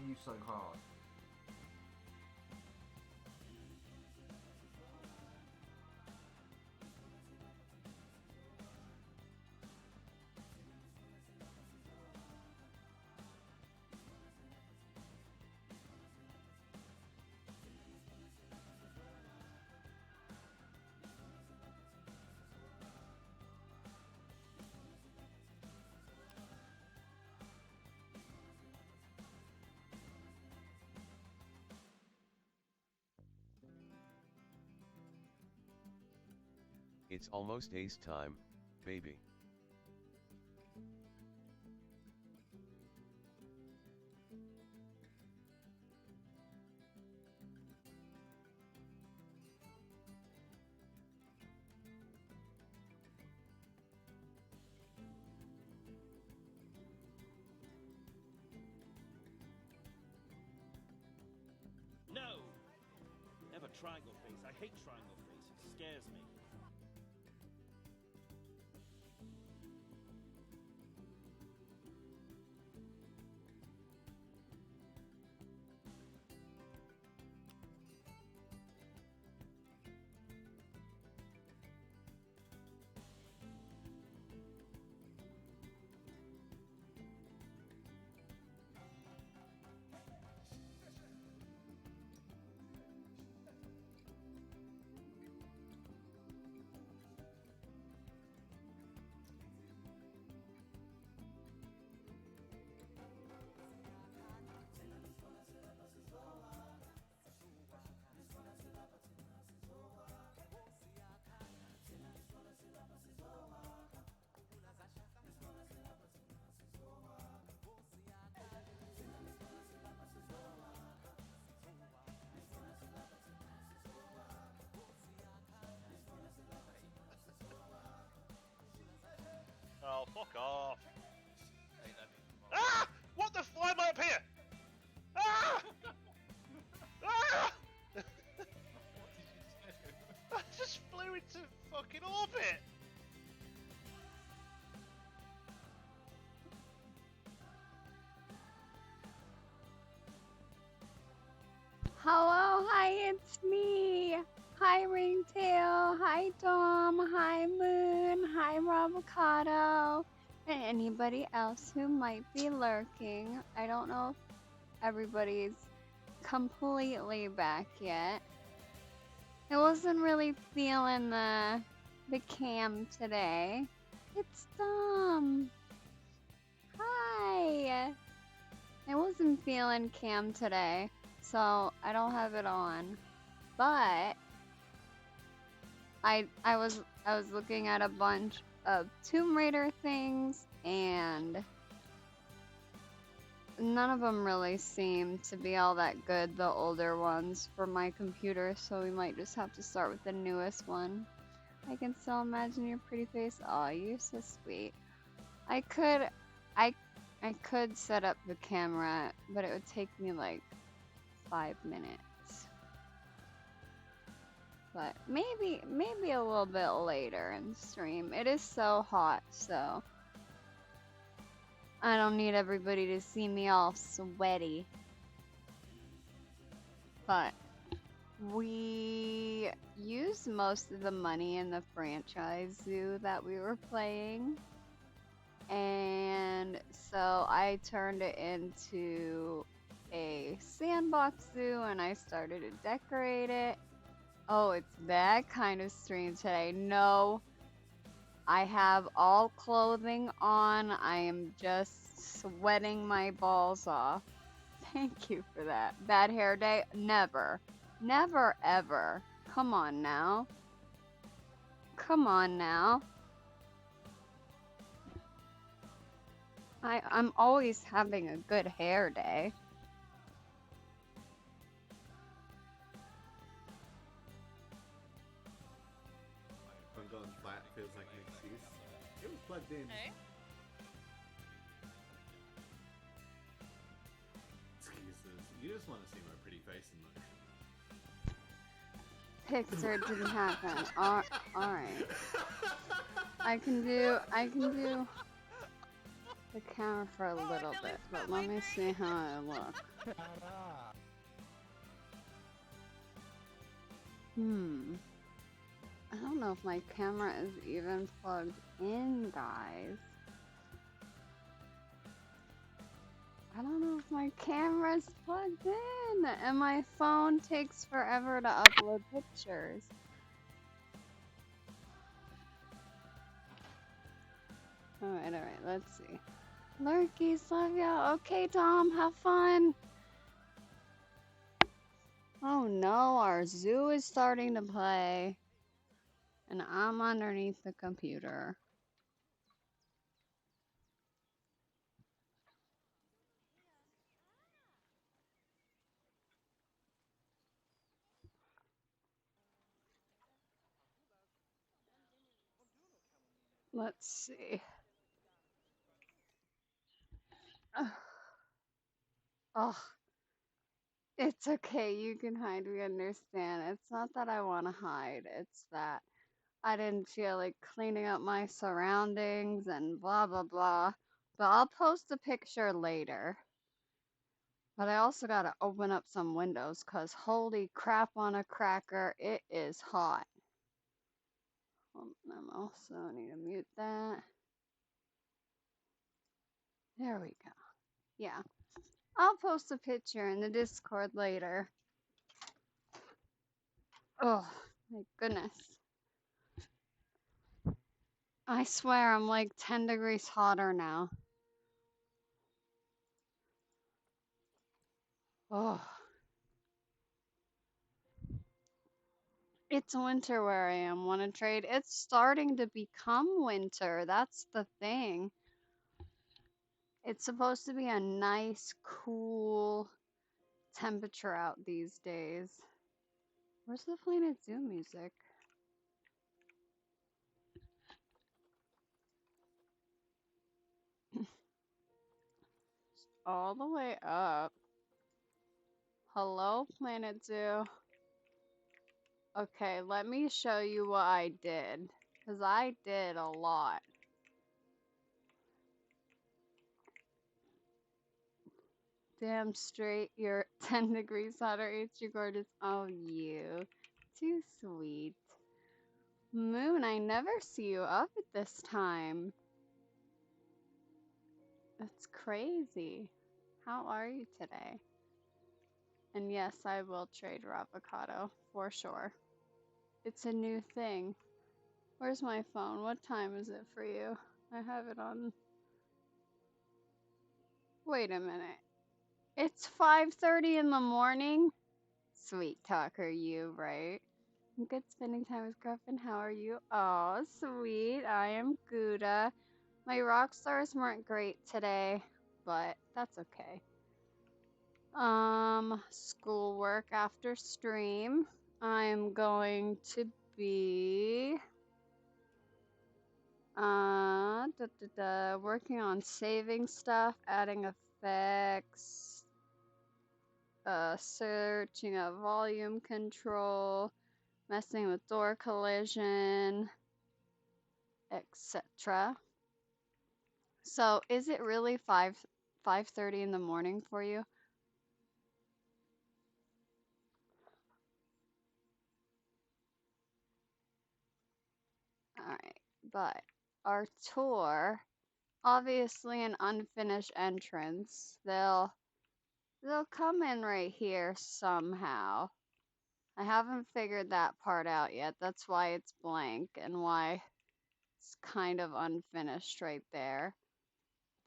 are you so hard? It's almost ace time, baby. No! Never triangle face. I hate triangle face. It scares me. Oh, fuck off. Ah! What the why am I up here? Ah! Ah! I just flew into fucking orbit. Hello, hi, it's me. Hi, Ringtail. Hi, Dom. Hi, Moon. Hi, Robocado. And anybody else who might be lurking. I don't know if everybody's completely back yet. I wasn't really feeling the cam today. It's Dom. Hi. I wasn't feeling cam today, so I don't have it on. But I was looking at a bunch of Tomb Raider things, and none of them really seem to be all that good, the older ones, for my computer, so we might just have to start with the newest one. I can still imagine your pretty face. Aw, you're so sweet. I could set up the camera, but it would take me like 5 minutes. But maybe a little bit later in the stream. It is so hot, so I don't need everybody to see me all sweaty. But we used most of the money in the franchise zoo that we were playing. And so I turned it into a sandbox zoo and I started to decorate it. Oh, it's that kind of stream today. No, I have all clothing on. I am just sweating my balls off. Thank you for that. Bad hair day? Never. Never ever. Come on now. Come on now. I'm always having a good hair day. Phone going flat feels like an excuse. It was plugged in. Hey? Excuses. You just want to see my pretty face in motion. Picture didn't happen. Alright. I can do the camera for a little bit, but let me see how I look. I don't know if my camera is even plugged in, guys. I don't know if my camera's plugged in, and my phone takes forever to upload pictures. Alright, let's see. Lurkies, love ya. Okay, Tom, have fun. Oh no, our zoo is starting to play. And I'm underneath the computer. Let's see. Oh, it's okay. You can hide. We understand. It's not that I want to hide. It's that I didn't feel like cleaning up my surroundings and blah, blah, blah. But I'll post a picture later. But I also got to open up some windows because holy crap on a cracker, it is hot. I'm also need to mute that. There we go. Yeah. I'll post a picture in the Discord later. Oh, my goodness. I swear I'm like 10 degrees hotter now. Oh. It's winter where I am. Want to trade? It's starting to become winter. That's the thing. It's supposed to be a nice, cool temperature out these days. Where's the Planet Zoo music? All the way up. Hello, Planet Zoo. Okay, let me show you what I did. Because I did a lot. Damn straight, you're 10 degrees hotter. It's your gorgeous. Oh, you. Too sweet. Moon, I never see you up at this time. That's crazy. How are you today? And yes, I will trade Ravocado, for sure. It's a new thing. Where's my phone? What time is it for you? I have it on. Wait a minute. It's 5:30 in the morning? Sweet talker, you, right? I'm good spending time with Griffin. How are you? Oh, sweet. I am Gouda. My rock stars weren't great today, but that's okay. Schoolwork after stream. I'm going to be working on saving stuff, adding effects, searching up volume control, messing with door collision, etc. So, is it really 5:30 in the morning for you? All right, but our tour, obviously an unfinished entrance. They'll come in right here somehow. I haven't figured that part out yet. That's why it's blank and why it's kind of unfinished right there.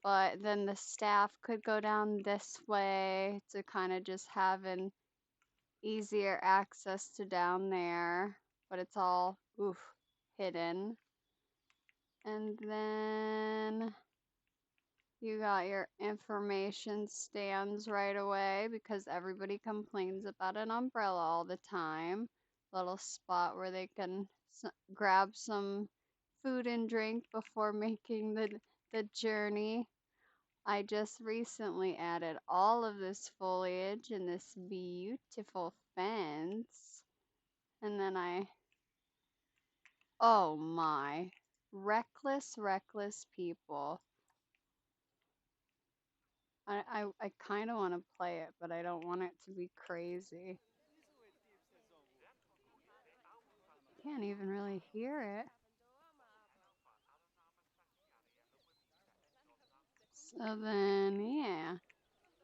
But then the staff could go down this way to kind of just have an easier access to down there. But it's all, hidden. And then you got your information stands right away because everybody complains about an umbrella all the time. Little spot where they can grab some food and drink before making the journey. I just recently added all of this foliage and this beautiful fence. And then oh my, reckless people. I kind of want to play it, but I don't want it to be crazy. Can't even really hear it. So then, yeah,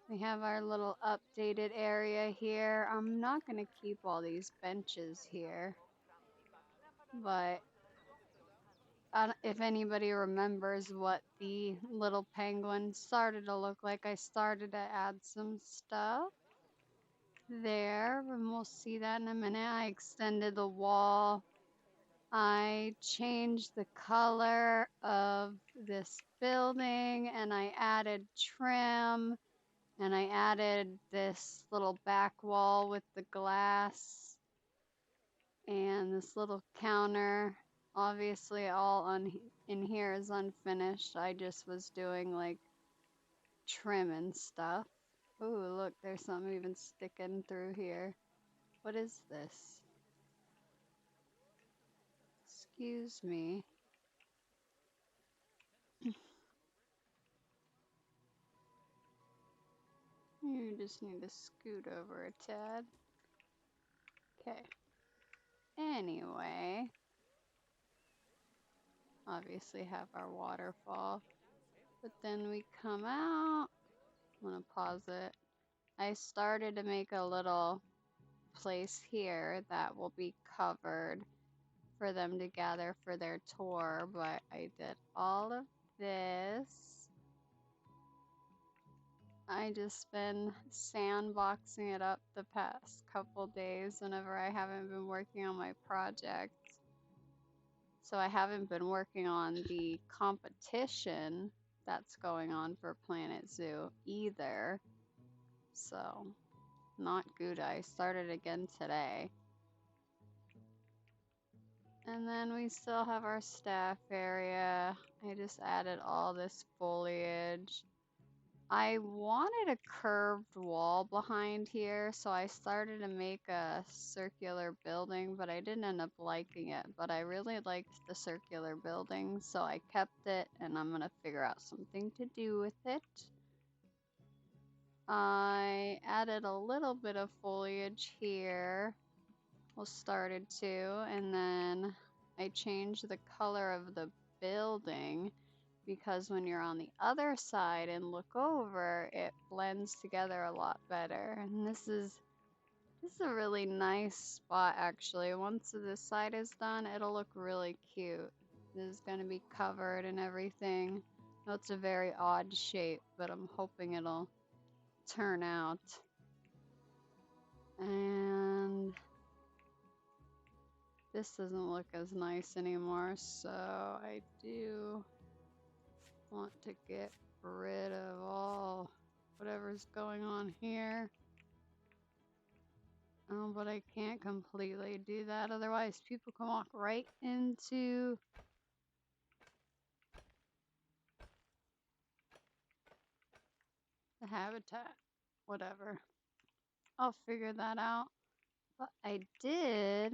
we have our little updated area here. I'm not going to keep all these benches here, but if anybody remembers what the little penguin started to look like, I started to add some stuff there, and we'll see that in a minute. I extended the wall. I changed the color of this building, and I added trim, and I added this little back wall with the glass and this little counter. Obviously all in here is unfinished. I just was doing like trim and stuff. Ooh, look, there's something even sticking through here. What is this? Excuse me. You just need to scoot over a tad. Okay. Anyway, obviously have our waterfall. But then we come out. I'm gonna pause it. I started to make a little place here that will be covered for them to gather for their tour, but I did all of this. I just been sandboxing it up the past couple days whenever I haven't been working on my project. So I haven't been working on the competition that's going on for Planet Zoo either. So not good. I started again today. And then we still have our staff area. I just added all this foliage. I wanted a curved wall behind here, so I started to make a circular building, but I didn't end up liking it. But I really liked the circular building, so I kept it, and I'm gonna figure out something to do with it. I added a little bit of foliage here. Well, started to, and then I changed the color of the building because when you're on the other side and look over, it blends together a lot better. And this is a really nice spot actually. Once this side is done, it'll look really cute. This is going to be covered and everything. I know it's a very odd shape, but I'm hoping it'll turn out. And this doesn't look as nice anymore, so I do want to get rid of all whatever's going on here. But I can't completely do that, otherwise people can walk right into the habitat. Whatever. I'll figure that out. But I did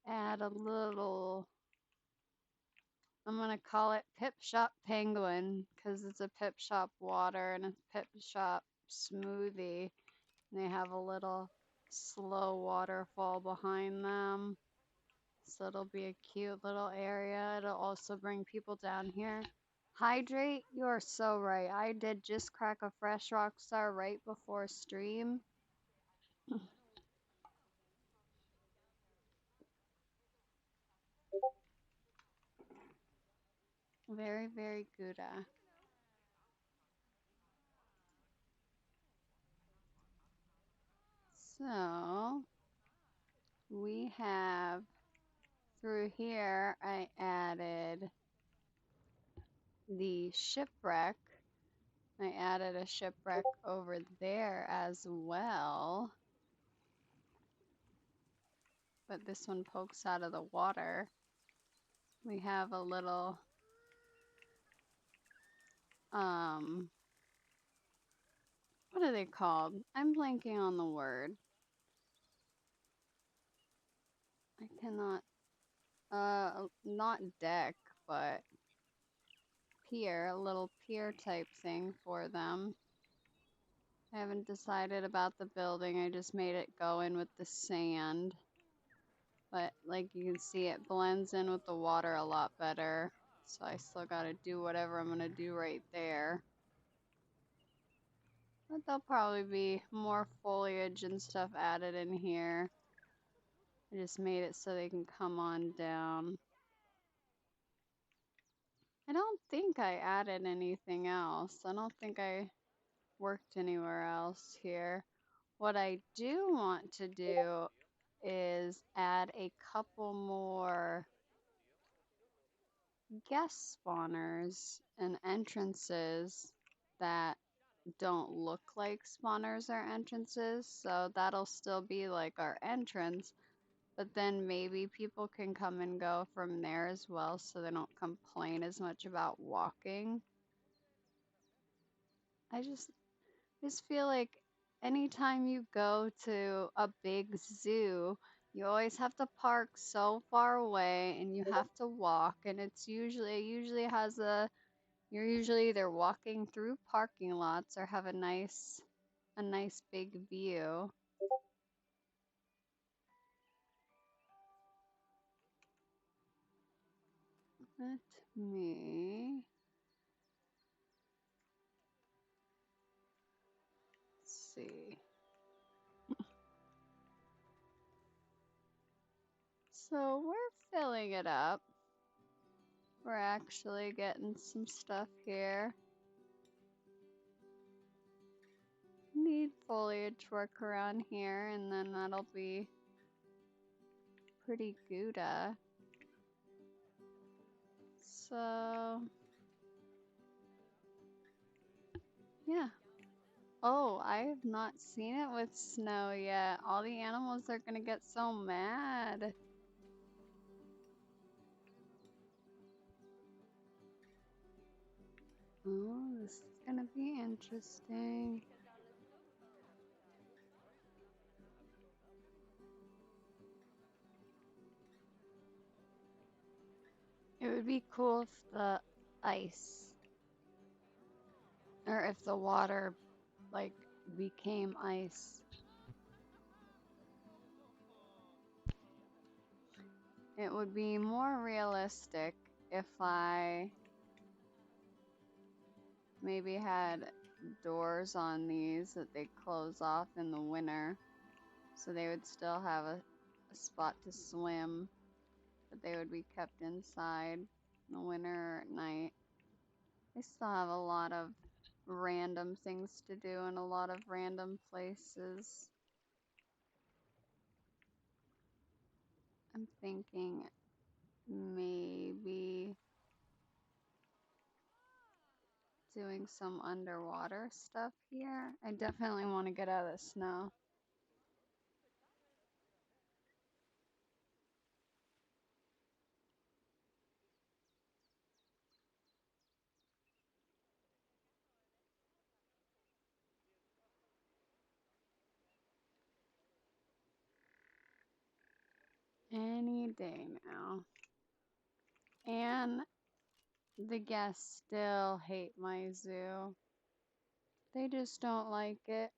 add a little, I'm gonna call it Pip Shop Penguin, because it's a Pip Shop water and a Pip Shop smoothie. And they have a little slow waterfall behind them. So it'll be a cute little area. It'll also bring people down here. Hydrate, you are so right. I did just crack a fresh Rockstar right before stream. Very, very good. So we have through here, I added the shipwreck. I added a shipwreck over there as well. But this one pokes out of the water. We have a little, what are they called? I'm blanking on the word. I cannot, not deck, but pier, a little pier type thing for them. I haven't decided about the building. I just made it go in with the sand. But like you can see, it blends in with the water a lot better. So I still gotta do whatever I'm gonna do right there. But there'll probably be more foliage and stuff added in here. I just made it so they can come on down. I don't think I added anything else. I don't think I worked anywhere else here. What I do want to do is add a couple more guest spawners and entrances that don't look like spawners or entrances. So that'll still be like our entrance, but then maybe people can come and go from there as well so they don't complain as much about walking. I just feel like anytime you go to a big zoo, you always have to park so far away and you have to walk, and it usually has you're usually either walking through parking lots or have a nice big view. Let me see. So we're filling it up. We're actually getting some stuff here. Need foliage work around here, and then that'll be pretty Gouda. So yeah. Oh, I have not seen it with snow yet. All the animals are gonna get so mad. Oh, this is gonna be interesting. It would be cool if the ice, or if the water, like, became ice. It would be more realistic if I maybe had doors on these that they close off in the winter, so they would still have a spot to swim, but they would be kept inside in the winter or at night. They still have a lot of random things to do in a lot of random places. I'm thinking maybe doing some underwater stuff here. I definitely want to get out of the snow. Any day now. And the guests still hate my zoo. They just don't like it.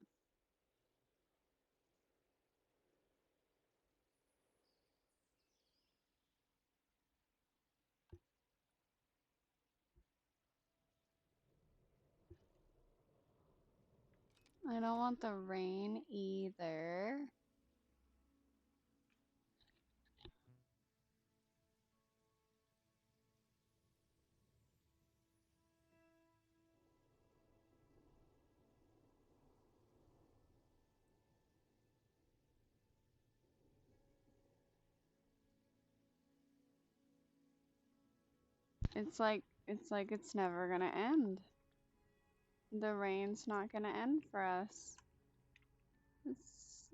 I don't want the rain either. It's never gonna end. The rain's not gonna end for us. Let's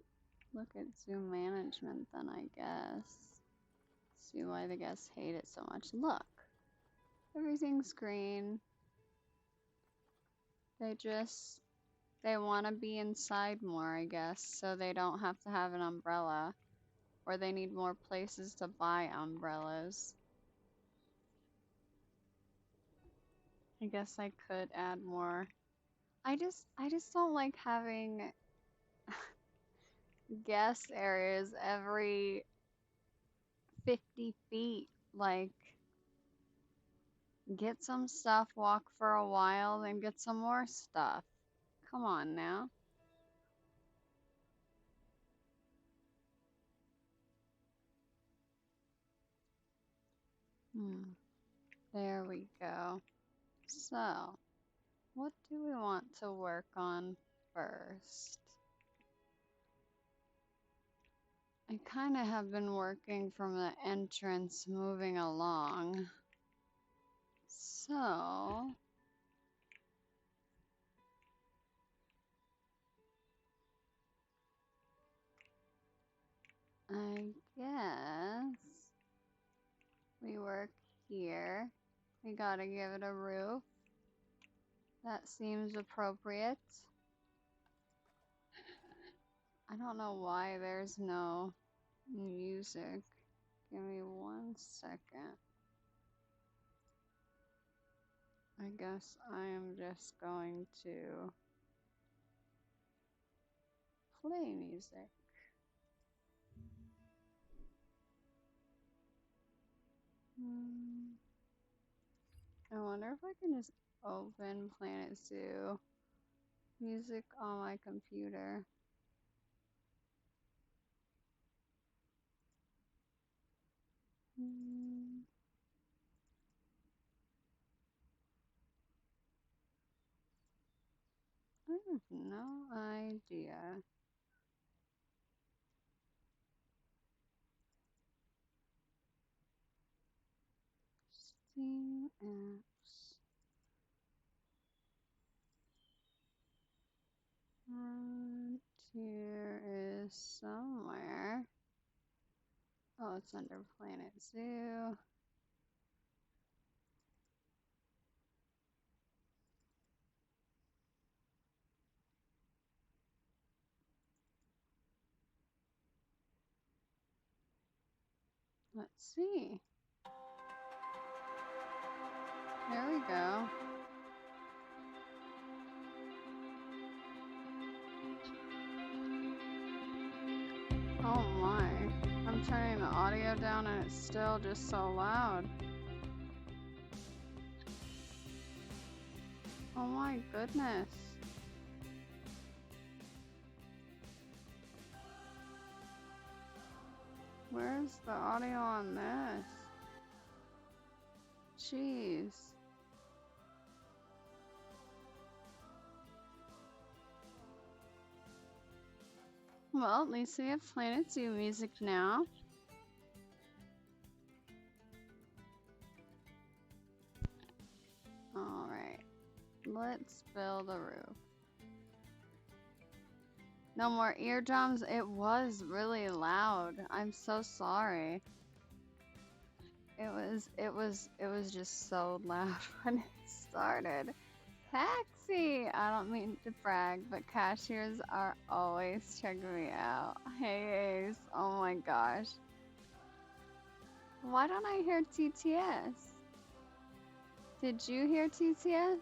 look at zoo management then, I guess. See why the guests hate it so much. Look, everything's green. They want to be inside more, I guess, so they don't have to have an umbrella, or they need more places to buy umbrellas. I guess I could add more. I just don't like having guest areas every 50 feet. Like, get some stuff, walk for a while, then get some more stuff. Come on now. There we go. So, what do we want to work on first? I kind of have been working from the entrance moving along. So, I guess we work here. We gotta give it a roof. That seems appropriate. I don't know why there's no music. Give me 1 second. I guess I am just going to play music. I wonder if I can just open Planet Zoo music on my computer. I have no idea. Steam apps. Frontier is somewhere. Oh, it's under Planet Zoo. Let's see. There we go. Oh my. I'm turning the audio down and it's still just so loud. Oh my goodness. Where's the audio on this? Jeez. Well, at least we have Planet Zoo music now. Alright. Let's build a roof. No more eardrums. It was really loud. I'm so sorry. It was just so loud when it started. Taxi! I don't mean to brag, but cashiers are always checking me out. Hey Ace, oh my gosh. Why don't I hear TTS? Did you hear TTS?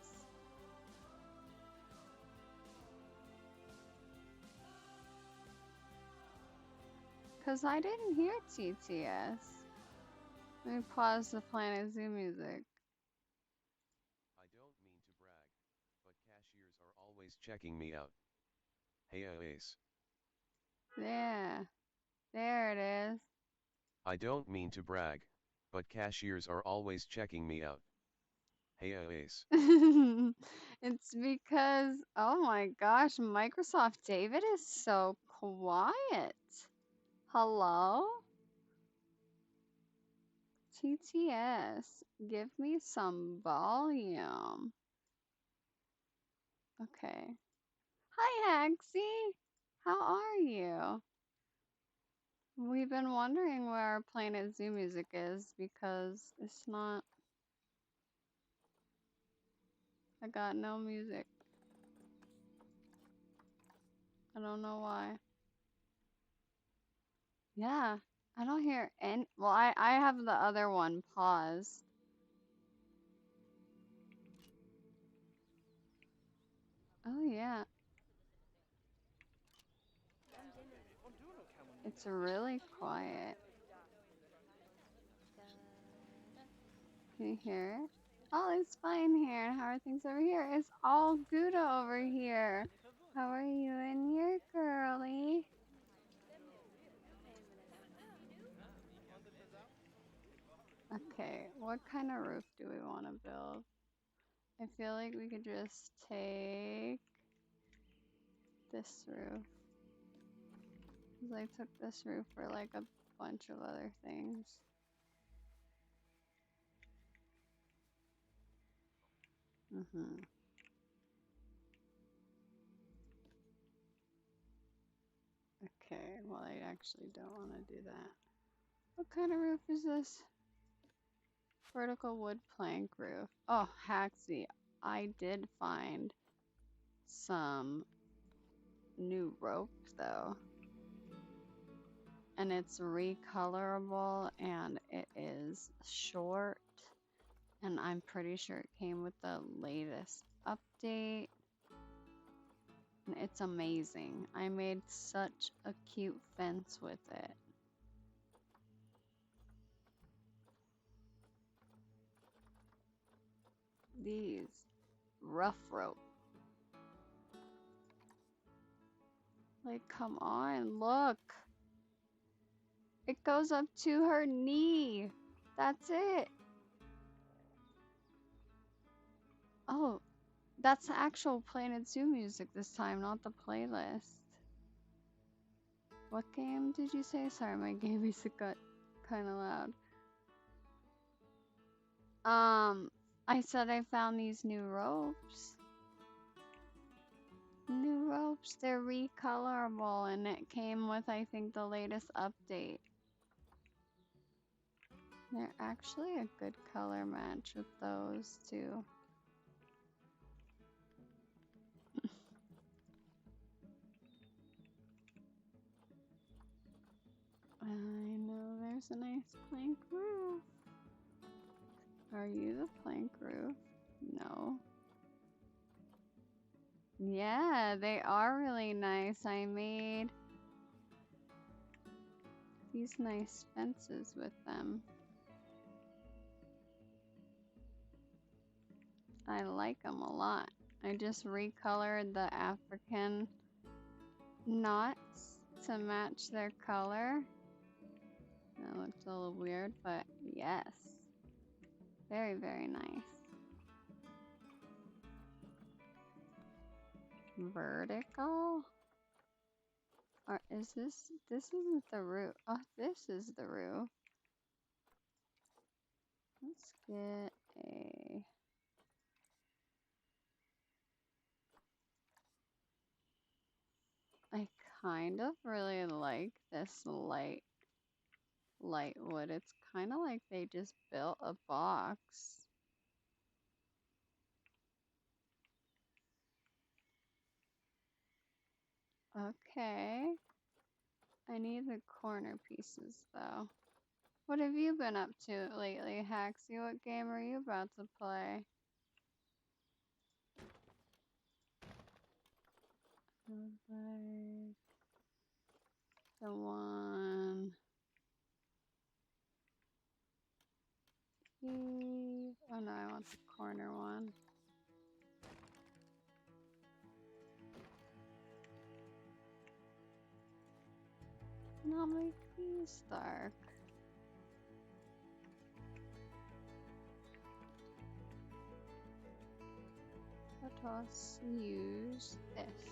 Cause I didn't hear TTS. Let me pause the Planet Zoo music. I don't mean to brag, but cashiers are always checking me out. Hey Ace. Yeah, there it is. I don't mean to brag, but cashiers are always checking me out. Hey Ace. It's because, oh my gosh, Microsoft David is so quiet. Hello? TTS, give me some volume. Okay. Hi, Haxie. How are you? We've been wondering where our Planet Zoo music is because it's not. I got no music. I don't know why. Yeah, I don't hear any. Well, I have the other one paused. Oh yeah, it's really quiet. Can you hear it? All is fine here. How are things over here? It's all Gouda over here. How are you and your girly? Okay, what kind of roof do we want to build? I feel like we could just take this roof. 'Cause I took this roof for like a bunch of other things. Okay, well I actually don't want to do that. What kind of roof is this? Vertical wood plank roof. Oh, Haxie, I did find some new rope though. And it's recolorable and it is short. And I'm pretty sure it came with the latest update. And it's amazing. I made such a cute fence with it. These rough rope. Like, come on, look. It goes up to her knee. That's it. Oh, that's the actual Planet Zoo music this time, not the playlist. What game did you say? Sorry, my game music got kind of loud. I said I found these new ropes. New ropes, they're recolorable and it came with, I think, the latest update. They're actually a good color match with those too. I know there's a nice plank roof. Are you the plank roof? No. Yeah, they are really nice. I made these nice fences with them. I like them a lot. I just recolored the African knots to match their color. That looked a little weird, but yes. Very, very nice. Vertical? Or is this isn't the roof. Oh, this is the roof. Let's get a... I kind of really like this light wood. It's kind of like they just built a box. Okay. I need the corner pieces though. What have you been up to lately, Haxie? What game are you about to play? Like the one. Oh no, I want the corner one. Not make these dark. Let us use this.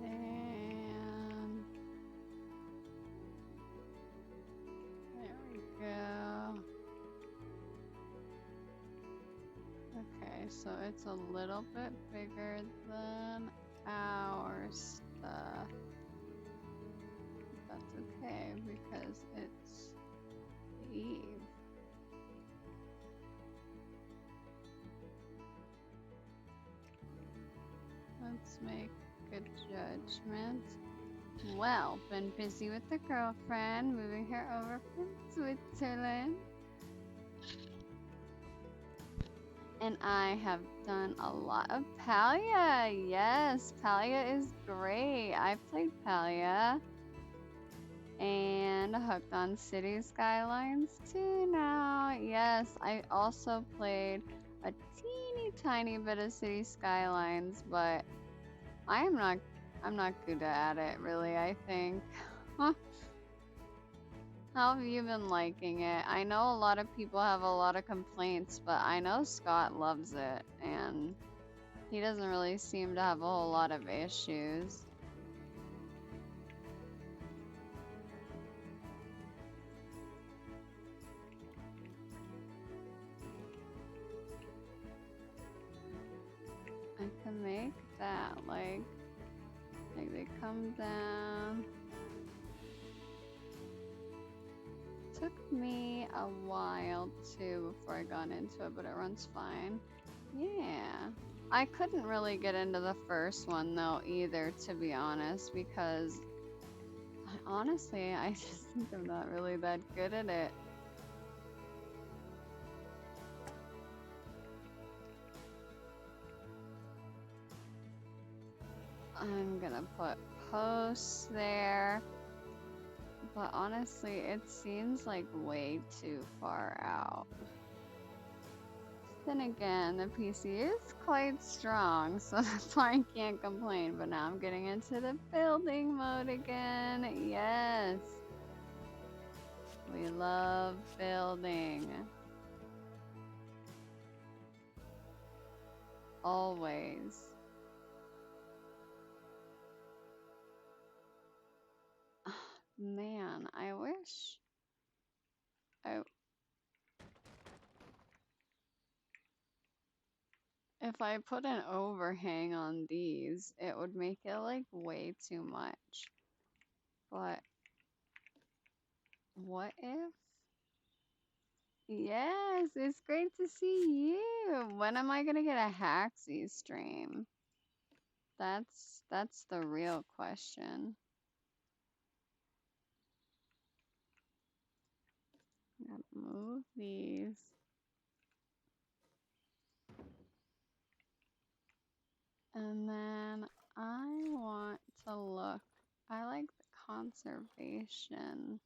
And there we go. Okay, so it's a little bit bigger than our stuff. That's okay because it's Eve. Let's make a judgment. Well, been busy with the girlfriend, moving her over from Switzerland. And I have done a lot of Palia. Yes, Palia is great. I've played Palia. And hooked on City Skylines too now. Yes, I also played a teeny tiny bit of City Skylines, but I'm not good at it really, I think. Huh. How have you been liking it? I know a lot of people have a lot of complaints, but I know Scott loves it, and he doesn't really seem to have a whole lot of issues. I can make that, like they come down. Took me a while too before I got into it, but it runs fine. Yeah. I couldn't really get into the first one though either, to be honest, because honestly, I just think I'm not really that good at it. I'm gonna put posts there, but honestly, it seems like way too far out. Then again, the PC is quite strong, so that's why I can't complain. But now I'm getting into the building mode again. Yes. We love building. Always. Man, I wish if I put an overhang on these, it would make it like way too much. But what if? Yes, it's great to see you. When am I gonna get a Haxie stream? That's the real question. Gotta move these. And then I want to look. I like the conservation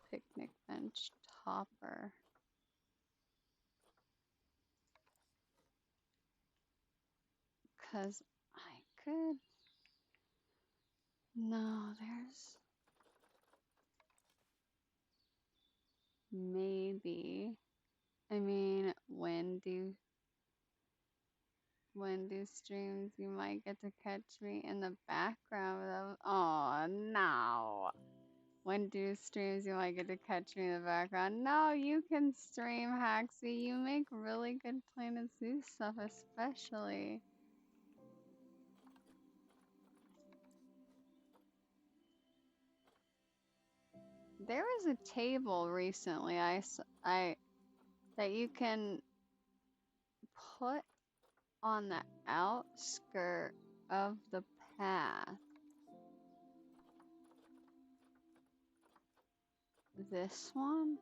picnic bench topper. Cause I could. No, there's maybe. I mean, when do streams you might get to catch me in the background of, oh no. When do streams you might get to catch me in the background? No, you can stream, Haxie. You make really good Planet Zoo stuff, especially. There was a table recently that you can put on the outskirt of the path. This one?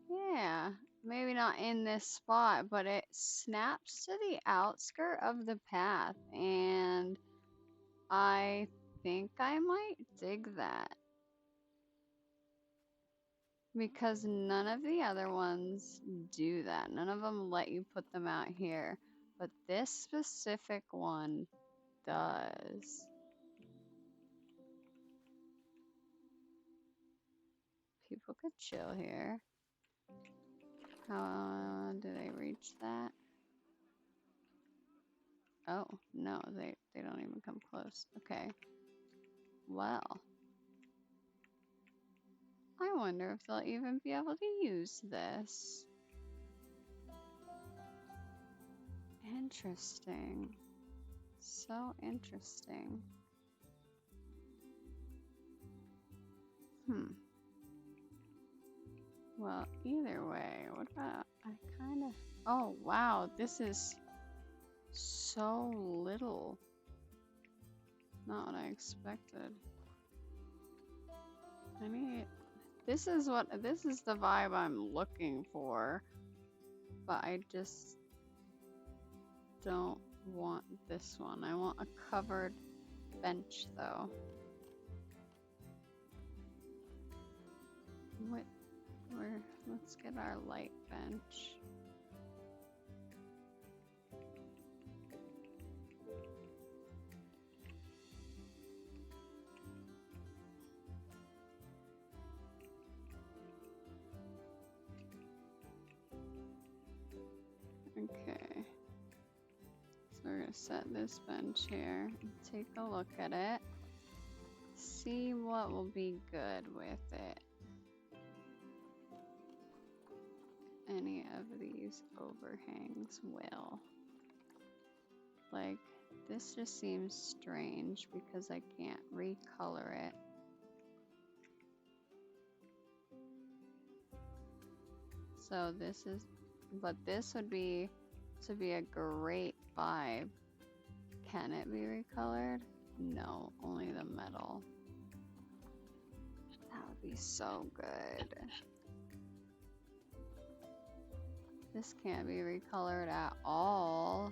Yeah, maybe not in this spot, but it snaps to the outskirt of the path, and I think I might dig that. Because none of the other ones do that. None of them let you put them out here. But this specific one does. People could chill here. How do they reach that? Oh, no, they don't even come close. Okay. Well. I wonder if they'll even be able to use this. Interesting. So interesting. Well, either way, what about, oh wow, this is so little. Not what I expected. This is the vibe I'm looking for, but I just don't want this one. I want a covered bench though. Let's get our light bench. Okay. So we're gonna set this bench here and take a look at it. See what will be good with it. Any of these overhangs will. Like, this just seems strange because I can't recolor it. So this is, but this would be, to be a great vibe. Can it be recolored? No, only the metal. That would be so good. This can't be recolored at all.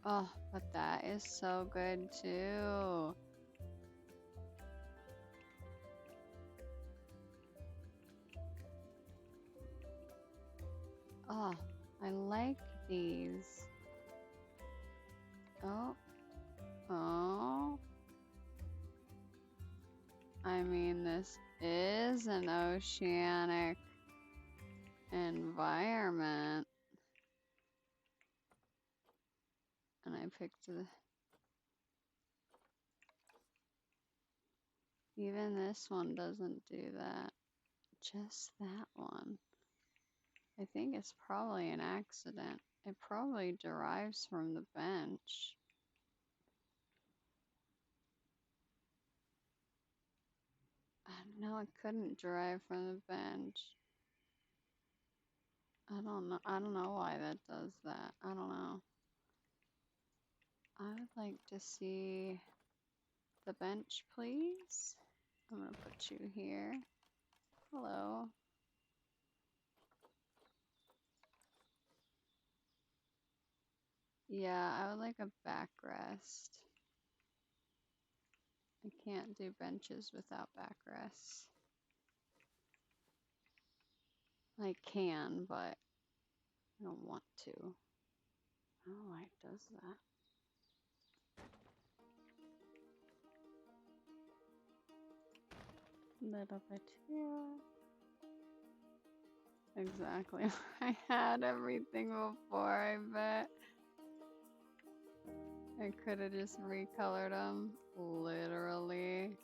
Oh, but that is so good too. Oh, I like these. Oh. Oh. I mean, this is an oceanic environment. And I picked the... Even this one doesn't do that. Just that one. I think it's probably an accident. It probably derives from the bench. No, it couldn't derive from the bench. I don't know. I don't know why that does that. I don't know. I would like to see the bench, please. I'm gonna put you here. Hello. Yeah, I would like a backrest. I can't do benches without backrests. I can, but I don't want to. I don't know why it does that. Little bit here. Exactly. I had everything before, I bet. I could have just recolored them, literally.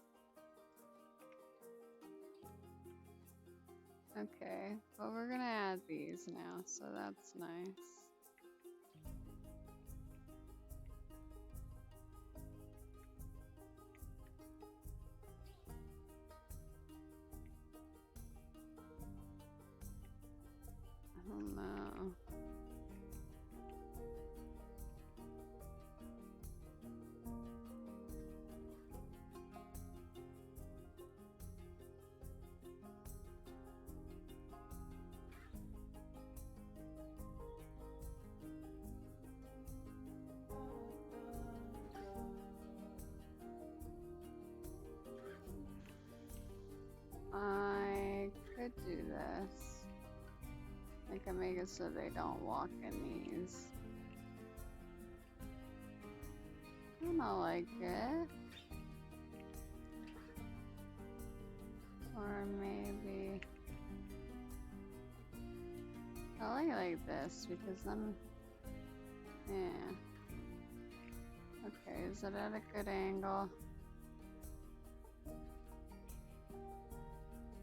Okay, but we're gonna add these now, so that's nice. I don't know. I could do this. I can make it so they don't walk in these. I don't like it. Or maybe I like this because then, yeah. Okay, is it at a good angle?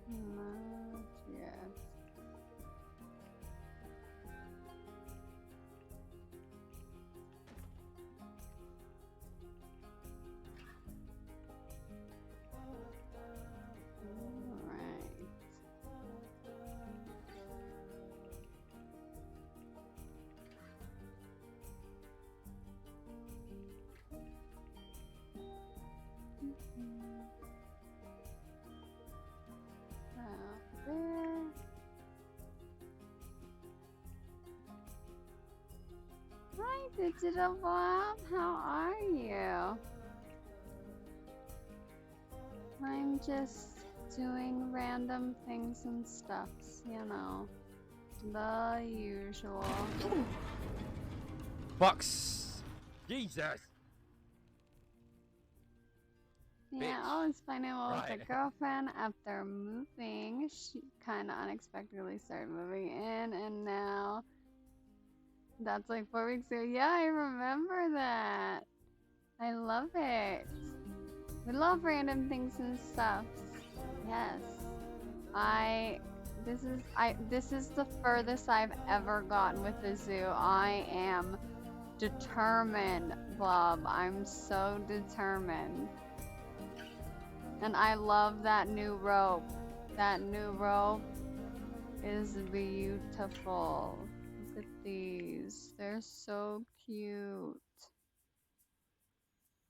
Not yet. Alright. Digital Bob, how are you? I'm just doing random things and stuffs, you know. The usual. Bucks! Jesus! Yeah, Bitch. always finding out with a Right. girlfriend after moving. She kind of unexpectedly started moving in, and now that's like 4 weeks ago. Yeah, I remember that. I love it. We love random things and stuff. Yes. This is the furthest I've ever gotten with the zoo. I am determined, Bob. I'm so determined. And I love that new rope. That new rope is beautiful. Look at these. They're so cute.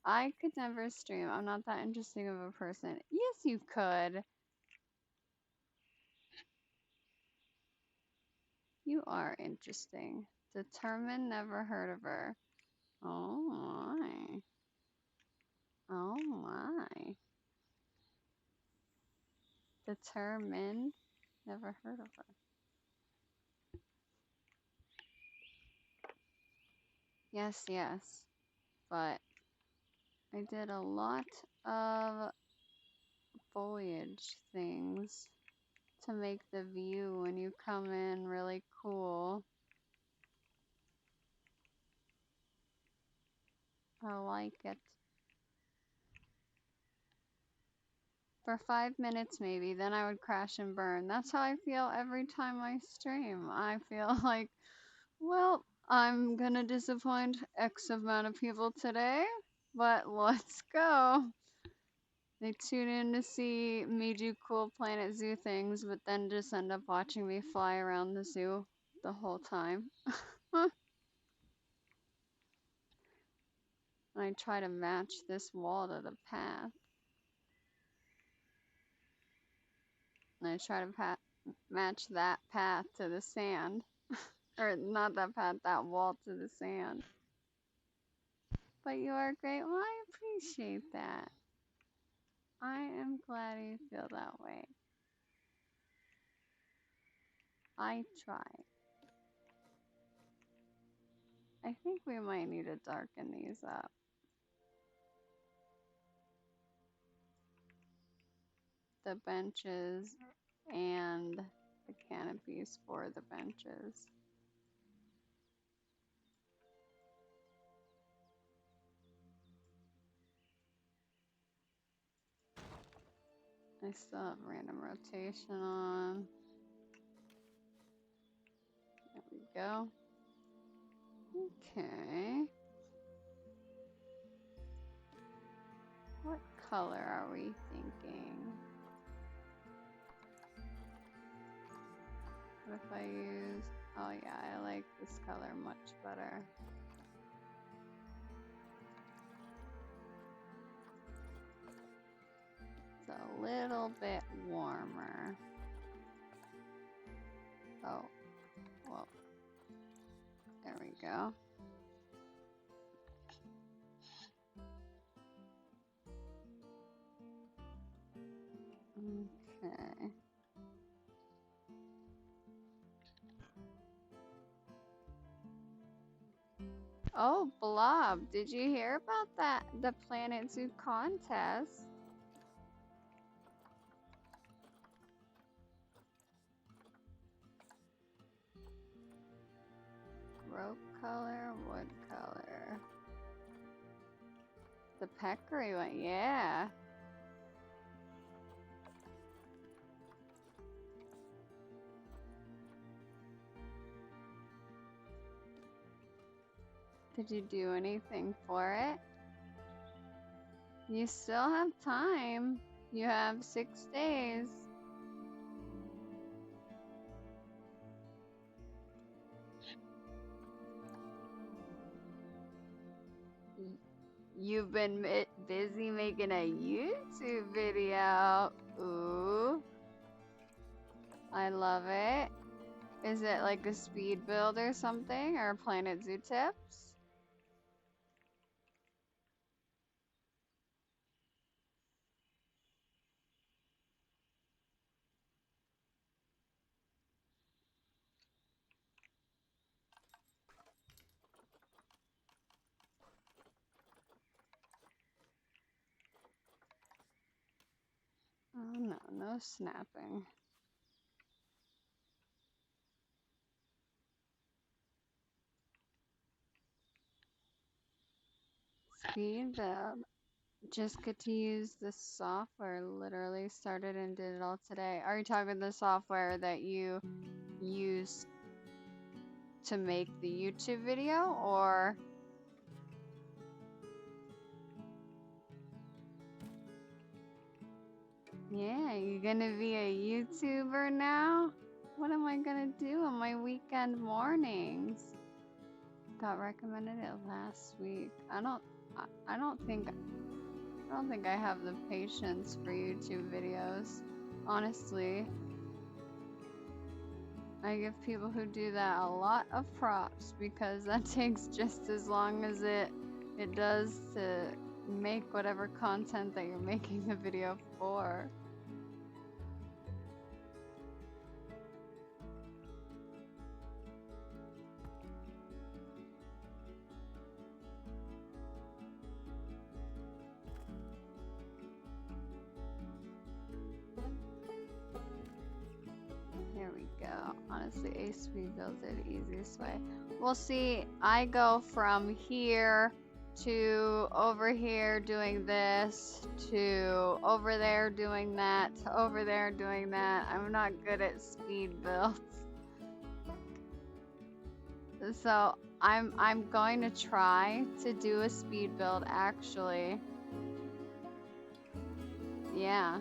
I could never stream. I'm not that interesting of a person. Yes, you could. You are interesting. Determined, never heard of her. Oh my. Oh my. Determined, never heard of her. Yes, yes. But I did a lot of foliage things to make the view when you come in really cool. I like it. For 5 minutes maybe, then I would crash and burn. That's how I feel every time I stream. I feel like, well, I'm gonna disappoint X amount of people today, but let's go. They tune in to see me do cool Planet Zoo things, but then just end up watching me fly around the zoo the whole time. And I try to match this wall to the path. And I try to match that path to the sand. Or not that path, that wall to the sand. But you are great. Well, I appreciate that. I am glad you feel that way. I try. I think we might need to darken these up. The benches and the canopies for the benches. I still have random rotation on. There we go. Okay. What color are we thinking? What if I use... Oh yeah, I like this color much better. It's a little bit warmer. Oh, well, there we go. Okay. Oh, Blob, did you hear about that? The Planet Zoo contest? Rope color, wood color. The peccary one, yeah. Did you do anything for it? You still have time. You have 6 days. You've been busy making a YouTube video. Ooh. I love it. Is it like a speed build or something? Or Planet Zoo tips? No snapping. Speed build. Just get to use the software. Literally started and did it all today. Are you talking the software that you use to make the YouTube video, or? Yeah, you gonna be a YouTuber now? What am I gonna do on my weekend mornings? Got recommended it last week. I don't think I have the patience for YouTube videos. Honestly. I give people who do that a lot of props because that takes just as long as it does to make whatever content that you're making the video for. Here we go. Honestly, a speed builds it the easiest way. We'll see. I go from here to over here doing this to over there doing that to over there doing that. I'm not good at speed builds. So I'm going to try to do a speed build actually. Yeah.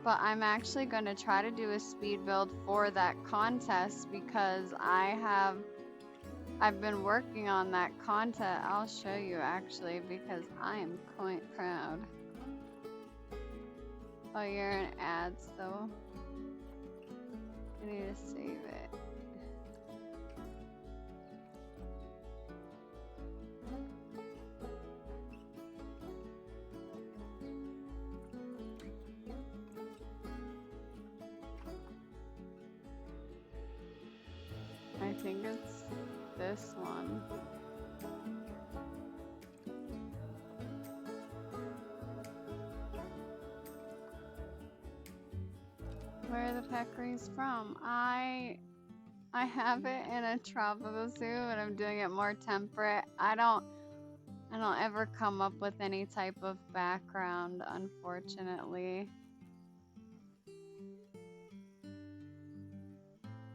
But I'm actually going to try to do a speed build for that contest because I've been working on that content. I'll show you actually because I am quite proud. Oh, you're in ads though. I need to save it. I think it's this one. Where are the peccaries from? I have it in a tropical zoo and I'm doing it more temperate. I don't ever come up with any type of background, unfortunately.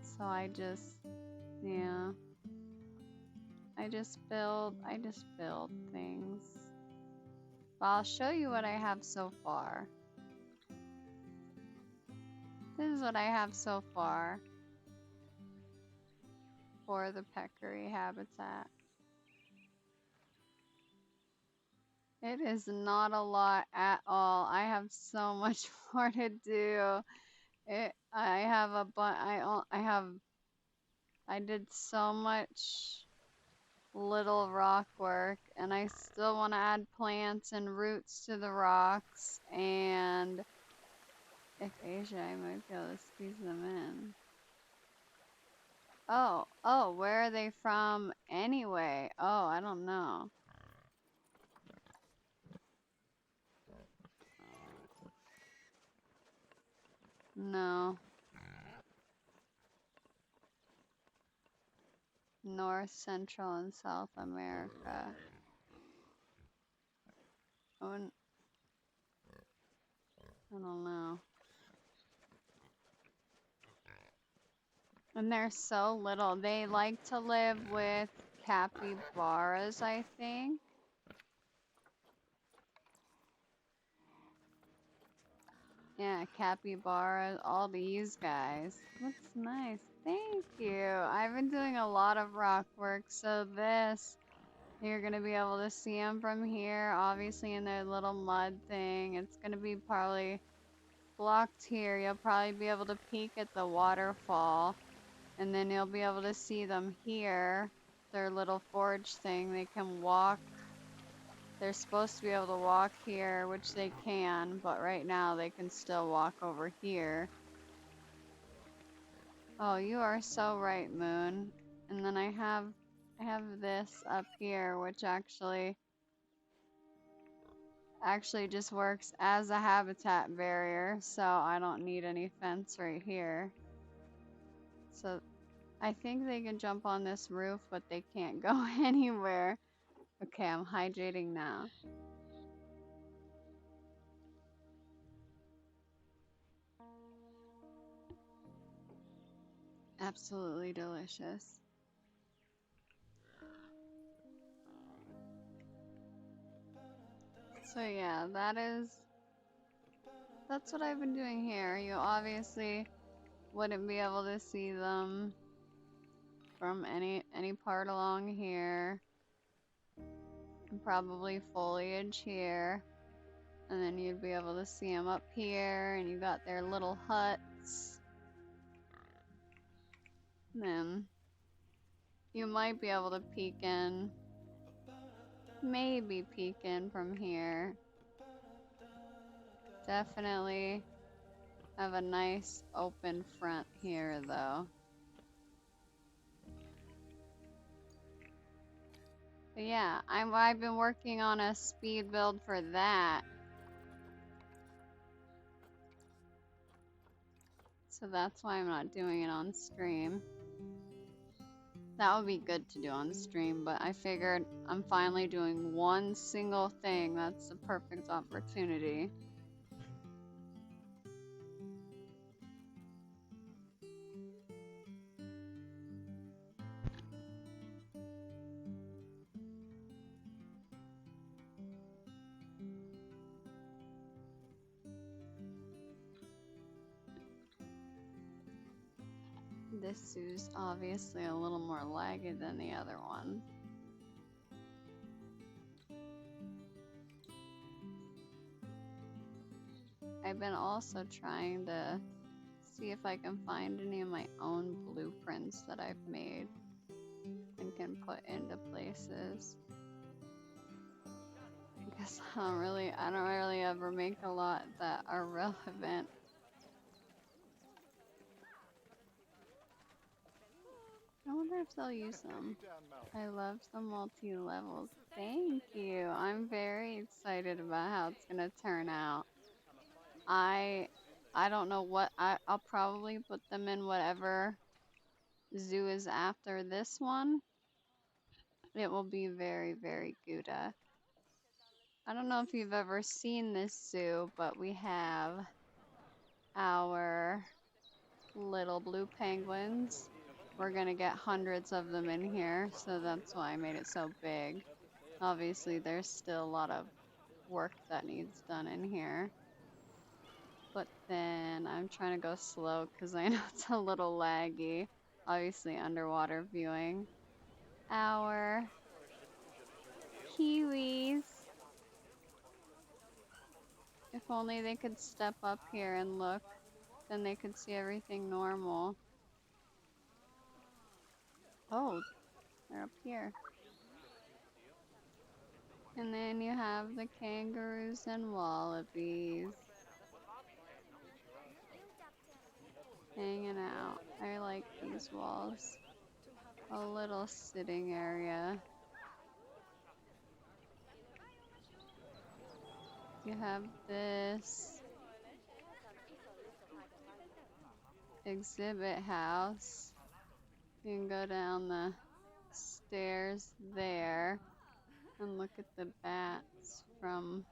So I just build things. But I'll show you what I have so far. This is what I have so far for the peccary habitat. It is not a lot at all. I have so much more to do. I did so much little rock work and I still want to add plants and roots to the rocks, and if Asia I might be able to squeeze them in. Oh, where are they from anyway? Oh, I don't know. No. North, Central, and South America. Oh, I don't know. And they're so little. They like to live with capybaras, I think. Yeah, capybaras, all these guys. Looks nice. Thank you. I've been doing a lot of rock work, so this, you're going to be able to see them from here, obviously in their little mud thing. It's going to be probably blocked here. You'll probably be able to peek at the waterfall, and then you'll be able to see them here. Their little forge thing. They can walk. They're supposed to be able to walk here, which they can, but right now they can still walk over here. Oh, you are so right, Moon. And then I have this up here, which actually actually just works as a habitat barrier, so I don't need any fence right here. So I think they can jump on this roof, but they can't go anywhere. Okay, I'm hydrating now. Absolutely delicious. So yeah, that's what I've been doing here. You obviously wouldn't be able to see them from any part along here. And probably foliage here. And then you'd be able to see them up here, and you got their little huts. And then you might be able to peek in. Maybe peek in from here. Definitely have a nice open front here though. But yeah, I've been working on a speed build for that. So that's why I'm not doing it on stream. That would be good to do on stream, but I figured I'm finally doing one single thing. That's the perfect opportunity. This zoo's obviously a little more laggy than the other one. I've been also trying to see if I can find any of my own blueprints that I've made and can put into places. Because I don't really ever make a lot that are relevant. I wonder if they'll use them. I love the multi-levels. Thank you. I'm very excited about how it's gonna turn out. I don't know what I'll probably put them in whatever zoo is after this one. It will be very, very Gouda. I don't know if you've ever seen this zoo, but we have our little blue penguins. We're gonna get hundreds of them in here, so that's why I made it so big. Obviously, there's still a lot of work that needs done in here. But then I'm trying to go slow because I know it's a little laggy. Obviously, underwater viewing. Our kiwis. If only they could step up here and look, then they could see everything normal. Oh, they're up here. And then you have the kangaroos and wallabies hanging out. I like these walls. A little sitting area. You have this exhibit house. You can go down the stairs there and look at the bats from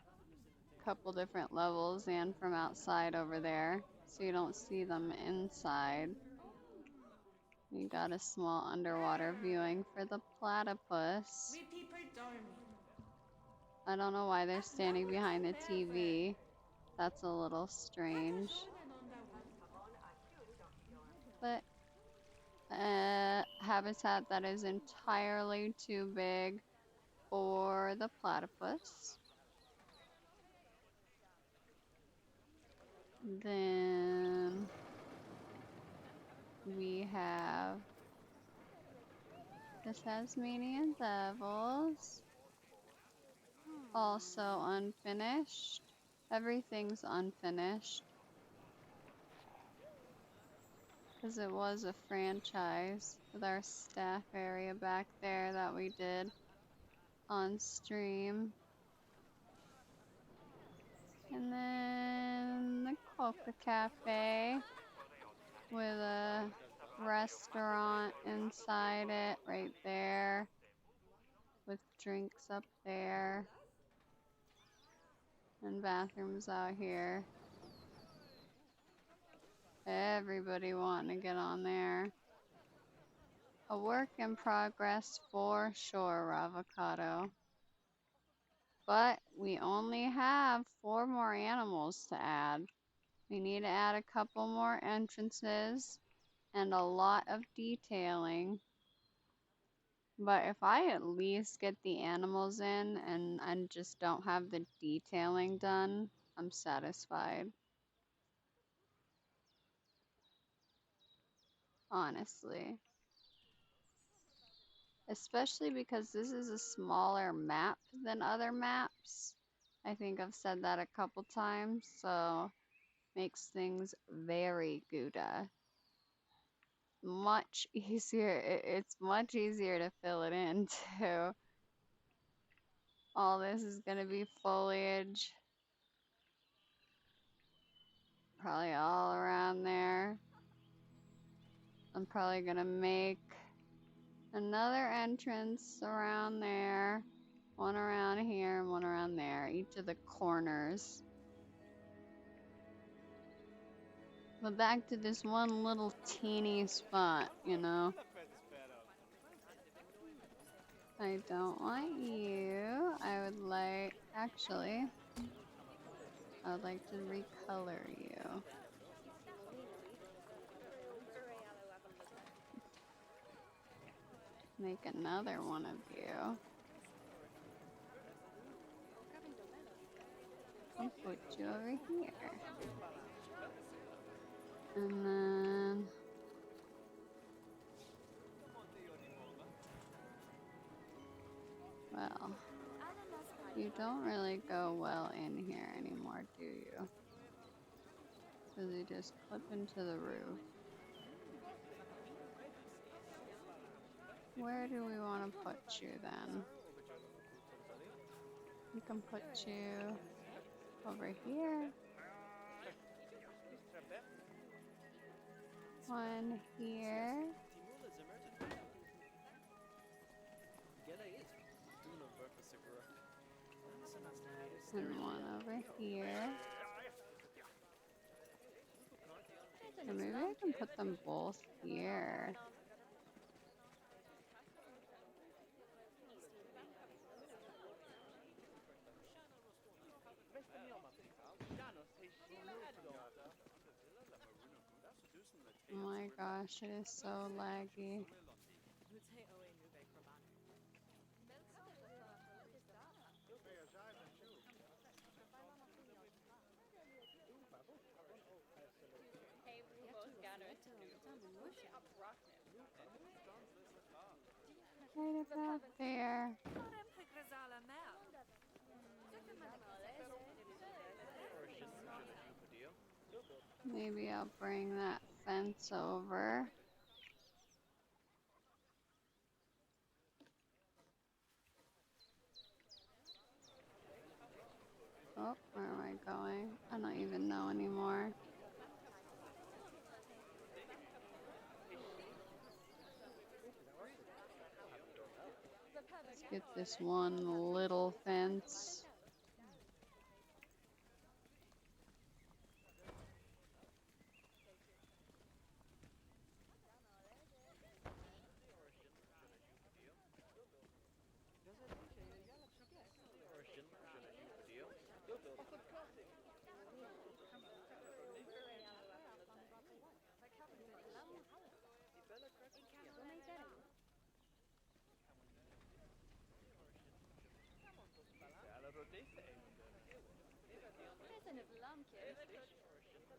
a couple different levels and from outside over there, so you don't see them inside. You got a small underwater viewing for the platypus. I don't know why they're standing behind the TV. That's a little strange. But habitat that is entirely too big for the platypus. Then we have the Tasmanian devils, also unfinished. Everything's unfinished because it was a franchise with our staff area back there that we did on stream. And then the Coca Cafe with a restaurant inside it right there with drinks up there and bathrooms out here. Everybody wanting to get on there. A work in progress for sure, Avocado. But we only have 4 more animals to add. We need to add a couple more entrances and a lot of detailing. But if I at least get the animals in and I just don't have the detailing done, I'm satisfied. Honestly. Especially because this is a smaller map than other maps. I think I've said that a couple times, so makes things very Gouda. Much easier. It's much easier to fill it in too. All this is gonna be foliage. Probably all around there. I'm probably gonna make another entrance around there. One around here and one around there. Each of the corners. But back to this one little teeny spot, you know. I don't want you. I would like, actually, I would like to recolor you. Make another one of you. I'll put you over here. And then well, you don't really go well in here anymore, do you? Because you just clip into the roof. Where do we want to put you then? We can put you over here. One here. And one over here. Or maybe I can put them both here. Oh my gosh, it is so laggy. Right about there. Maybe I'll bring that fence over. Oh, where am I going? I don't even know anymore. Let's get this one little fence.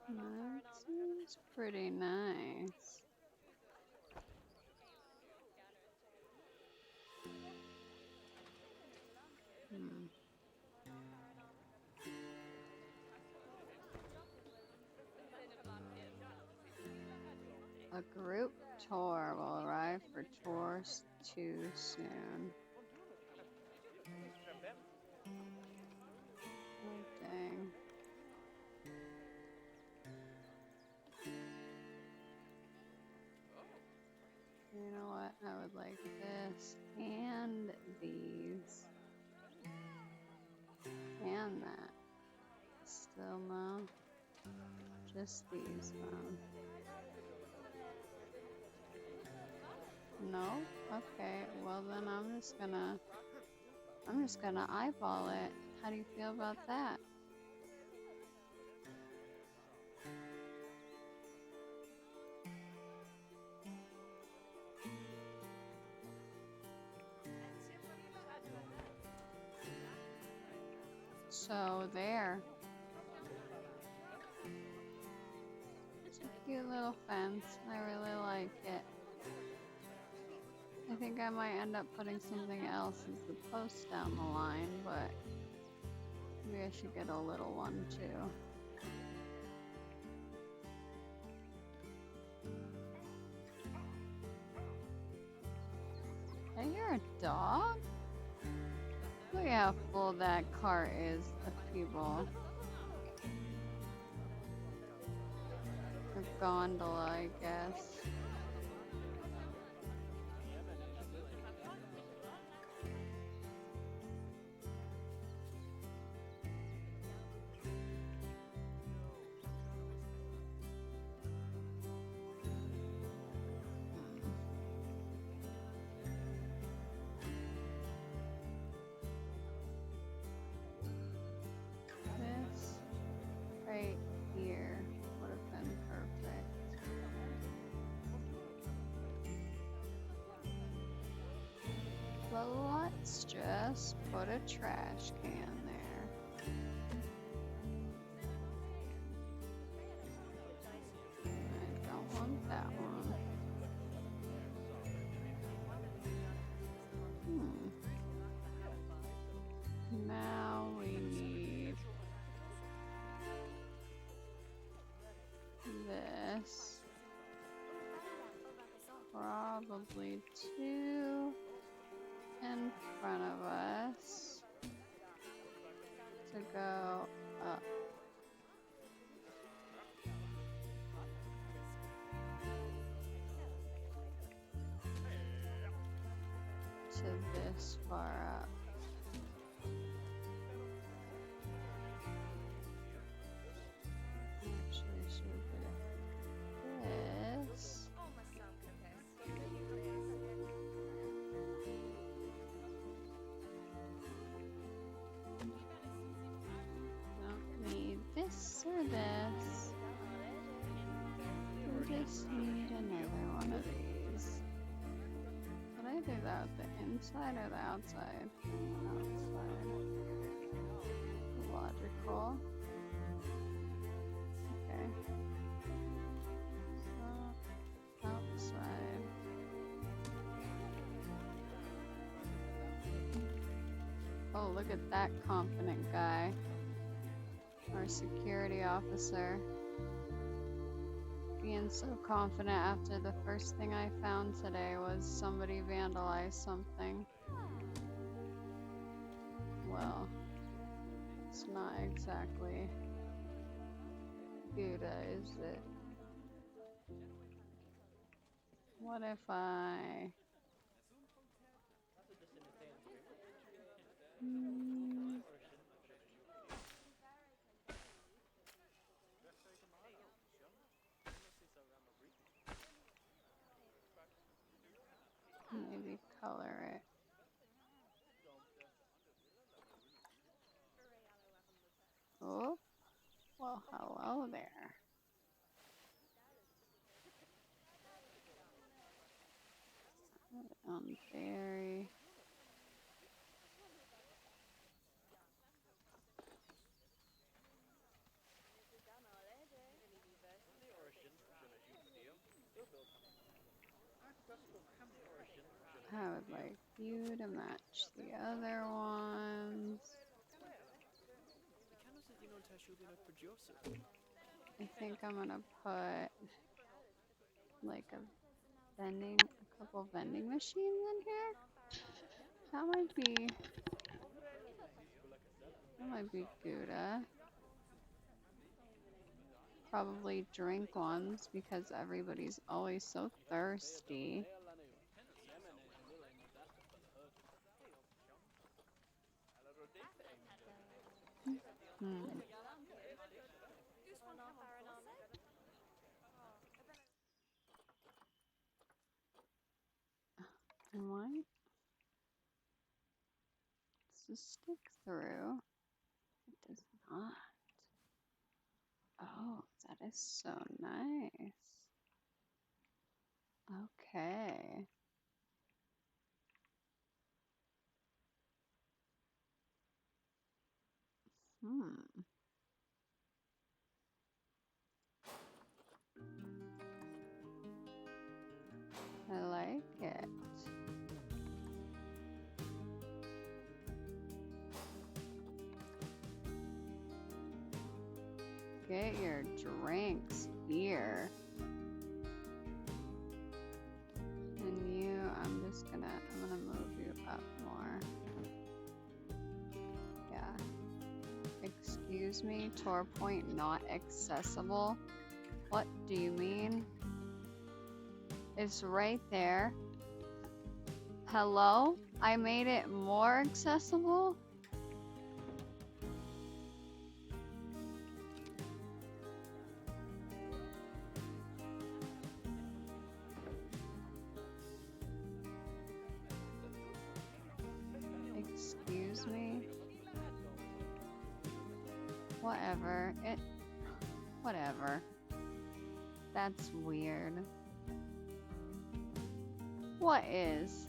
That seems pretty nice. A group tour will arrive for tours too soon. Oh, dang. would like this and these and that. Still no. Just these, no? Okay, well then I'm just gonna eyeball it. How do you feel about that? So there. It's a cute little fence. I really like it. I think I might end up putting something else as the post down the line, but maybe I should get a little one too. Hey, you're a dog? Look at how full that cart is of people. Or gondola, I guess. This right here would have been perfect. Well, let's just put a trash can there. I don't want that one. Now we need this. Probably two in front of us to go up. To this far up. Actually, should do this. Don't need this or this. We just need another one of these. Did I do that with the inside or the outside? Outside. Logical. Okay. So, outside. Oh, look at that confident guy. Our security officer. Being so confident after the first thing I found today was somebody vandalized something. Well, it's not exactly Gouda, is it? What if I... maybe color it. Oh, well, hello there. Berry. I would like you to match the other ones. I think I'm gonna put like a couple vending machines in here. That might be Gouda. Probably drink ones because everybody's always so thirsty. Hmm. What? Does this stick through? It does not. Oh, that is so nice. Okay. Hmm. I like it. Get your drinks, beer. And you, I'm gonna move you up more. Yeah. Excuse me, Tor point not accessible. What do you mean? It's right there. Hello? I made it more accessible? Excuse me? Whatever. Whatever. That's weird. What is?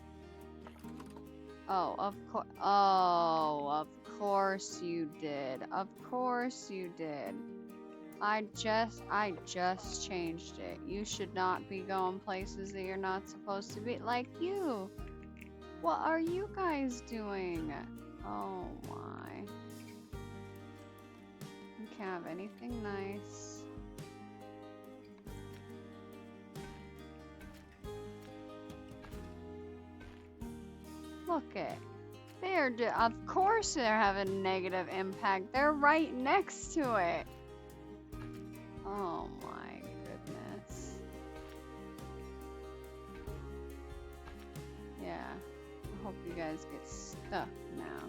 Oh, of course. Oh, of course you did. Of course you did. I just changed it. You should not be going places that you're not supposed to be. Like you. What are you guys doing? Oh my. You can't have anything nice. Look it. Of course they're having negative impact. They're right next to it. Oh my goodness. Yeah. I hope you guys get stuck now.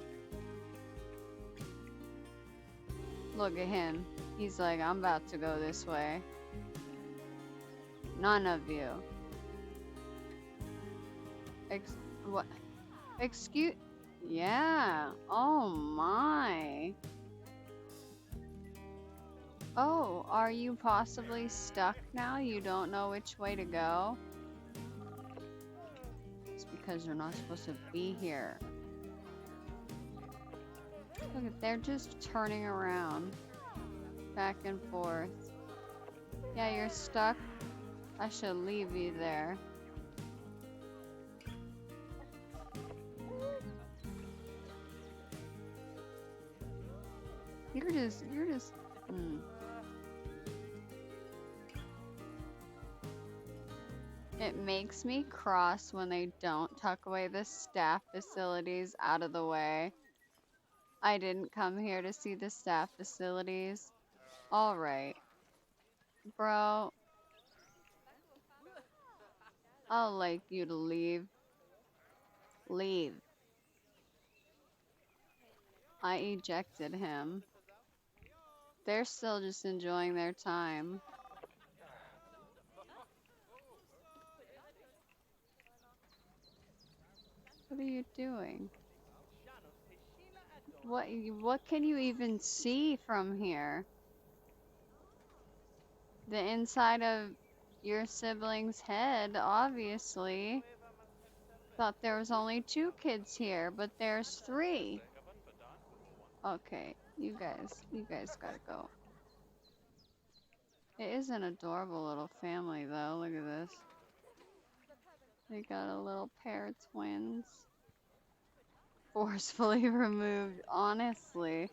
Look at him. He's like, I'm about to go this way. None of you. What? Excuse? Yeah. Oh my. Oh, are you possibly stuck now? You don't know which way to go? It's because you're not supposed to be here. Look at, they're just turning around. Back and forth. Yeah, you're stuck. I should leave you there. You're just, It makes me cross when they don't tuck away the staff facilities out of the way. I didn't come here to see the staff facilities. Alright. Bro. I'll like you to leave. Leave. I ejected him. They're still just enjoying their time. What are you doing? What can you even see from here? The inside of your sibling's head, obviously. Thought there was only 2 kids here, but there's 3. Okay, you guys gotta go. It is an adorable little family though, look at this. They got a little pair of twins. Forcefully removed, honestly.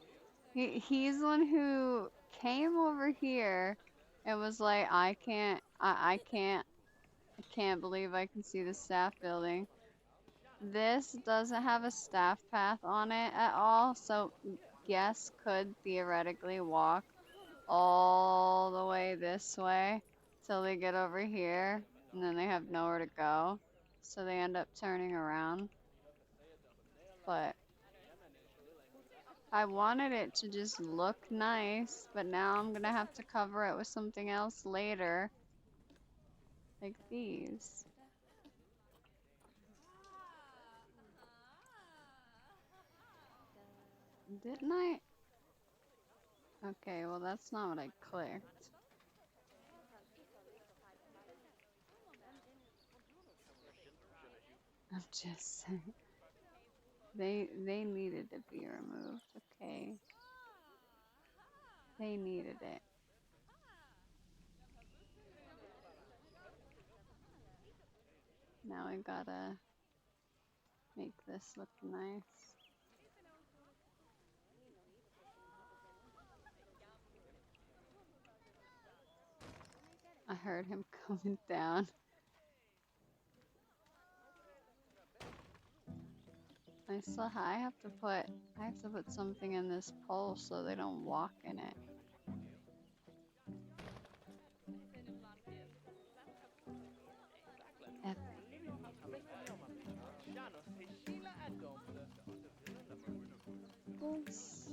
He's the one who came over here and was like, I can't believe I can see the staff building. This doesn't have a staff path on it at all, so guests could theoretically walk all the way this way till they get over here, and then they have nowhere to go, so they end up turning around. But I wanted it to just look nice, but now I'm gonna have to cover it with something else later. Like these. Didn't I? Okay, well that's not what I clicked. I'm just saying. They needed to be removed, okay? They needed it. Now I gotta make this look nice. I heard him coming down. I have to put something in this pole so they don't walk in it. F this.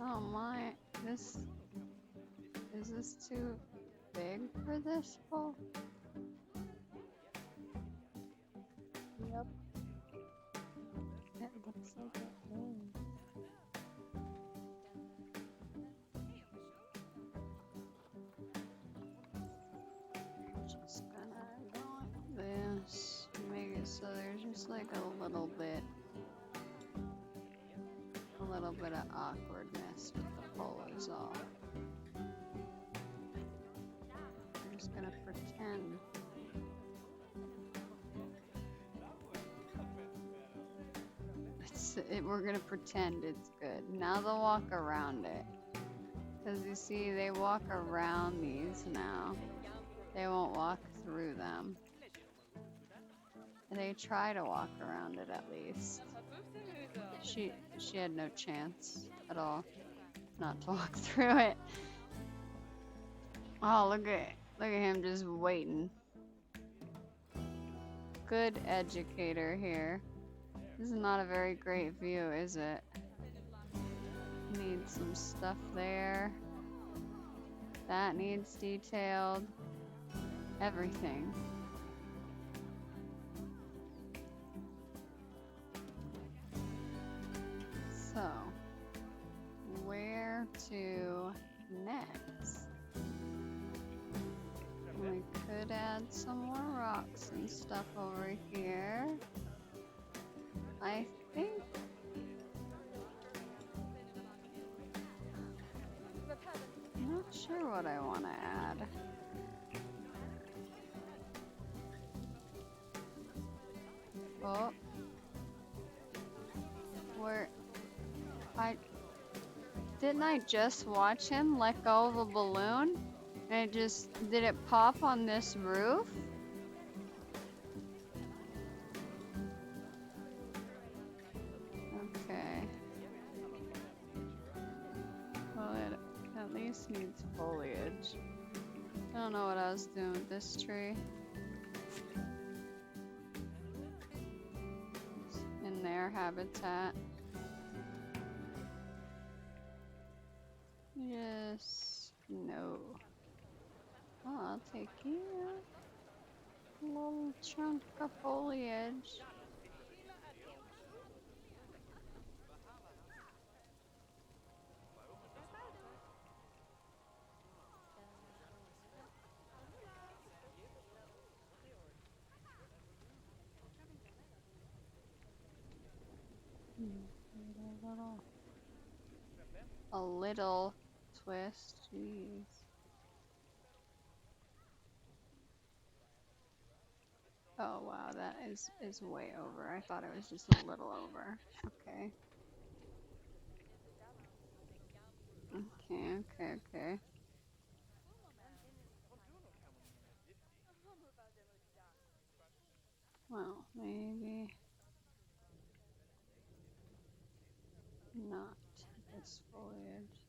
Oh my, is this too big for this pole? Yep. It looks like it is. Just gonna go like this. Make it so there's just like a little bit of awkwardness with the pole is all. I'm just gonna pretend. We're gonna pretend it's good. Now they'll walk around it. Because you see, they walk around these now. They won't walk through them. They try to walk around it at least. She had no chance at all not to walk through it. Oh, look at him just waiting. Good educator here. This is not a very great view, is it? Need some stuff there. That needs detailed. Everything. So, where to next? We could add some more rocks and stuff over here. I think I'm not sure what I want to add. Oh, didn't I just watch him let go of a balloon? And did it pop on this roof? Okay. Well, it at least needs foliage. I don't know what I was doing with this tree. It's in their habitat. Yes. No. Oh, I'll take you. A little chunk of foliage. A little twist. Jeez. Oh wow, that is way over. I thought it was just a little over. Okay. Okay. Well, maybe not this foliage.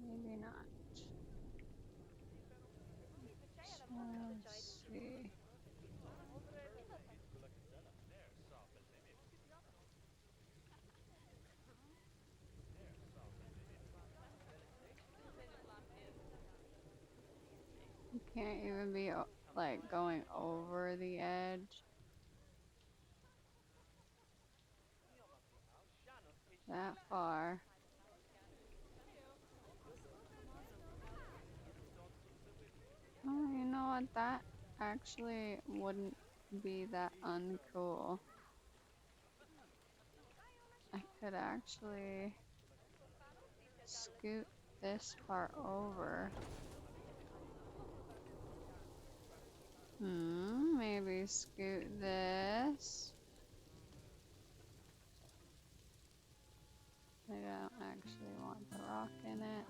Maybe not. Can't even be like going over the edge. That far. Oh, you know what? That actually wouldn't be that uncool. I could actually scoot this part over. Maybe scoot this. I don't actually want the rock in it.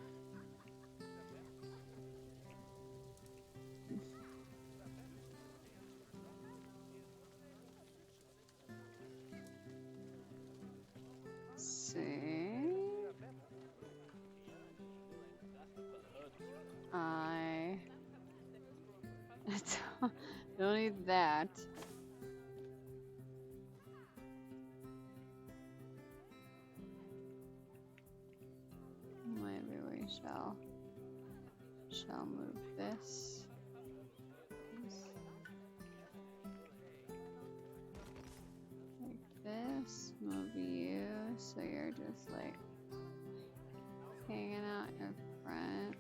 See? I don't need that. Maybe we shall move this. Like this. Move you so you're just like hanging out in front.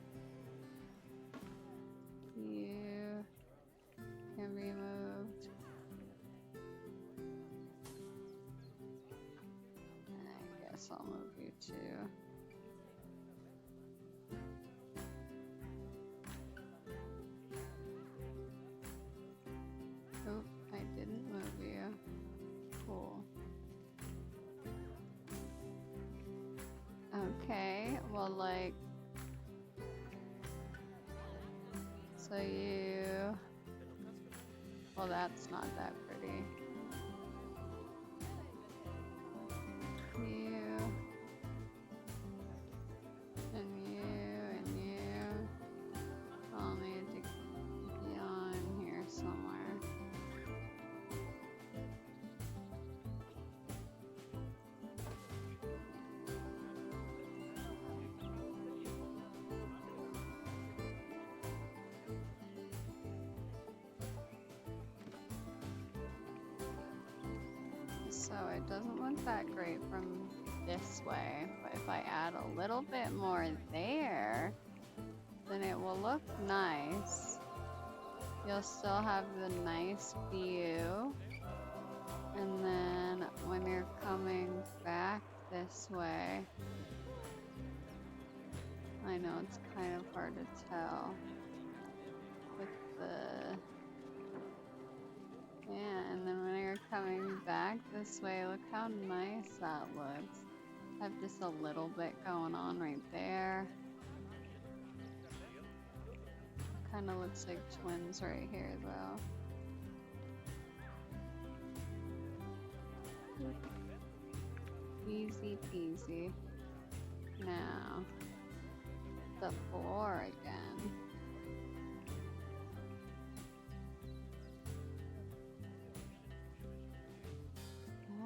You can be moved. I guess I'll move you too. Oh, I didn't move you. Cool. Okay, well, like, so you, well, that's not that pretty. You, and you, and you, I'll need to be on here somewhere. So it doesn't look that great from this way, but if I add a little bit more there, then it will look nice. You'll still have the nice view, and then when you're coming back this way, I know it's kind of hard to tell with the, yeah, and then when you're coming back this way, look how nice that looks. I have just a little bit going on right there. Kind of looks like twins right here though. Easy peasy. Now, the floor again.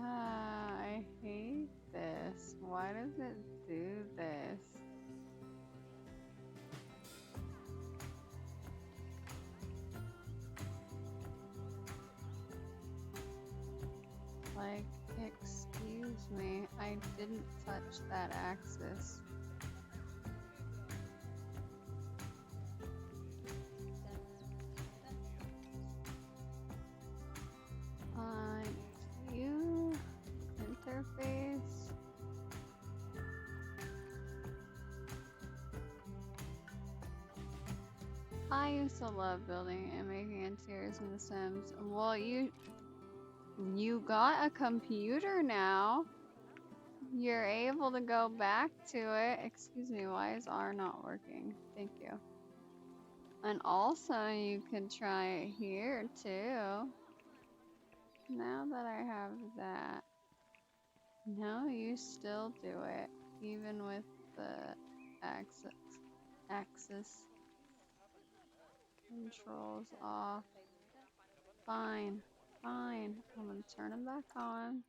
I hate this. Why does it do this? Like, excuse me, I didn't touch that axis. You interface. I used to love building and making interiors in The Sims. Well, you got a computer now. You're able to go back to it. Excuse me, why is R not working? Thank you. And also, you can try it here too. Now that I have that. No, you still do it. Even with the axis controls off. Fine. Fine. I'm gonna turn them back on.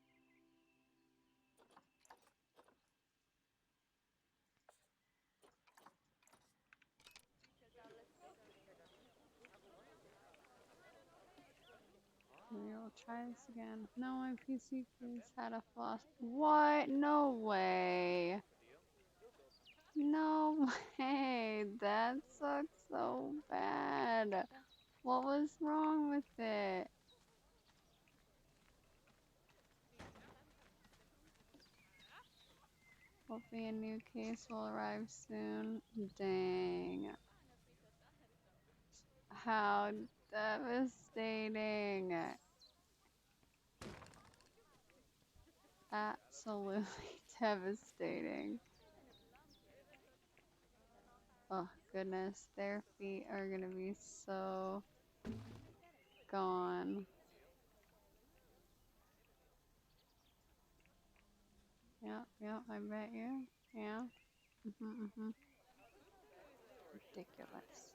We'll try this again. No, my PC case had a flaw. What? No way. No way. That sucks so bad. What was wrong with it? Hopefully a new case will arrive soon. Dang. How devastating. Absolutely devastating. Oh goodness, their feet are gonna be so gone. Yep, I bet you. Yeah. Ridiculous.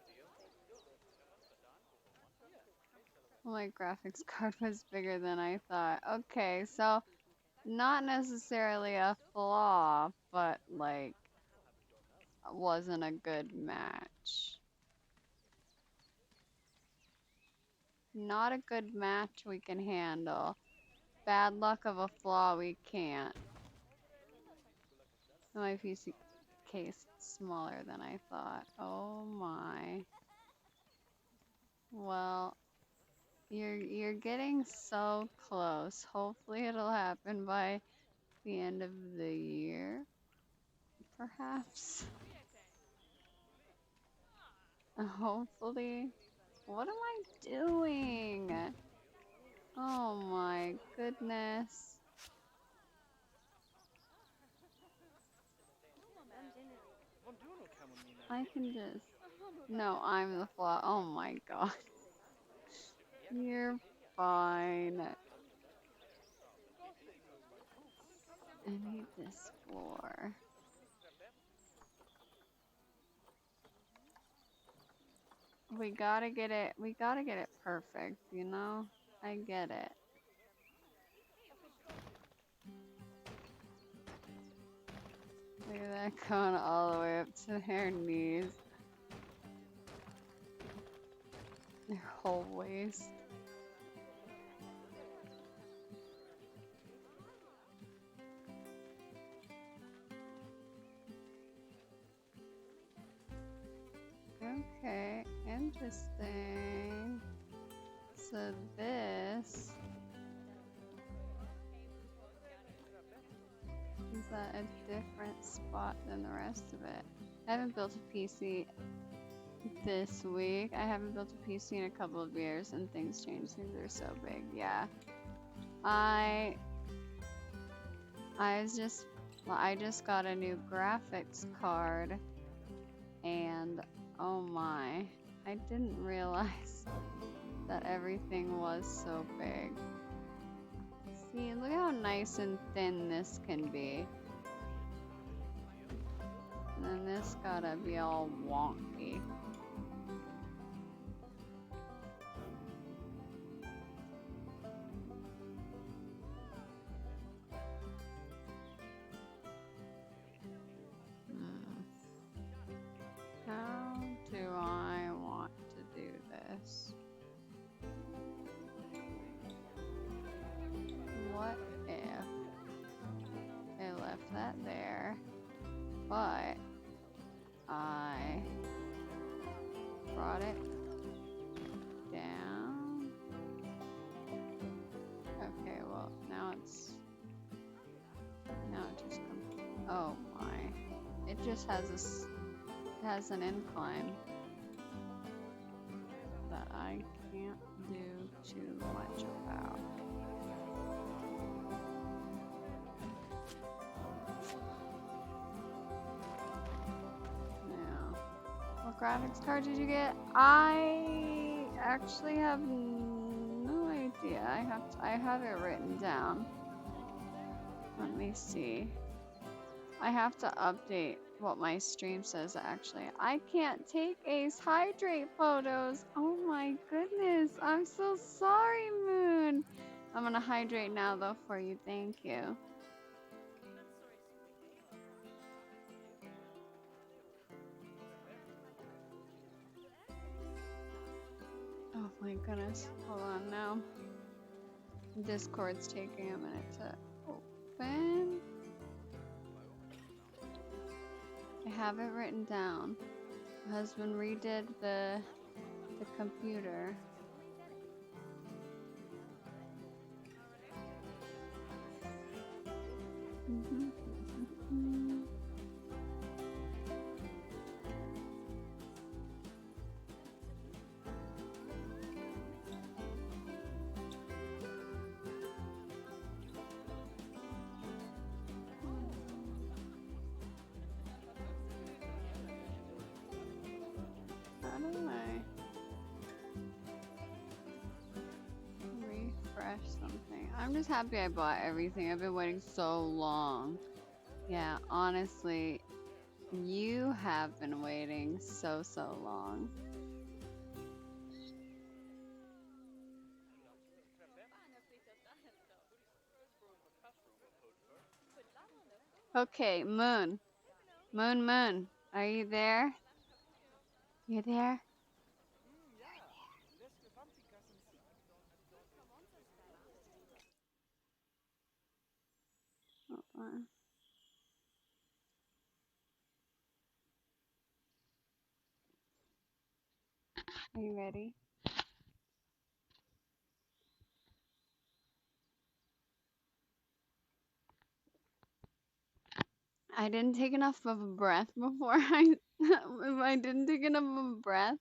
My graphics card was bigger than I thought. Okay, so not necessarily a flaw, but like wasn't a good match. Not a good match we can handle. Bad luck of a flaw we can't. My PC case smaller than I thought. Oh my. Well, you're getting so close. Hopefully it'll happen by the end of the year, perhaps. Hopefully. What am I doing? Oh my goodness. I can just... No, I'm the flaw. Oh my god. You're fine. I need this floor. We gotta get it perfect, you know? I get it. Look at that going all the way up to their knees. Their whole waist. Okay, interesting. So this is at a different spot than the rest of it. I haven't built a PC this week. I haven't built a PC in a couple of years, and things change. Things are so big. Yeah. I just got a new graphics card, and oh my, I didn't realize that everything was so big. See, look how nice and thin this can be. And then this gotta be all wonky. How do I want to do this? What if I left that there, but I brought it down? Okay, well, now it just comes. Oh my. It just has an incline that I can't do too much about. Now, what graphics card did you get? I actually have no idea. I have it written down. Let me see. I have to update what my stream says actually. I can't take Ace hydrate photos. Oh my goodness. I'm so sorry, Moon. I'm gonna hydrate now though for you. Thank you. Oh my goodness. Hold on now. Discord's taking a minute to open. I have it written down. My husband redid the computer. How do I refresh something? I'm just happy I bought everything. I've been waiting so long. Yeah, honestly, you have been waiting so long. Okay, Moon. Moon. Are you there? You there? Hold on. Are you ready? I didn't take enough of a breath before I didn't take enough of a breath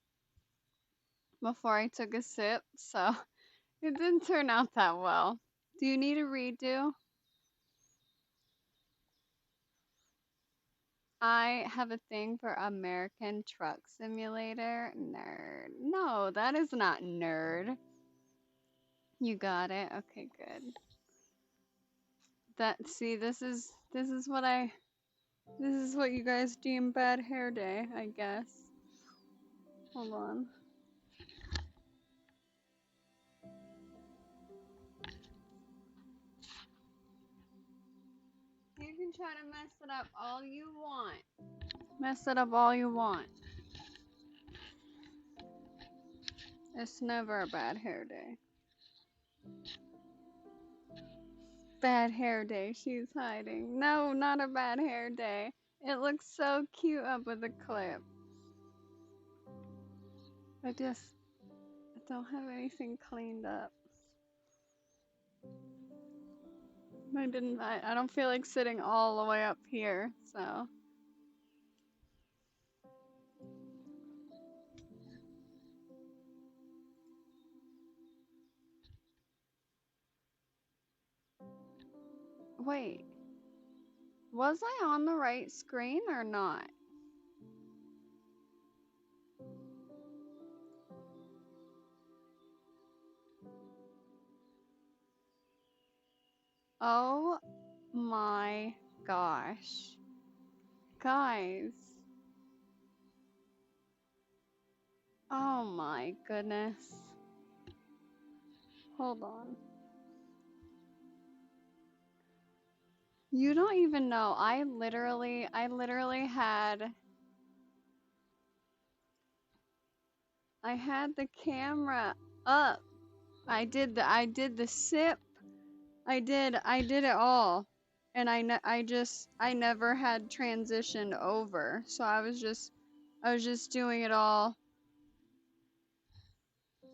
before I took a sip, so it didn't turn out that well. Do you need a redo? I have a thing for American Truck Simulator. Nerd. No, that is not nerd. You got it. Okay, good. See, this is what you guys deem bad hair day, I guess. Hold on. You can try to mess it up all you want. Mess it up all you want. It's never a bad hair day. Bad hair day, she's hiding. No, not a bad hair day. It looks so cute up with the clip. I don't have anything cleaned up. I don't feel like sitting all the way up here, so. Wait. Was I on the right screen or not? Oh my gosh. Guys. Oh my goodness. Hold on. You don't even know. I literally had the camera up. I did the sip. I did it all. And I never had transitioned over. So I was just doing it all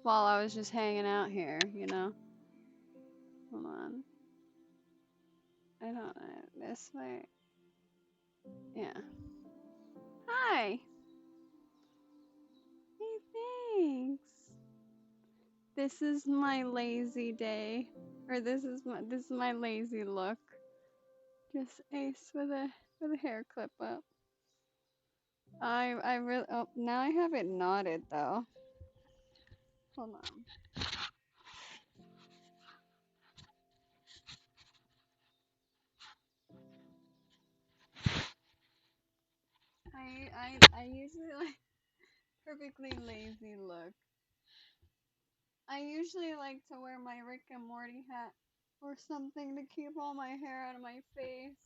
while I was just hanging out here, you know. Hold on. I don't know. This way. Yeah. Hi. Hey, thanks. This is my lazy day. Or this is my lazy look. Just Ace with a hair clip up. I really now I have it knotted though. Hold on. I usually like perfectly lazy look. I usually like to wear my Rick and Morty hat or something to keep all my hair out of my face.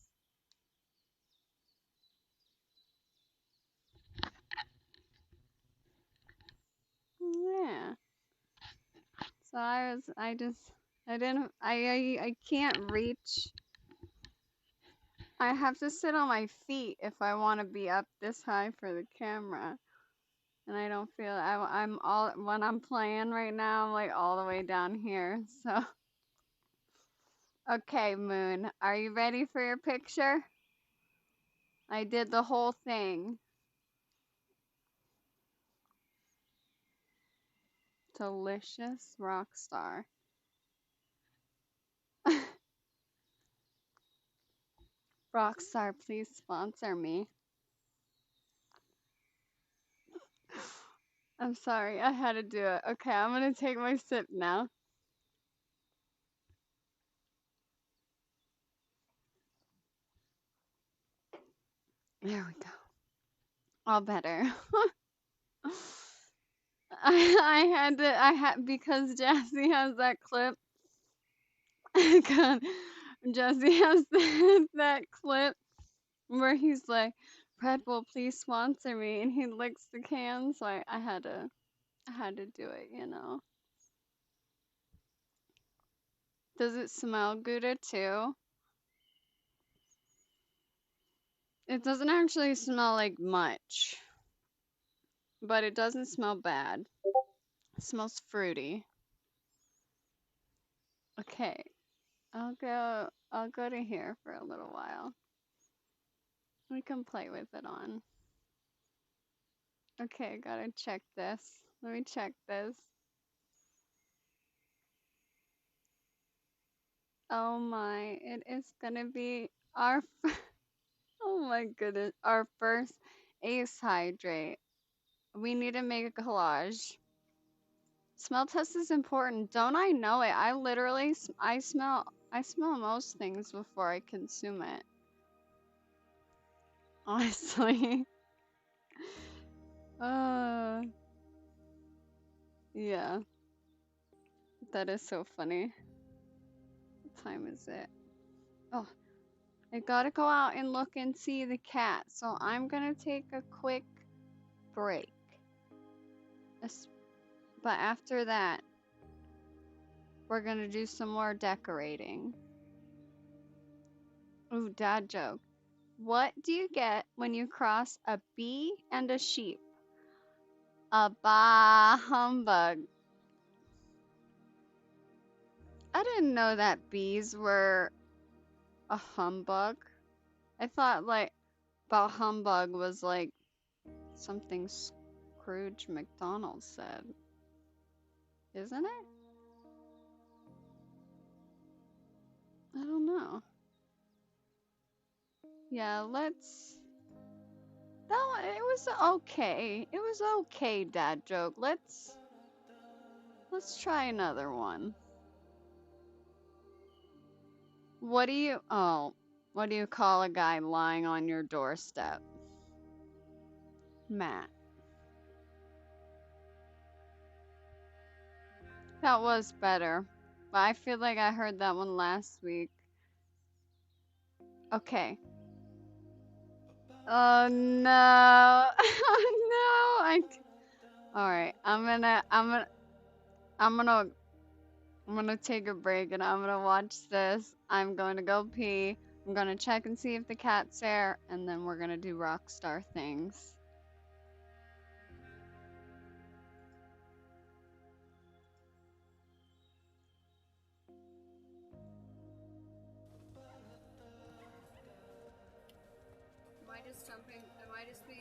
Yeah. So I just I can't reach. I have to sit on my feet if I want to be up this high for the camera. And I don't feel, I'm all, when I'm playing right now, I'm like all the way down here, so. Okay, Moon, are you ready for your picture? I did the whole thing. Delicious Rockstar. Rockstar, please sponsor me. I'm sorry, I had to do it. Okay, I'm gonna take my sip now. There we go. All better. I had, because Jesse has that clip. God, Jesse has that clip where he's like, Red Bull, please sponsor me, and he licks the can, so I had to do it, you know. Does it smell good too? It doesn't actually smell like much, but it doesn't smell bad. It smells fruity. Okay, I'll go to here for a little while. We can play with it on. Okay, gotta check this. Let me check this. Oh my, it is gonna be our, oh my goodness, our first Ace Hydrate. We need to make a collage. Smell test is important. Don't I know it? I literally, I smell most things before I consume it. Honestly. Yeah. That is so funny. What time is it? Oh, I gotta go out and look and see the cat. So I'm gonna take a quick break. But after that, we're gonna do some more decorating. Ooh, dad joke. What do you get when you cross a bee and a sheep? A bah humbug. I didn't know that bees were a humbug. I thought like bah humbug was like something Scrooge McDonald said. Isn't it? I don't know. Yeah, let's. That one, it was okay. It was okay, dad joke. Let's try another one. What do you call a guy lying on your doorstep? Matt. That was better. But I feel like I heard that one last week. Okay. Oh no. Oh no. All right. I'm gonna take a break and I'm gonna watch this. I'm going to go pee. I'm gonna check and see if the cat's there, and then we're gonna do Rockstar things. Am I just being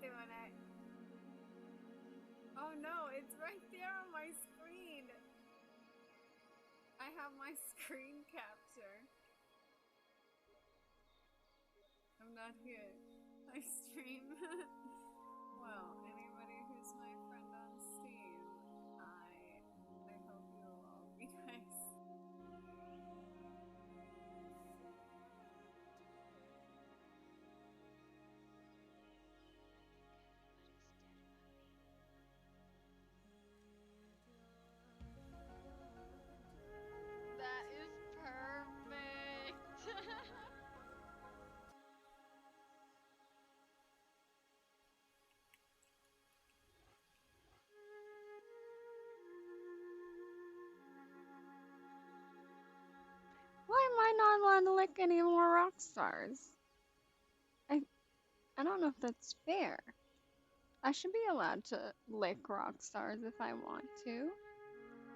doing it. Oh no, it's right there on my screen. I have my screen capture. I'm not here. I stream. Well, anybody who's my friend on Steam, I hope you'll all be nice. That is perfect. Why am I not allowed to lick any more rock stars? I don't know if that's fair. I should be allowed to lick rock stars if I want to,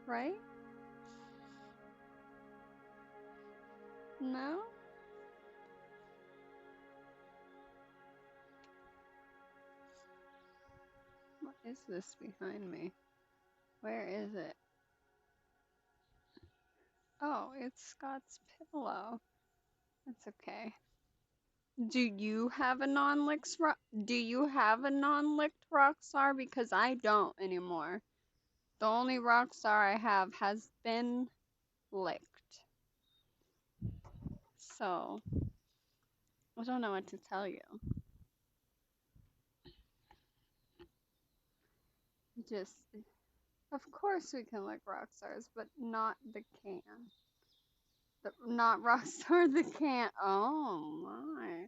right? No? What is this behind me? Where is it? Oh, it's Scott's pillow. That's okay. Do you have a non-licked rock star? Because I don't anymore. The only rock star I have has been licked. So, I don't know what to tell you. Just, of course we can lick rock stars, but not the can. Not rock star the can. Oh my.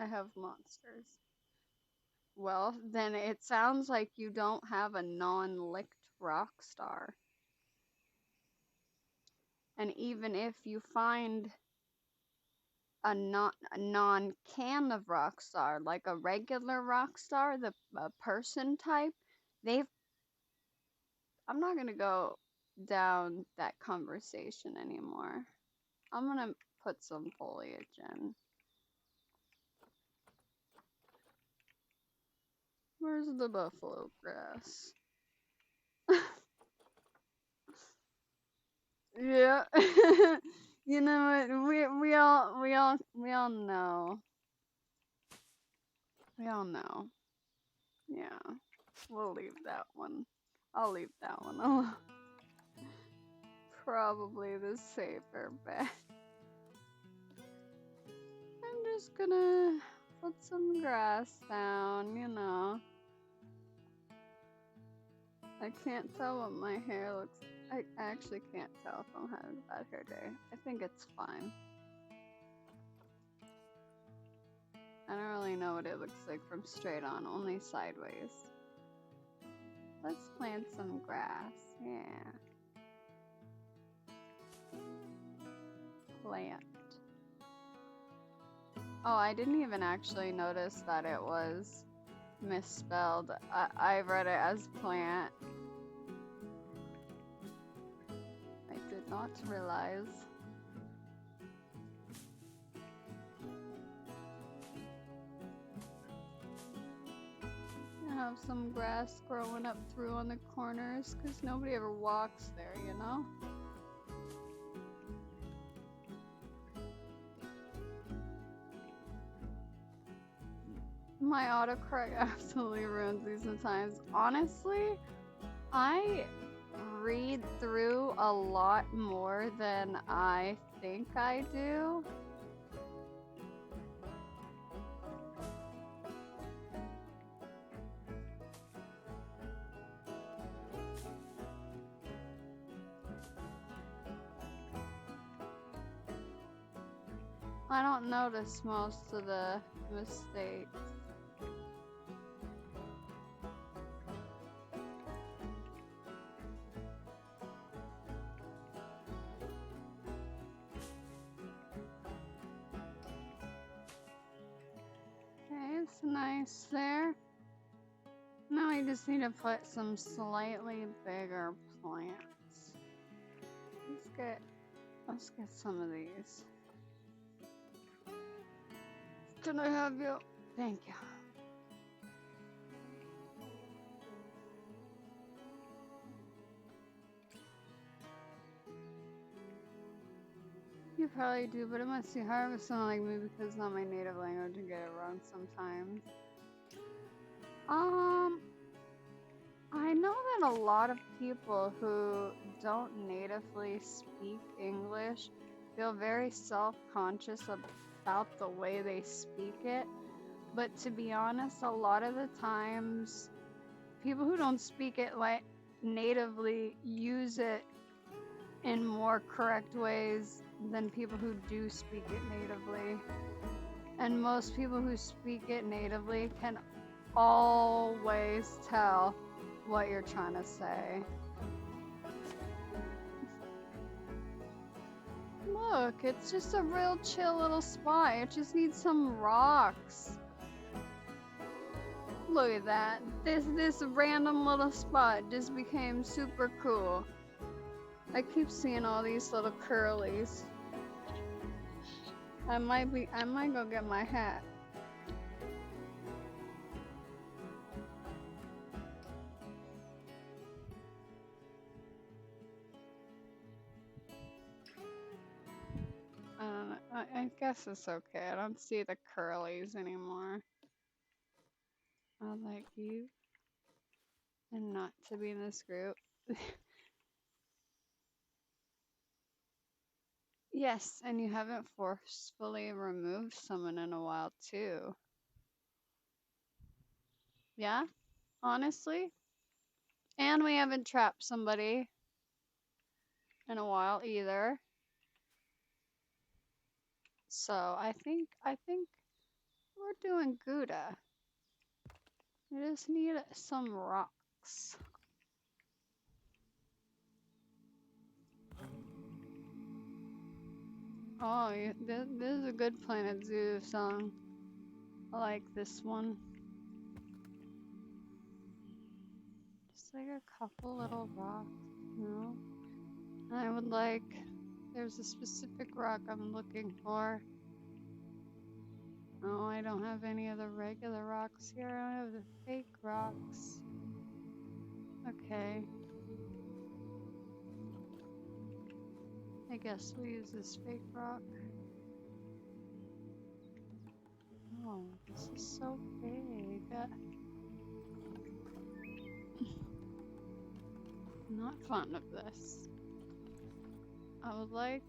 I have monsters. Well, then it sounds like you don't have a non-licked rock star. And even if you find a non-can of rock star, like a regular rock star, the person type, I'm not gonna go down that conversation anymore. I'm gonna put some foliage in. Where's the buffalo grass? Yeah. You know what? We all know. We all know. Yeah. We'll leave that one. I'll leave that one alone. Probably the safer bet. I'm just gonna put some grass down, you know. I can't tell what my hair looks. I actually can't tell if I'm having a bad hair day. I think it's fine. I don't really know what it looks like from straight on, only sideways. Let's plant some grass. Yeah. Plant. Oh, I didn't even actually notice that it was misspelled. I read it as plant. I did not realize. I have some grass growing up through on the corners because nobody ever walks there, you know? My autocorrect absolutely ruins these sometimes. Honestly, I read through a lot more than I think I do. I don't notice most of the mistakes. Okay, it's nice there. Now we just need to put some slightly bigger plants. Let's get some of these. Can I have you? Thank you. You probably do, but it must be hard for someone like me because it's not my native language and get it wrong sometimes. I know that a lot of people who don't natively speak English feel very self-conscious about the way they speak it. But to be honest, a lot of the times, people who don't speak it like natively use it in more correct ways than people who do speak it natively. And most people who speak it natively can always tell what you're trying to say. Look, it's just a real chill little spot. It just needs some rocks. Look at that. This random little spot just became super cool. I keep seeing all these little curlies. I might go get my hat. I don't know. I guess it's okay. I don't see the curlies anymore. I'd like you and not to be in this group. Yes, and you haven't forcefully removed someone in a while too. Yeah? Honestly? And we haven't trapped somebody in a while either. So I think we're doing good. We just need some rocks. Oh, this is a good Planet Zoo song. I like this one. Just like a couple little rocks, you know? I would like, there's a specific rock I'm looking for. Oh, I don't have any of the regular rocks here. I have the fake rocks. Okay. I guess we'll use this fake rock. Oh, this is so big. Not fond of this. I would like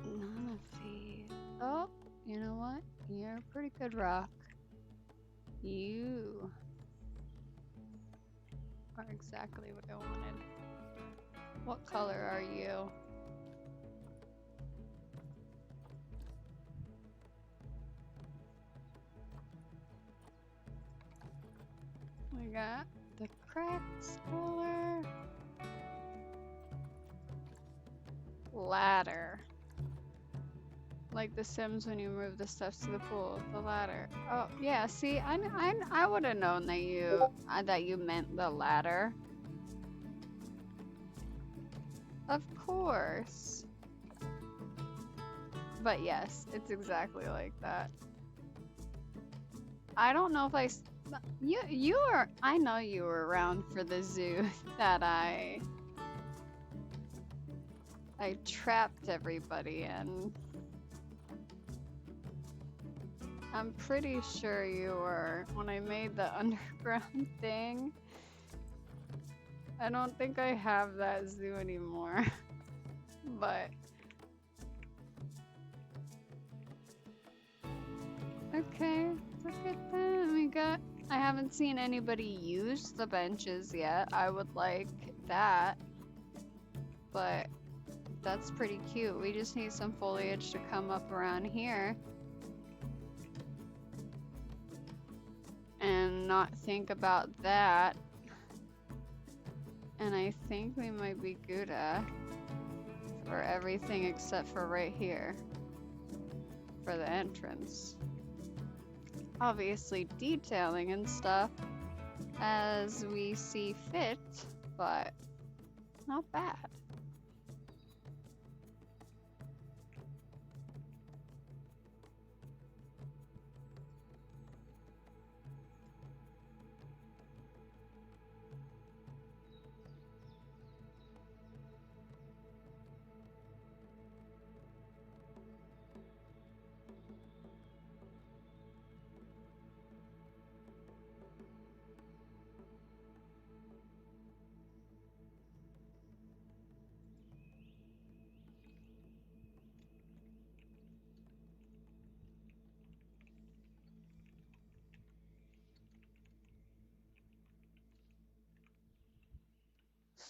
none of these. Oh, you know what? You're a pretty good rock. You are exactly what I wanted. What color are you? We got the cracked color. Ladder. Like The Sims when you move the stuff to the pool. The ladder. Oh, yeah, see, I would have known that you meant the ladder. Of course. But yes, it's exactly like that. I don't know if I know you were around for the zoo that I trapped everybody in. I'm pretty sure you were when I made the underground thing. I don't think I have that zoo anymore. But okay, look at that. I haven't seen anybody use the benches yet. I would like that. But that's pretty cute. We just need some foliage to come up around here. And not think about that. And I think we might be good for everything except for right here. For the entrance. Obviously detailing and stuff as we see fit, but not bad.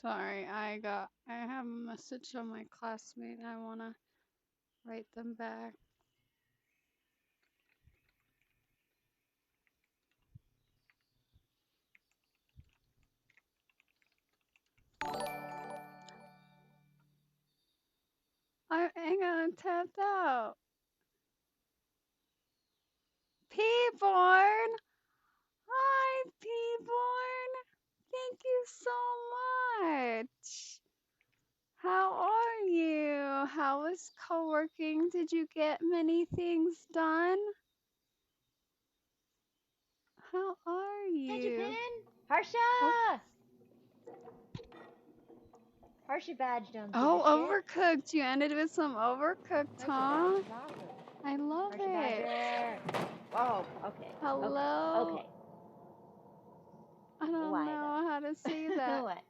Sorry, I have a message from my classmate. I wanna write them back. Hang on, tapped out. P-Born! Hi, P-Born! Thank you so much. How are you? How was co-working? Did you get many things done? How are Attention, you? Pin! Harsha! Oh, Harsha badge done to oh, the shit. overcooked. You ended with some overcooked, Harsha huh? badge is awesome. I love Harsha it. badger. Oh, okay. Hello? Okay. I don't Why know how to say though? that. What?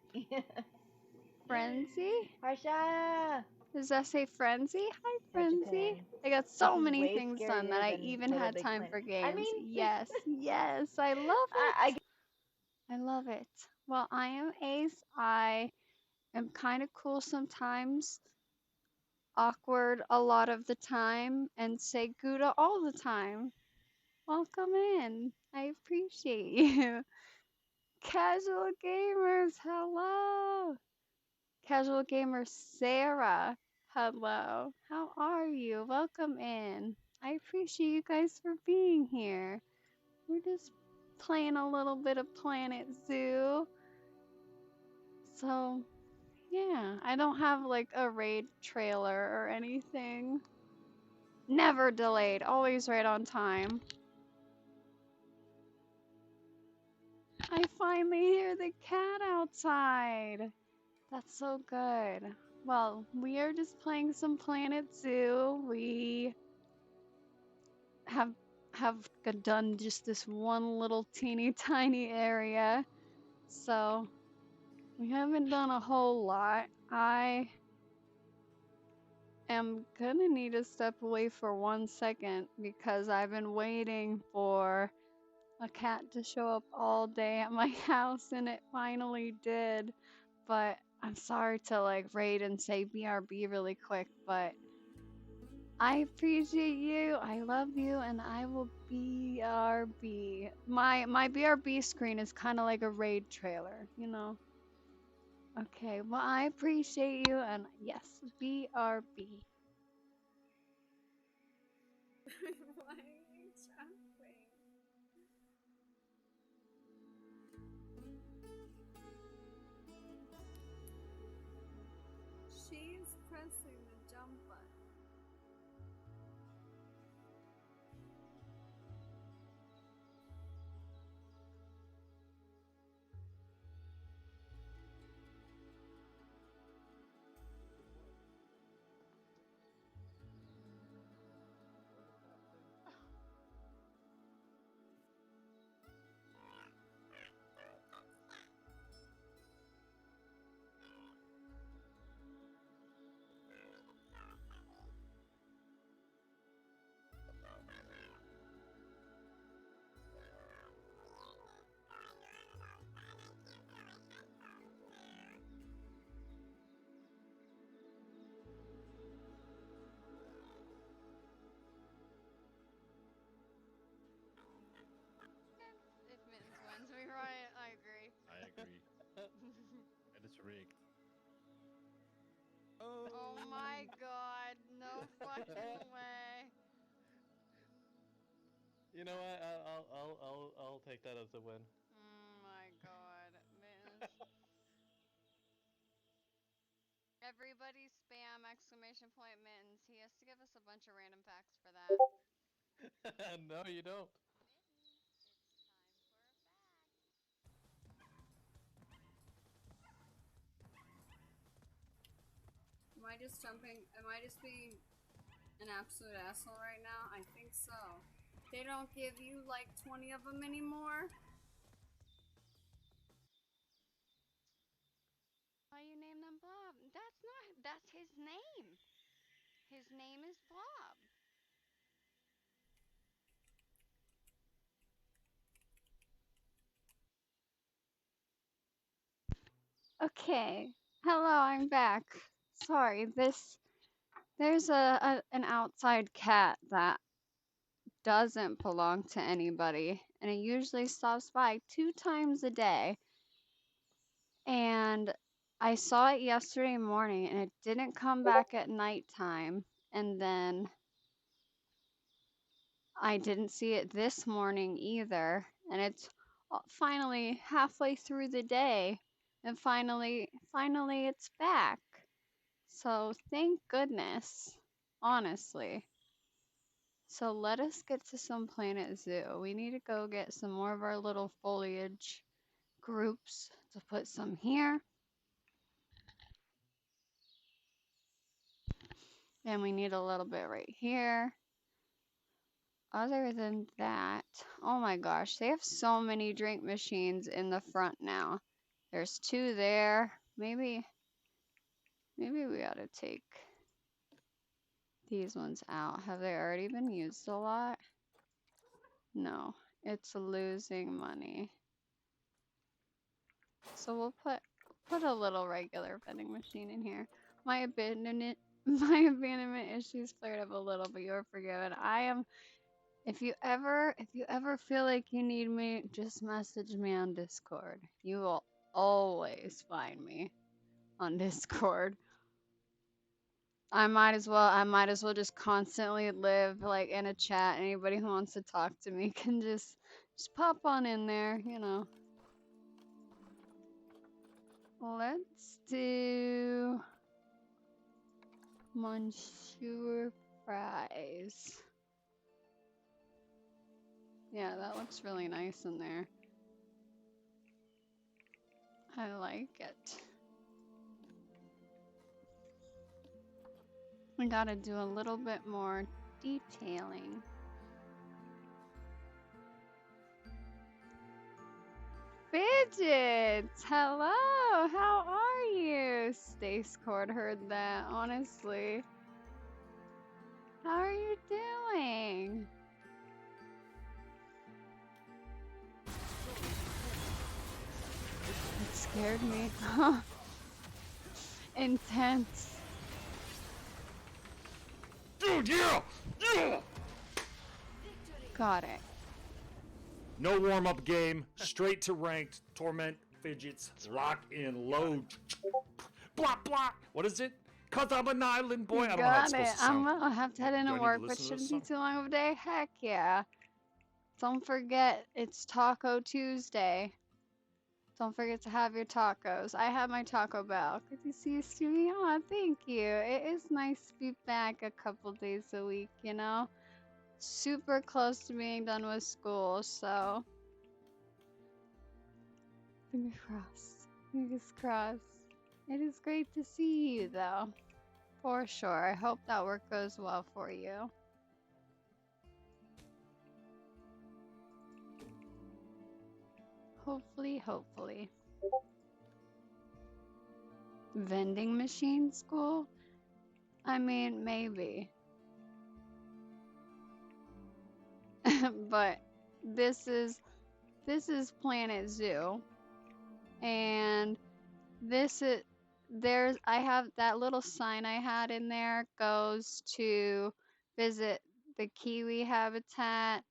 Frenzy? Harsha! Does that say frenzy? Hi, Attention, Frenzy. Pin. I got This so is many way things done that scarier I than even Little had Big time Planet. for I games. mean, Yes, yes, I love I it. I love it. Well, I am Ace. I am kind of cool sometimes, awkward a lot of the time, and say Gouda all the time. Welcome in. I appreciate you. Casual gamers, hello. Casual gamer Sarah, hello. How are you? Welcome in. I appreciate you guys for being here. We're just playing a little bit of Planet Zoo. So, yeah, I don't have like a raid trailer or anything. Never delayed, always right on time. I finally hear the cat outside. That's so good. Well, we are just playing some Planet Zoo. We have done just this one little teeny tiny area. So, we haven't done a whole lot. I am gonna need to step away for 1 second because I've been waiting for a cat to show up all day at my house and it finally did. But I'm sorry to like raid and say BRB really quick, but I appreciate you. I love you and I will BRB. My BRB screen is kind of like a raid trailer, you know. Okay, well I appreciate you and yes, BRB. Why are you jumping? She's pressing the jump button. If Mittens wins, we right. I agree. I agree. And it's rigged. Oh my god, no fucking way. You know what? I'll take that as a win. Oh my god, Mittens. Everybody spam exclamation point Mittens. He has to give us a bunch of random facts for that. No, you don't. Mittens, it's time for a fact. Am I just jumping? Am I just being an absolute asshole right now? I think so. They don't give you like 20 of them anymore? Why you name them Blob? That's his name. His name is Blob. Okay. Hello, I'm back. Sorry, there's an outside cat that doesn't belong to anybody, and it usually stops by 2 times a day. And I saw it yesterday morning, and it didn't come back at nighttime. And then I didn't see it this morning either. And it's finally halfway through the day, and finally it's back. So thank goodness, honestly. So let us get to some Planet Zoo. We need to go get some more of our little foliage groups to put some here. And we need a little bit right here. Other than that, oh my gosh, they have so many drink machines in the front now. There's 2 there. Maybe we ought to take these ones out. Have they already been used a lot? No, it's losing money. So we'll put a little regular vending machine in here. My abandonment issues flared up a little, but you're forgiven. If you ever feel like you need me, just message me on Discord. You will always find me on Discord. I might as well just constantly live like in a chat. Anybody who wants to talk to me can just pop on in there, you know. Let's do Monsieur fries. Yeah, that looks really nice in there. I like it. We gotta do a little bit more detailing. Fidgets! Hello! How are you? Stace Cord heard that, honestly. How are you doing? It scared me. Intense. Dude, yeah! Yeah! Got it. No warm-up game, straight to ranked, torment, fidgets, lock in, load. Block, block! What is it? Cause I'm an island boy. I don't know how it's Got it. supposed to I'm sound. gonna have to head Do into I need to work, but listen to this shouldn't be song? too long of a day. Heck yeah. Don't forget, it's Taco Tuesday. Don't forget to have your tacos. I have my Taco Bell. Good to see you, Stewie. Aw, thank you. It is nice to be back a couple days a week, you know? Super close to being done with school, so. Fingers crossed. Fingers crossed. It is great to see you, though. For sure. I hope that work goes well for you. Hopefully. Vending machine school? I mean, maybe. But this is Planet Zoo. And I have that little sign I had in there goes to visit the kiwi habitat,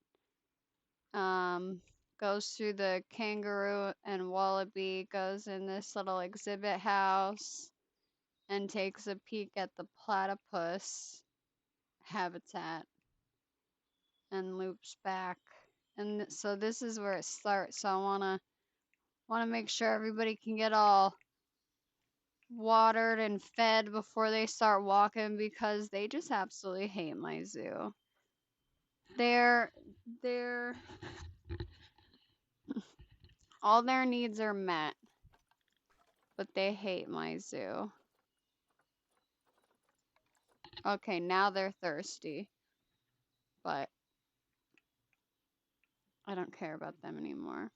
goes through the kangaroo and wallaby, goes in this little exhibit house, and takes a peek at the platypus habitat and loops back. And so this is where it starts. So I wanna make sure everybody can get all watered and fed before they start walking because they just absolutely hate my zoo. They're all their needs are met, but they hate my zoo. Okay, now they're thirsty, but I don't care about them anymore.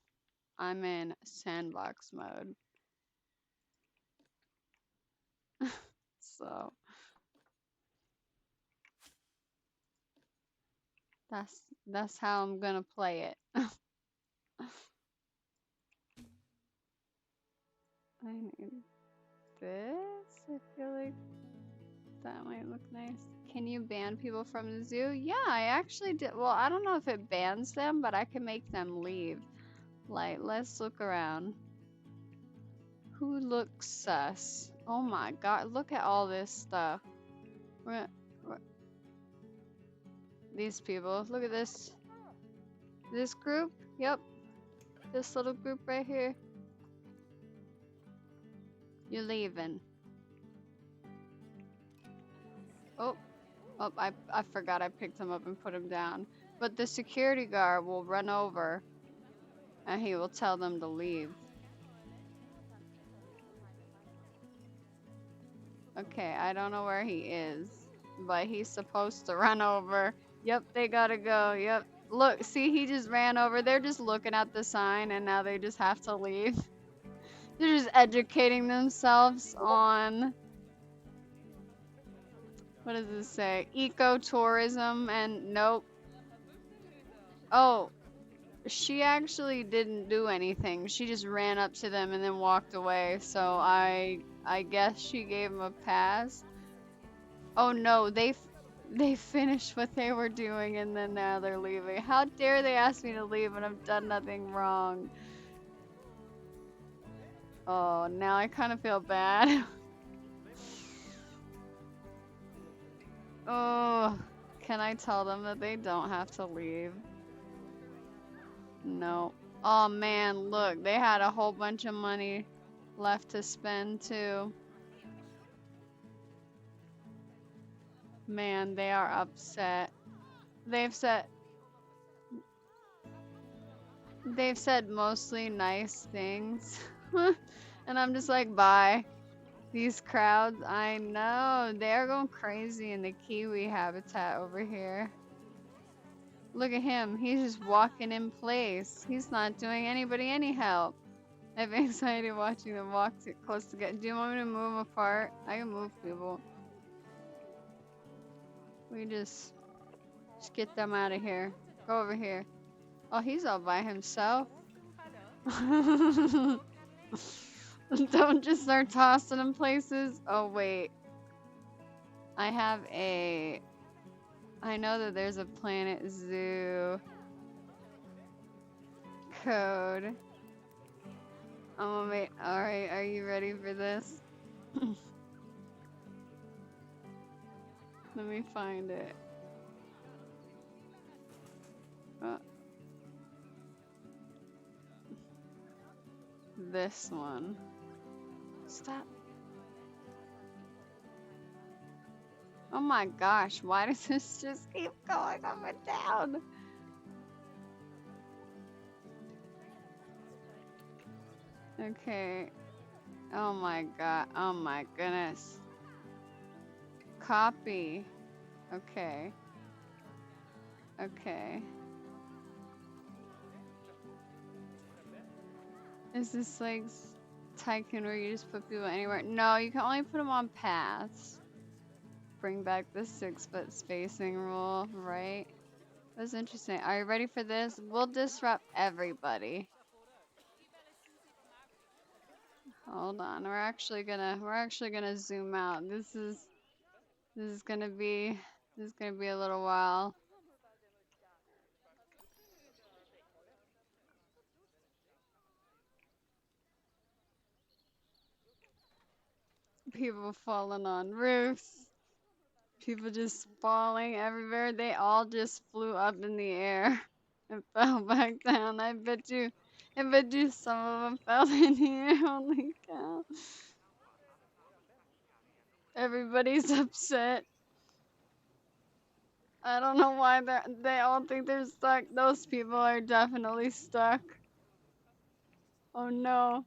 I'm in sandbox mode. So that's how I'm gonna play it. I need this. I feel like that might look nice. Can you ban people from the zoo? Yeah, I actually did. Well, I don't know if it bans them, but I can make them leave. Like, let's look around. Who looks sus? Oh my god, look at all this stuff. These people. Look at this. This group? Yep. This little group right here. You're leaving. Oh. Oh, I forgot I picked him up and put him down. But the security guard will run over and he will tell them to leave. Okay, I don't know where he is, but he's supposed to run over. Yep, they gotta go. Yep. Look, see, he just ran over. They're just looking at the sign and now they just have to leave. They're just educating themselves on, what does this say? Ecotourism, and nope. Oh, she actually didn't do anything. She just ran up to them and then walked away. So I guess she gave them a pass. Oh no, they finished what they were doing and then now they're leaving. How dare they ask me to leave when I've done nothing wrong? Oh, now I kind of feel bad. Oh, can I tell them that they don't have to leave? No. Oh man, look, they had a whole bunch of money left to spend too. Man, they are upset. They've said mostly nice things. And I'm just like, bye. These crowds, I know, they're going crazy in the kiwi habitat over here. Look at him, he's just walking in place. He's not doing anybody any help. I have anxiety watching them walk too close together. Do you want me to move them apart? I can move people. We just get them out of here. Go over here. Oh, he's all by himself. Don't just start tossing them places. Oh, wait. I know that there's a Planet Zoo code. Oh, wait. Alright, are you ready for this? Let me find it. This one. Stop. Oh my gosh, why does this just keep going up and down? Okay. Oh my god. Oh my goodness. Copy. Okay. Okay. Is this like Tycoon where you just put people anywhere? No, you can only put them on paths. Bring back the 6-foot spacing rule, right? That's interesting. Are you ready for this? We'll disrupt everybody. Hold on. We're actually gonna zoom out. This is gonna be a little while. People falling on roofs. People just falling everywhere. They all just flew up in the air and fell back down. I bet you some of them fell in here. Holy cow. Everybody's upset. I don't know why they all think they're stuck. Those people are definitely stuck. Oh no.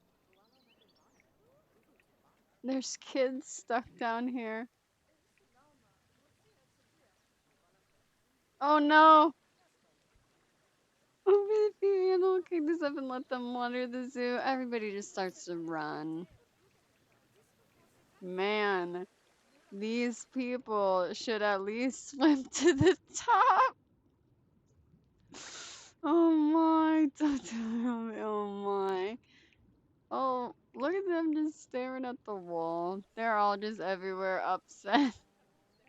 There's kids stuck down here. Oh no! Oh, if you handle kick this up and let them wander the zoo, everybody just starts to run. Man, these people should at least swim to the top. Oh my, oh my. Oh, Look at them just staring at the wall. They're all just everywhere upset.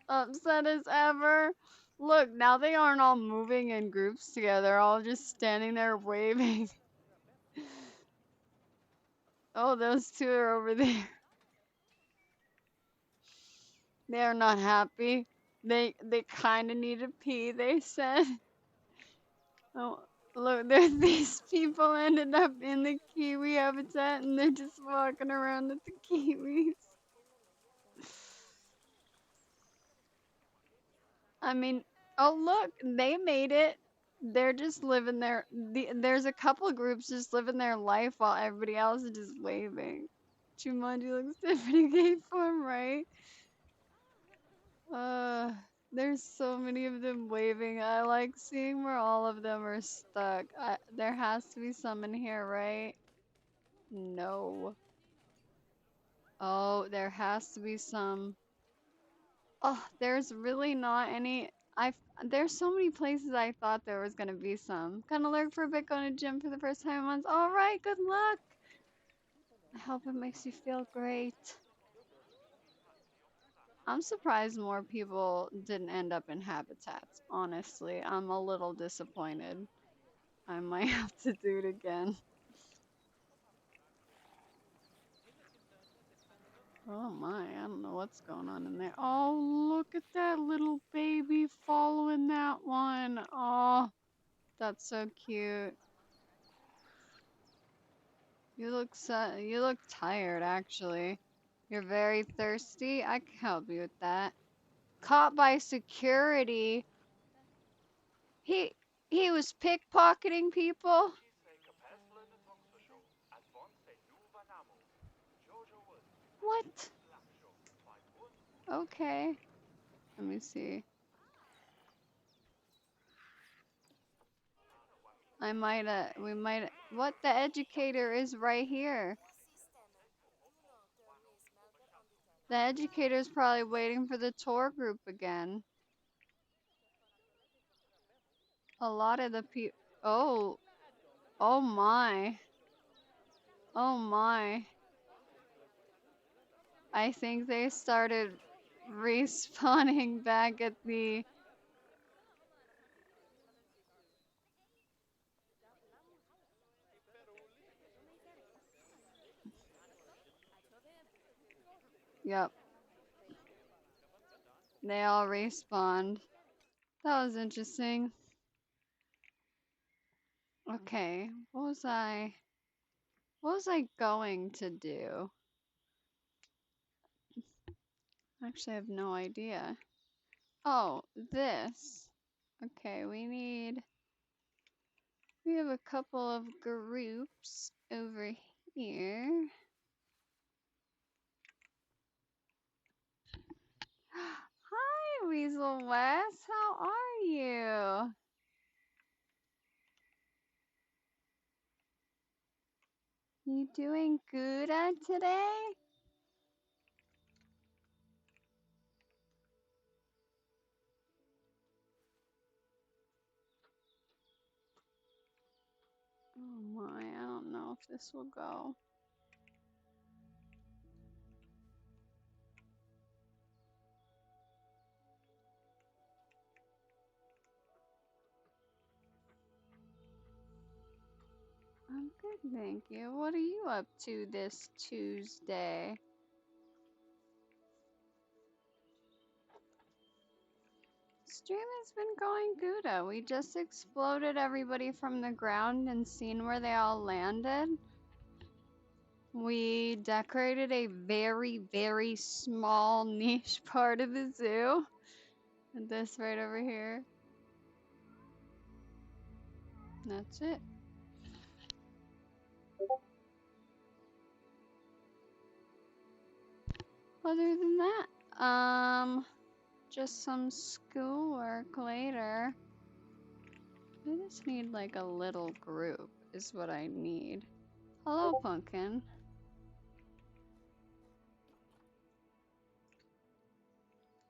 Upset as ever. Look, now they aren't all moving in groups together. They're all just standing there waving. Oh, those two are over there. They're not happy. They kind of need to pee, they said. Oh, look, these people ended up in the kiwi habitat and they're just walking around with the kiwis. I mean, oh look, they made it. They're just living there's a couple groups just living their life while everybody else is just waving. Jumanji looks different in game form, right? There's so many of them waving. I like seeing where all of them are stuck. There has to be some in here, right? No. Oh, there has to be some. Oh, there's really not any. There's so many places I thought there was gonna be some. Gonna lurk for a bit, going to gym for the first time in months. All right, good luck. I hope it makes you feel great. I'm surprised more people didn't end up in habitats. Honestly, I'm a little disappointed. I might have to do it again. Oh my, I don't know what's going on in there. Oh, look at that little baby following that one. Oh, that's so cute. You look tired actually. You're very thirsty. I can help you with that. Caught by security. He he was pickpocketing people. What? Okay. Let me see. We might, what? The educator is right here. The educator's probably waiting for the tour group again. A lot of the people, oh my. Oh my. I think they started respawning back at the... Yep. They all respawned. That was interesting. Okay, what was I going to do? Actually, I have no idea. Oh, this. Okay, we have a couple of groups over here. Hi, Weasel West. How are you? You doing good today? Oh my, I don't know if this will go. I'm good, thank you. What are you up to this Tuesday? Stream has been going good. We just exploded everybody from the ground and seen where they all landed. We decorated a very, very small niche part of the zoo. And this right over here. That's it. Other than that, just some schoolwork later. I just need like a little group is what I need. Hello, Pumpkin.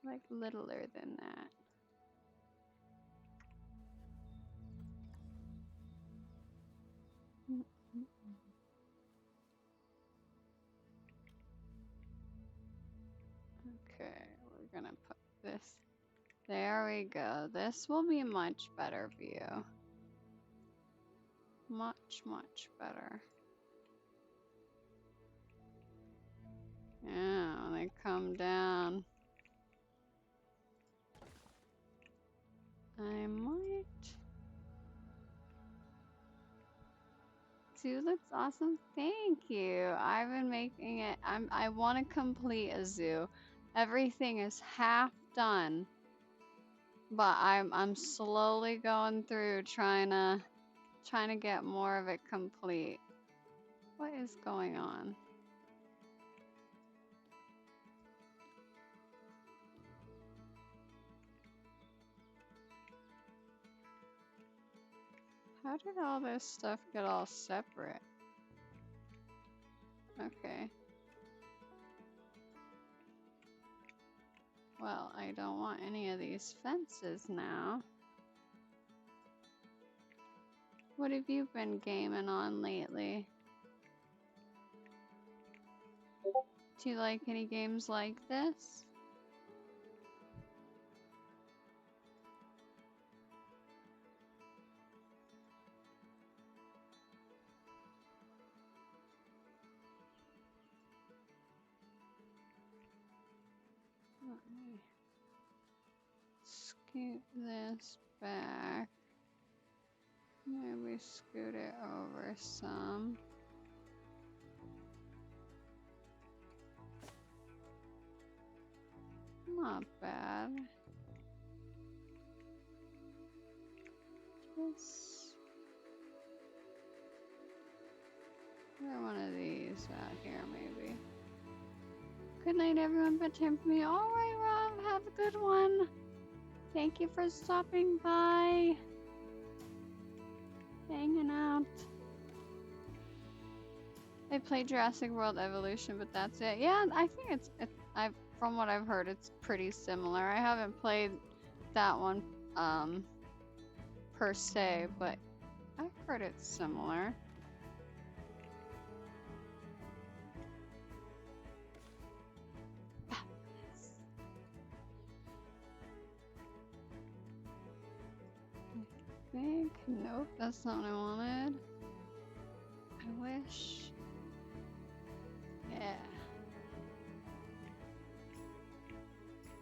Like littler than that. Okay, we're gonna put this. There we go. This will be much better view. Much, much better. Yeah, when they come down. I might. Tulip's awesome. Thank you. I've been making it. I want to complete a zoo. Everything is half done, but I'm slowly going through trying to get more of it complete. What is going on? How did all this stuff get all separate? Okay. Well, I don't want any of these fences now. What have you been gaming on lately? Do you like any games like this? Let me scoot this back. Maybe scoot it over some. Not bad. Let's throw one of these out here, maybe. Good night, everyone, but time for me. Alright, Rob, have a good one. Thank you for stopping by. Hanging out. I played Jurassic World Evolution, but that's it. Yeah, I think from what I've heard, it's pretty similar. I haven't played that one per se, but I've heard it's similar. I think, nope, that's not what I wanted. I wish. Yeah.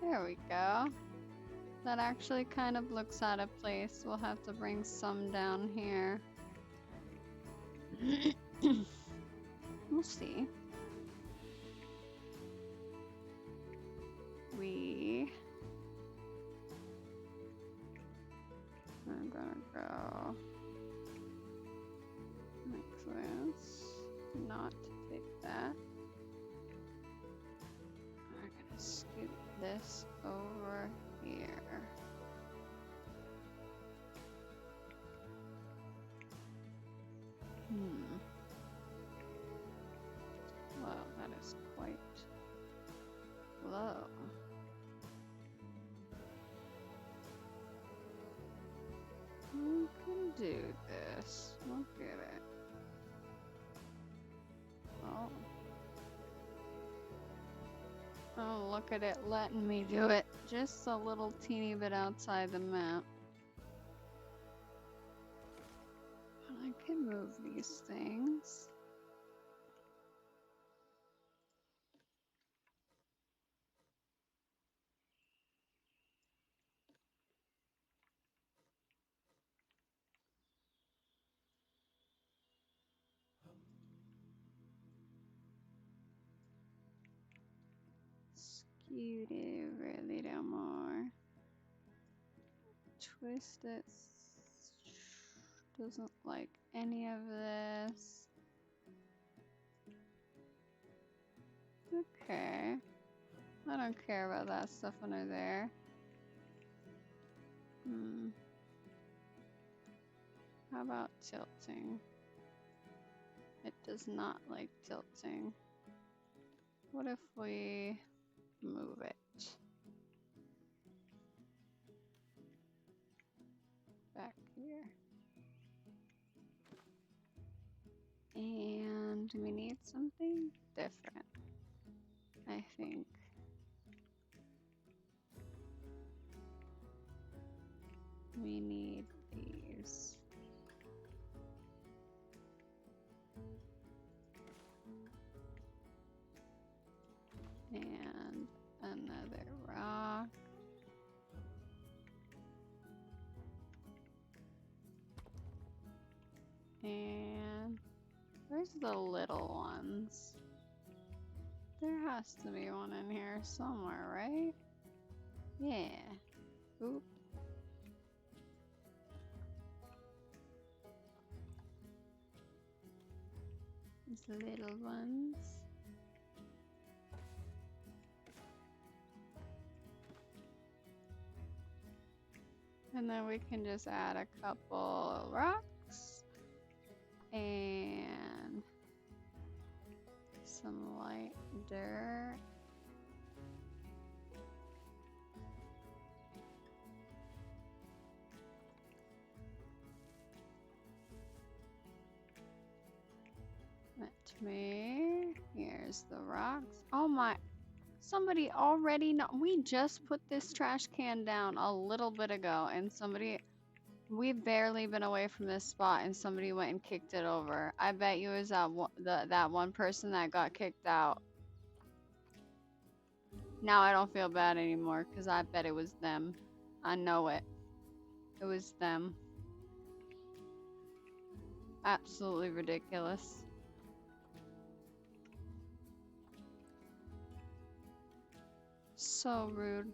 There we go. That actually kind of looks out of place. We'll have to bring some down here. We'll see. I'm gonna go like this. Not take that. We're gonna scoot this over here. Well, that is quite low. We can do this. Look at it. Oh. Oh, look at it letting me do it. Just a little teeny bit outside the map. I can move these things. Scoot it a little more. Twist it. Doesn't like any of this. Okay. I don't care about that stuff under there. How about tilting? It does not like tilting. What if we move it back here? And we need something different, I think. We need these. And another rock. And where's the little ones? There has to be one in here somewhere, right? Yeah. Oop. These little ones. And then we can just add a couple rocks and some light dirt. Let me. Here's the rocks. Oh my. Somebody already know. We just put this trash can down a little bit ago, and somebody. We've barely been away from this spot, and somebody went and kicked it over. I bet you it was that one person that got kicked out. Now I don't feel bad anymore, because I bet it was them. I know it. It was them. Absolutely ridiculous. So rude.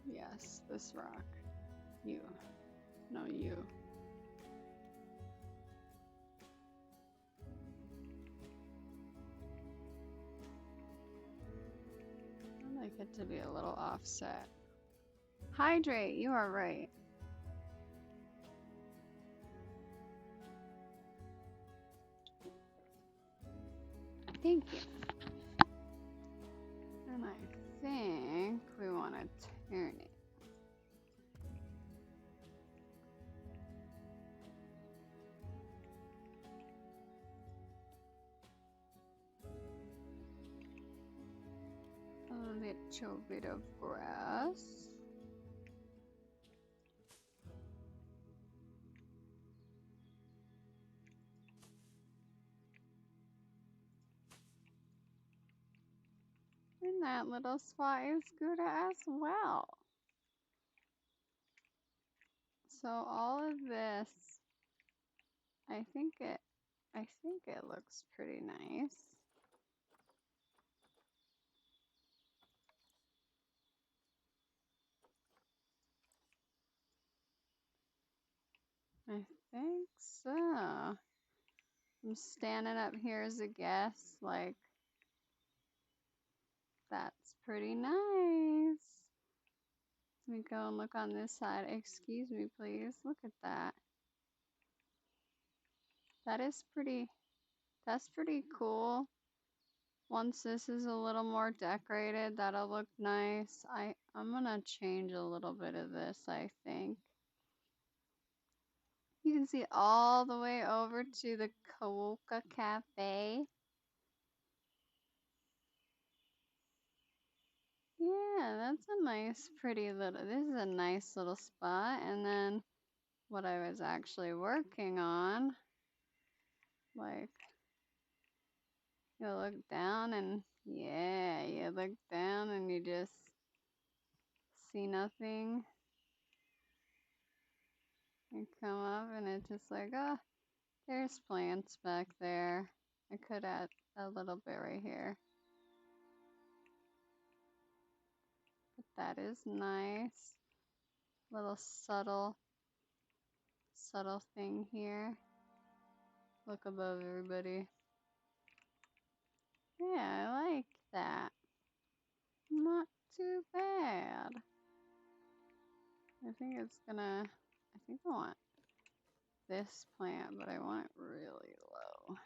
Yes, this rock. You. No, you. I like it to be a little offset. Hydrate, you are right. Thank you. And I think we want to turn it. A little bit of grass. And that little spot is good as well. So all of this, I think it looks pretty nice. I think so. I'm standing up here as a guest, like, that's pretty nice. Let me go and look on this side. Excuse me, please. Look at that. That's pretty cool. Once this is a little more decorated, that'll look nice. I'm gonna change a little bit of this, I think. You can see all the way over to the Kawoka Cafe. Yeah, that's a nice, pretty little, this is a nice little spot. And then what I was actually working on, like, you look down and, yeah, you look down and you just see nothing. You come up and it's just like, oh, there's plants back there. I could add a little bit right here. But that is nice. Little subtle thing here. Look above everybody. Yeah, I like that. Not too bad. I think it's gonna, I think I want this plant, but I want it really low.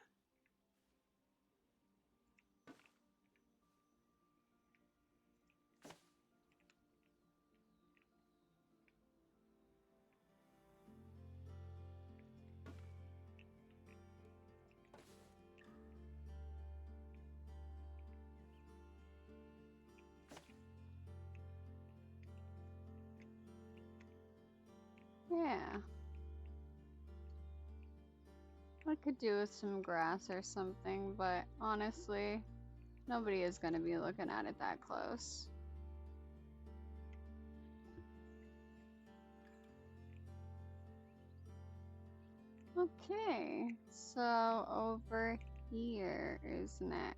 Yeah. I could do with some grass or something, but honestly, nobody is going to be looking at it that close. Okay, so over here is next.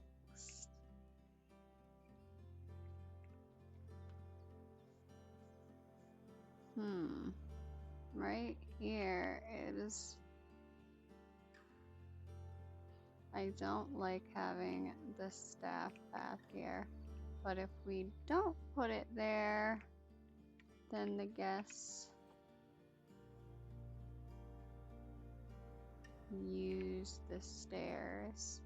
Right here is... I don't like having the staff path here, but if we don't put it there, then the guests use the stairs.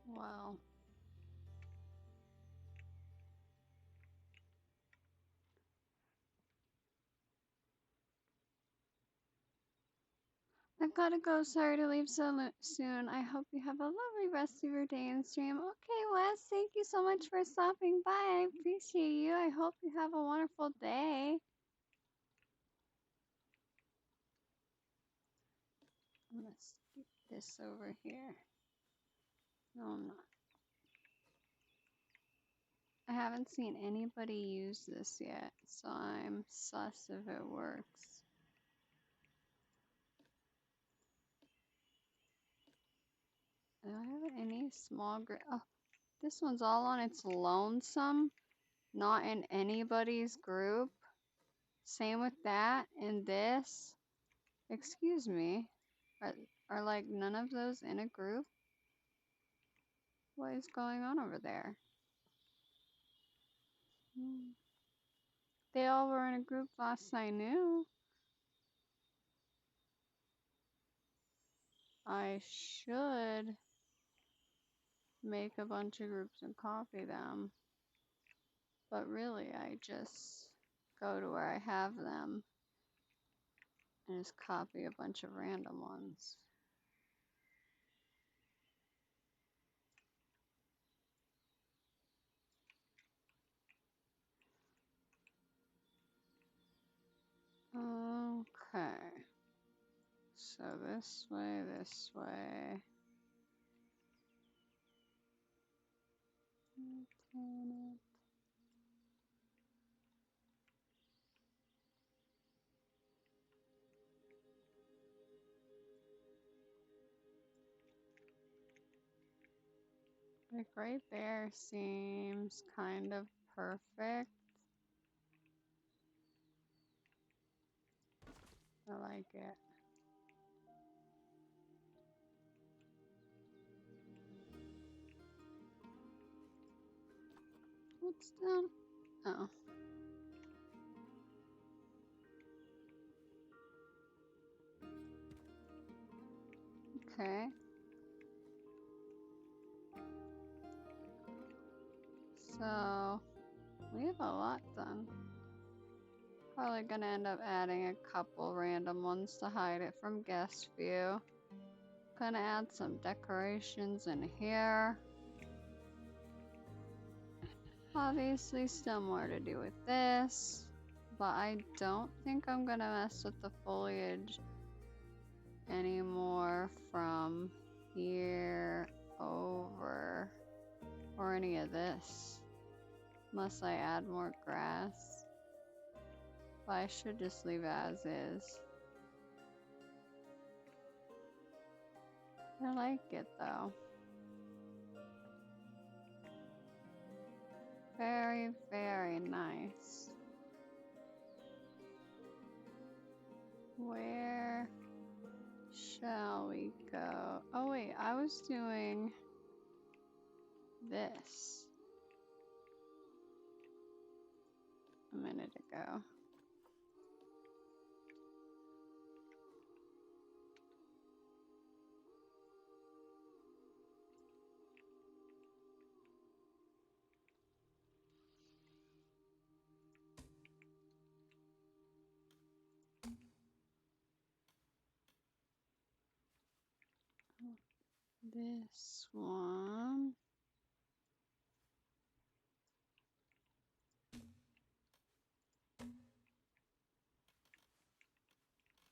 Well, I've got to go. Sorry to leave so soon. I hope you have a lovely rest of your day and stream. Okay, Wes, thank you so much for stopping by. I appreciate you. I hope you have a wonderful day. I'm going to stick this over here. No, I'm not. I haven't seen anybody use this yet, so I'm sus if it works. Do I have any small oh, this one's all on its lonesome, not in anybody's group. Same with that and this. Excuse me. Are like none of those in a group? What is going on over there? They all were in a group last I knew. I should make a bunch of groups and copy them. But really, I just go to where I have them and just copy a bunch of random ones. Okay. So this way, this way. Like right there seems kind of perfect. I like it. What's down? Oh. Okay. So, we have a lot done. Probably gonna end up adding a couple random ones to hide it from guest view. Gonna add some decorations in here. Obviously still more to do with this, but I don't think I'm gonna mess with the foliage anymore from here over or any of this, unless I add more grass. But I should just leave it as is. I like it though. Very, very nice. Where shall we go? Oh wait, I was doing this a minute ago. This one.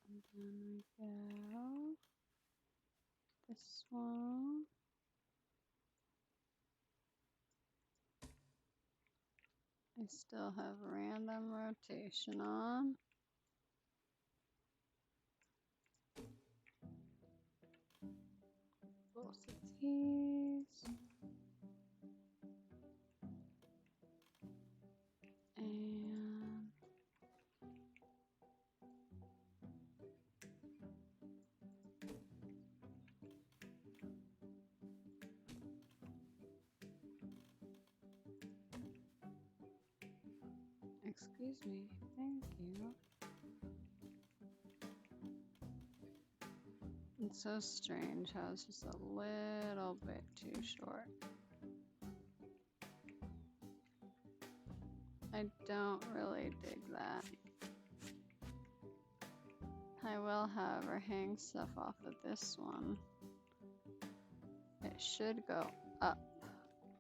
And then we go. This one. I still have random rotation on. Both of these. And excuse me, thank you. It's so strange how it's just a little bit too short. I don't really dig that. I will, however, hang stuff off of this one. It should go up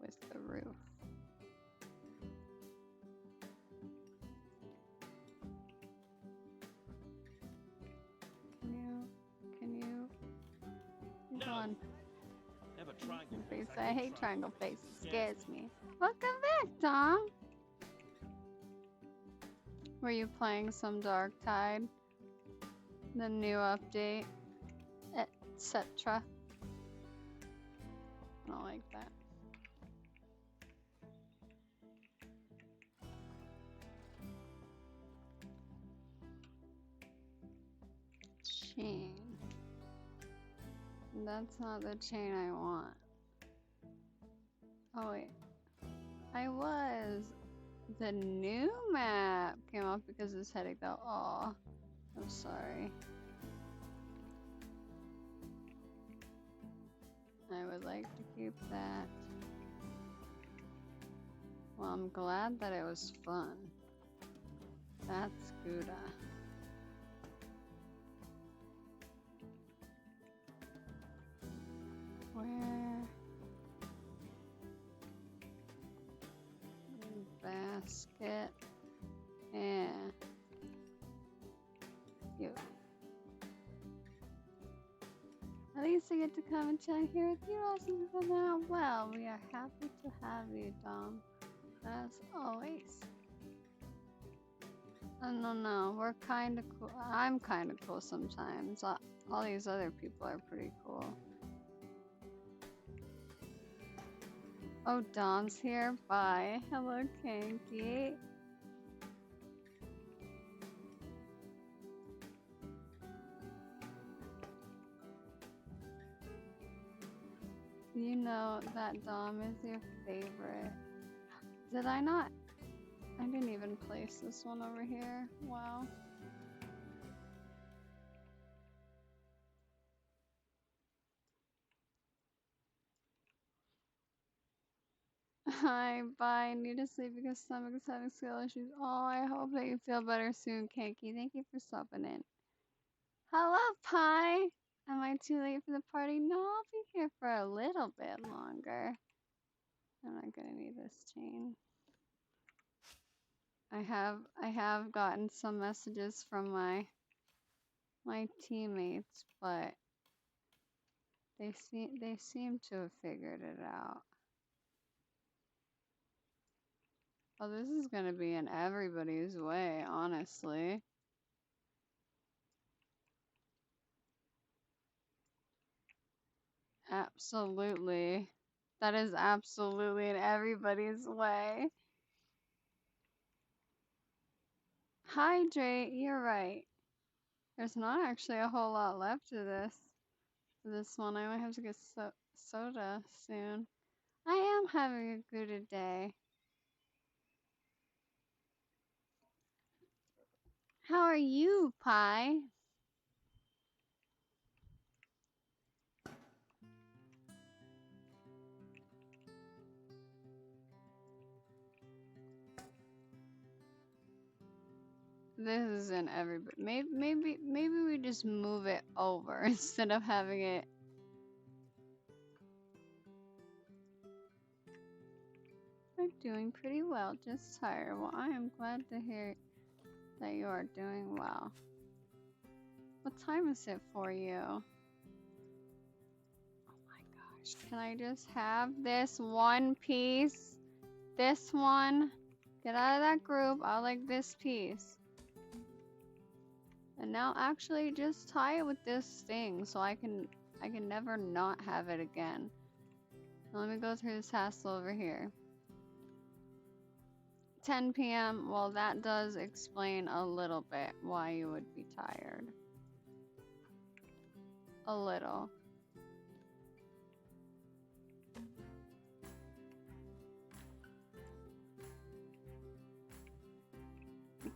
with the roof. Can you? Go on. Never triangle Face. face. I hate triangle face. It scares me. Welcome back, Tom. Were you playing some Dark Tide? The new update, etc. I don't like that. Chain. That's not the chain I want. Oh wait. I was. The new map came up because it's heading though. Aw. I'm sorry. I would like to keep that. Well, I'm glad that it was fun. That's Gouda. Where? Basket. Yeah. You. At least I get to come and chat here with you also for now. Well, we are happy to have you, Dom. As always. No, we're kind of cool. I'm kind of cool sometimes. All these other people are pretty cool. Oh, Dom's here. Bye. Hello, Kinky. You know that Dom is your favorite. Did I not? I didn't even place this one over here. Wow. Hi, bye. Need to sleep because stomach is having skill issues. Oh, I hope that you feel better soon, Kinky. Thank you for stopping in. Hello, Pie. Am I too late for the party? No, I'll be here for a little bit longer. I'm not gonna need this chain. I have gotten some messages from my teammates, but they seem to have figured it out. Oh, this is gonna be in everybody's way, honestly. Absolutely. That is absolutely in everybody's way. Hydrate, you're right. There's not actually a whole lot left of this one. I might have to get soda soon. I am having a good day. How are you, Pie? This isn't everybody. Maybe we just move it over instead of having it. I'm doing pretty well, just tired. Well, I am glad to hear that you are doing well. What time is it for you? Oh my gosh, can I just have this one piece? This one? Get out of that group. I like this piece. And now actually just tie it with this thing so I can never not have it again. Now let me go through this hassle over here. 10 p.m. Well, that does explain a little bit why you would be tired. A little.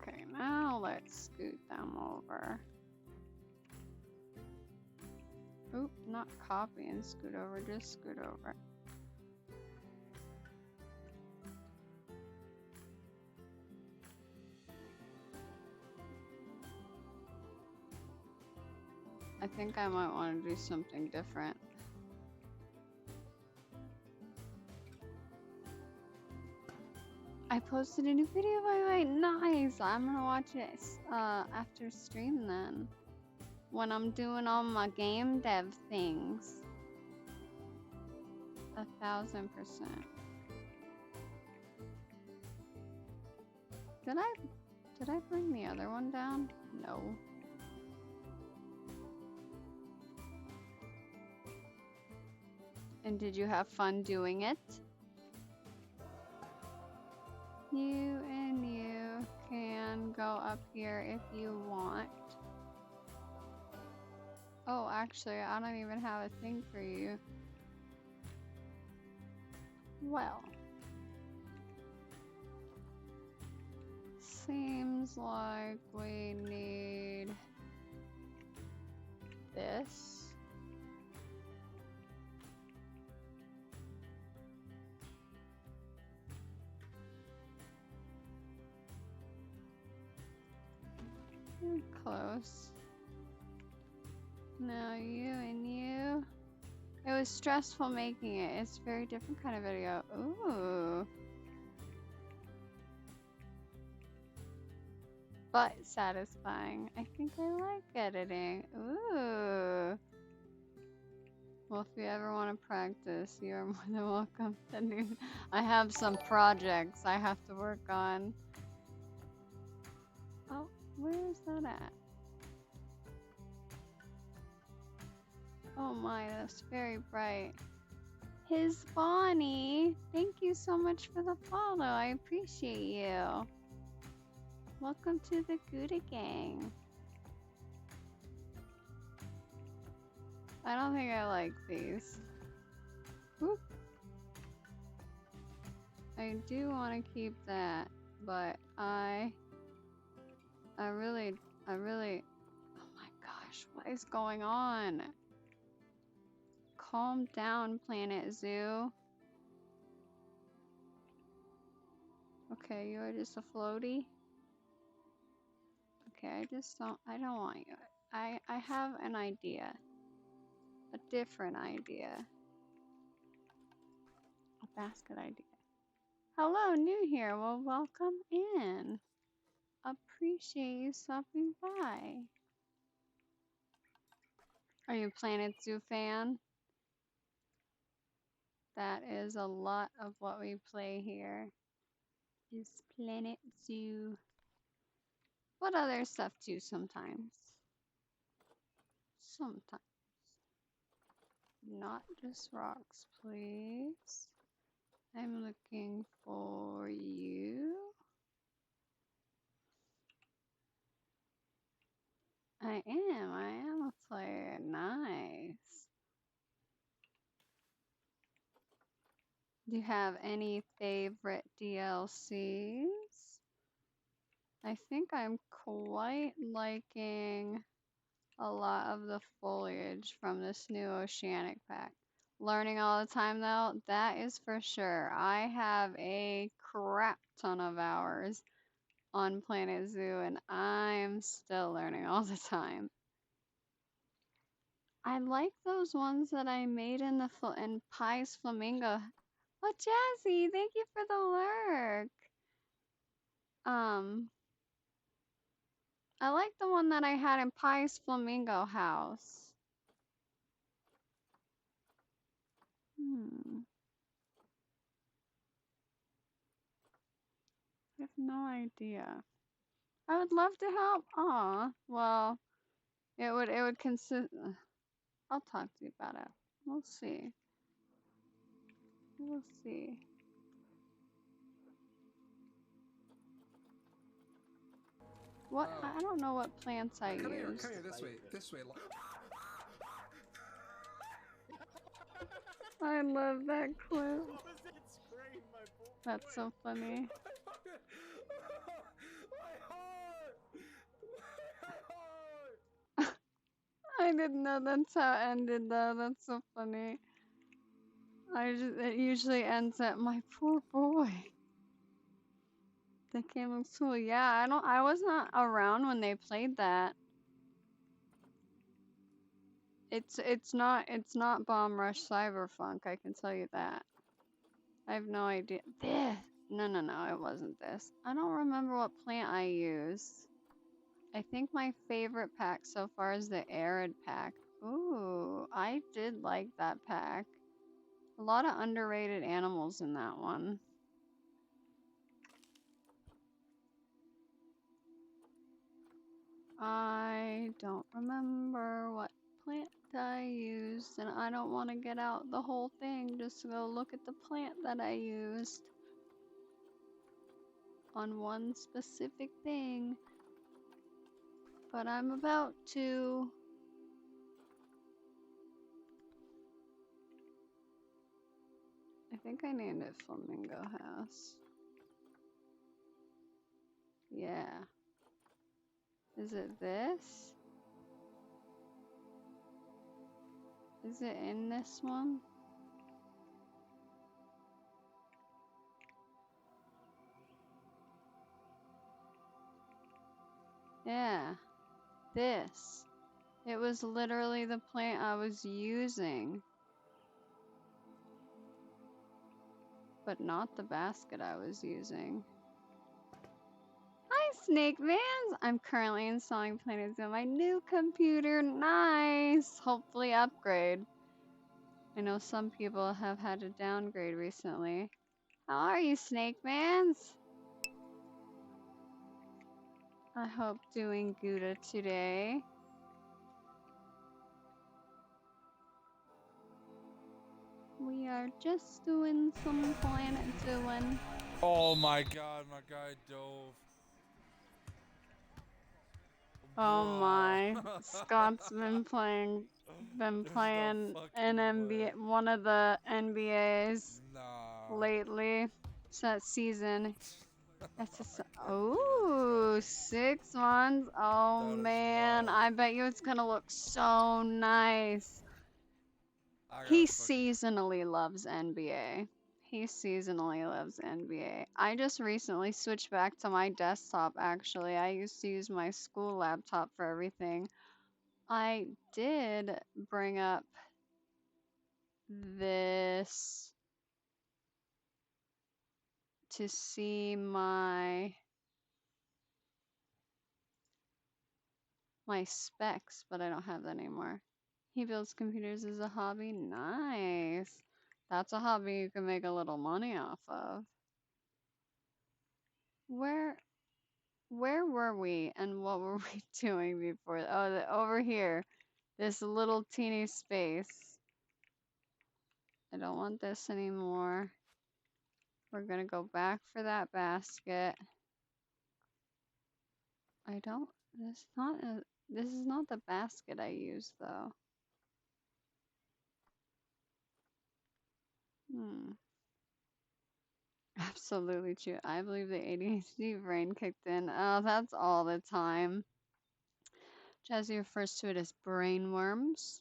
Okay, now let's scoot them over. Oop, not copy and scoot over, just scoot over. I think I might want to do something different. I posted a new video, by the way. Nice! I'm gonna watch it after stream then. When I'm doing all my game dev things. 1000%. Did I bring the other one down? No. And did you have fun doing it? You and you can go up here if you want. Oh, actually, I don't even have a thing for you. Well. Seems like we need this. Close. Now you and you. It was stressful making it. It's a very different kind of video. Ooh. But satisfying. I think I like editing. Ooh. Well, if you ever want to practice, you are more than welcome to do. I have some projects I have to work on. Oh, where's that at? Oh my, that's very bright. His Bonnie, thank you so much for the follow. I appreciate you. Welcome to the Gouda Gang. I don't think I like these. Whoop. I do want to keep that, but I really, oh my gosh, what is going on? Calm down, Planet Zoo. Okay, you are just a floaty. Okay, I don't want you. I have an idea. A different idea. A basket idea. Hello, new here. Well, welcome in. Appreciate you stopping by. Are you a Planet Zoo fan? That is a lot of what we play here. Is Planet Zoo. What other stuff too sometimes? Sometimes. Not just rocks, please. I'm looking for you. I Do you have any favorite DLCs? I think I'm quite liking a lot of the foliage from this new Oceanic pack. Learning all the time though, that is for sure. I have a crap ton of hours on Planet Zoo and I'm still learning all the time. I like those ones that I made in the in Pies Flamingo. Oh, Jazzy, thank you for the lurk. I like the one that I had in Pies Flamingo house. I have no idea. I would love to help. Aw, well, it would consist. I'll talk to you about it. We'll see. We'll see. What? I don't know what plants I Come used. here, this way, this way. I love that clip. That's so funny. I didn't know that's how it ended though. That's so funny. It usually ends at my poor boy. That game looks cool. Yeah, I was not around when they played that. It's not Bomb Rush Cyberpunk, I can tell you that. I have no idea. This. No, it wasn't this. I don't remember what plant I used. I think my favorite pack so far is the Arid pack. Ooh, I did like that pack. A lot of underrated animals in that one. I don't remember what plant I used, and I don't want to get out the whole thing just to go look at the plant that I used on one specific thing. But I'm about to. I think I named it Flamingo House. Yeah. Is it this? Is it in this one? Yeah. This. It was literally the plant I was using. But not the basket I was using. Hi, Snake Vans! I'm currently installing Planet Zoo on my new computer. Nice! Hopefully upgrade. I know some people have had to downgrade recently. How are you, Snake Vans? I hope doing good today. We are just doing some Planet Zooing. Oh my god, my guy dove. Oh my. Scott's been playing no an NBA, one of the NBAs lately. It's that season. Ooh, 6 months. Oh man, I bet you it's gonna look so nice. He seasonally loves NBA. He seasonally loves NBA. I just recently switched back to my desktop actually. I used to use my school laptop for everything. I did bring up this to see my specs, but I don't have that anymore. He builds computers as a hobby. Nice. That's a hobby you can make a little money off of. Where were we and what were we doing before? Oh, over here. This little teeny space. I don't want this anymore. We're gonna go back for that basket. This is not the basket I used though. Absolutely true. I believe the ADHD brain kicked in. Oh, that's all the time. Jazzy refers to it as brain worms.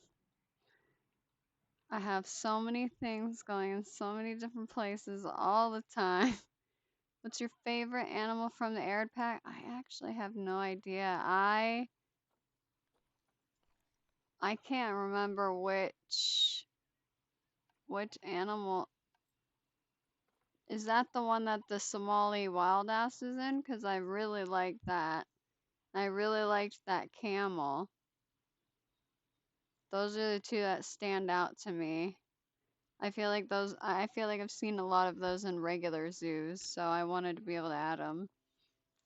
I have so many things going in so many different places all the time. What's your favorite animal from the Arid Pack? I actually have no idea. I can't remember which animal. Is that the one that the Somali wild ass is in? Because I really like that. I really liked that camel. Those are the two that stand out to me. I feel like I've seen a lot of those in regular zoos, so I wanted to be able to add them.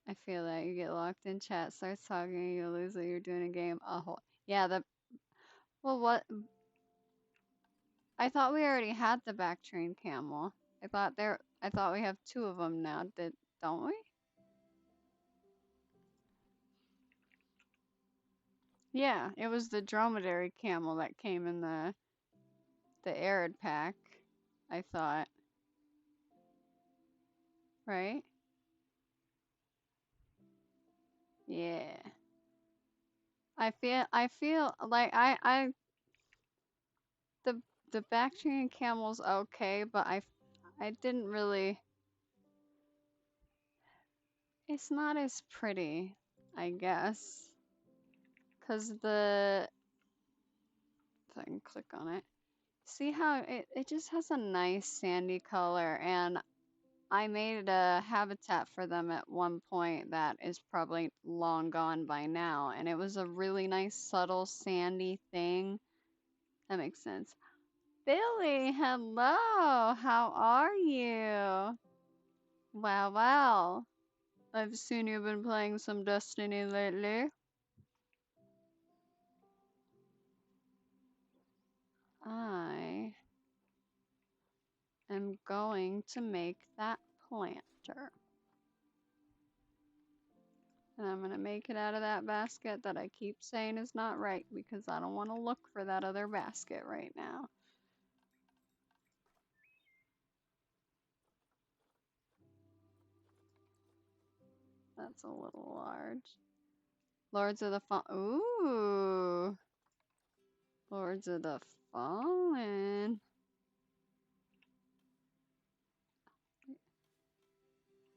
I feel that you get locked in chat, starts talking, you lose it, you're doing a game. Yeah, well, what? I thought we already had the back train camel. I thought we have two of them now. Don't we? Yeah, it was the dromedary camel that came in the Arid pack, I thought. Right? Yeah. I feel like the Bactrian camel's okay, but I didn't really. It's not as pretty, I guess, cause if I can click on it, see how it just has a nice sandy color, and I made a habitat for them at one point that is probably long gone by now, and it was a really nice subtle sandy thing. That makes sense. Billy, hello. How are you? Wow, wow. I've seen you've been playing some Destiny lately. I am going to make that planter. And I'm going to make it out of that basket that I keep saying is not right because I don't want to look for that other basket right now. That's a little large. Lords of the Ooh. Lords of the Fallen.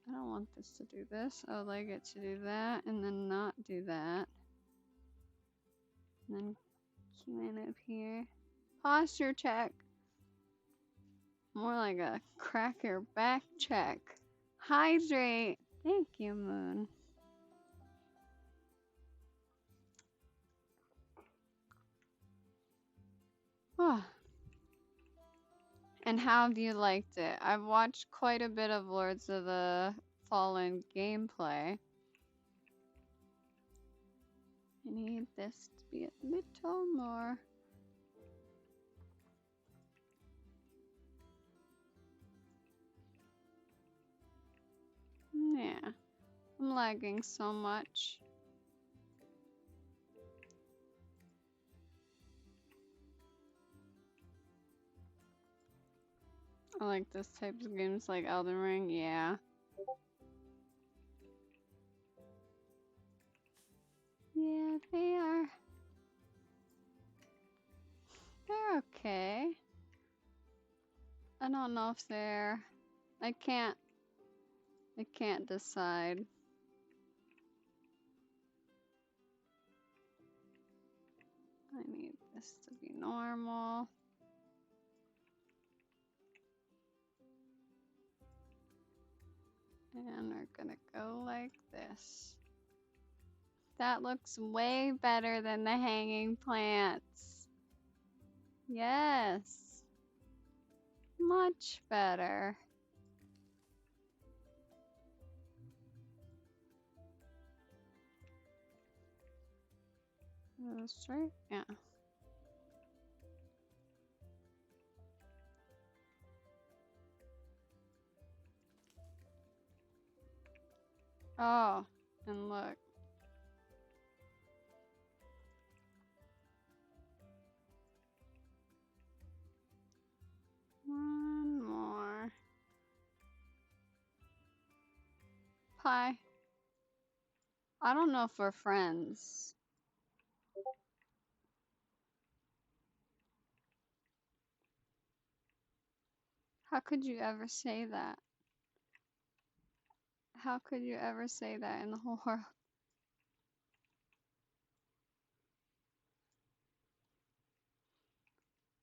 I don't want this to do this. I would like it to do that and then not do that. And then key in up here. Posture check. More like a crack your back check. Hydrate. Thank you, Moon. Oh. And how have you liked it? I've watched quite a bit of Lords of the Fallen gameplay. I need this to be a little more. Yeah, I'm lagging so much. I like this type of games like Elden Ring, yeah. Yeah, they're okay. I don't know if they're, I can't decide. I need this to be normal. And we're gonna go like this. That looks way better than the hanging plants. Yes. Much better. Straight? Yeah. Oh, and look. One more. Pie? I don't know if we're friends. How could you ever say that? How could you ever say that in the whole world?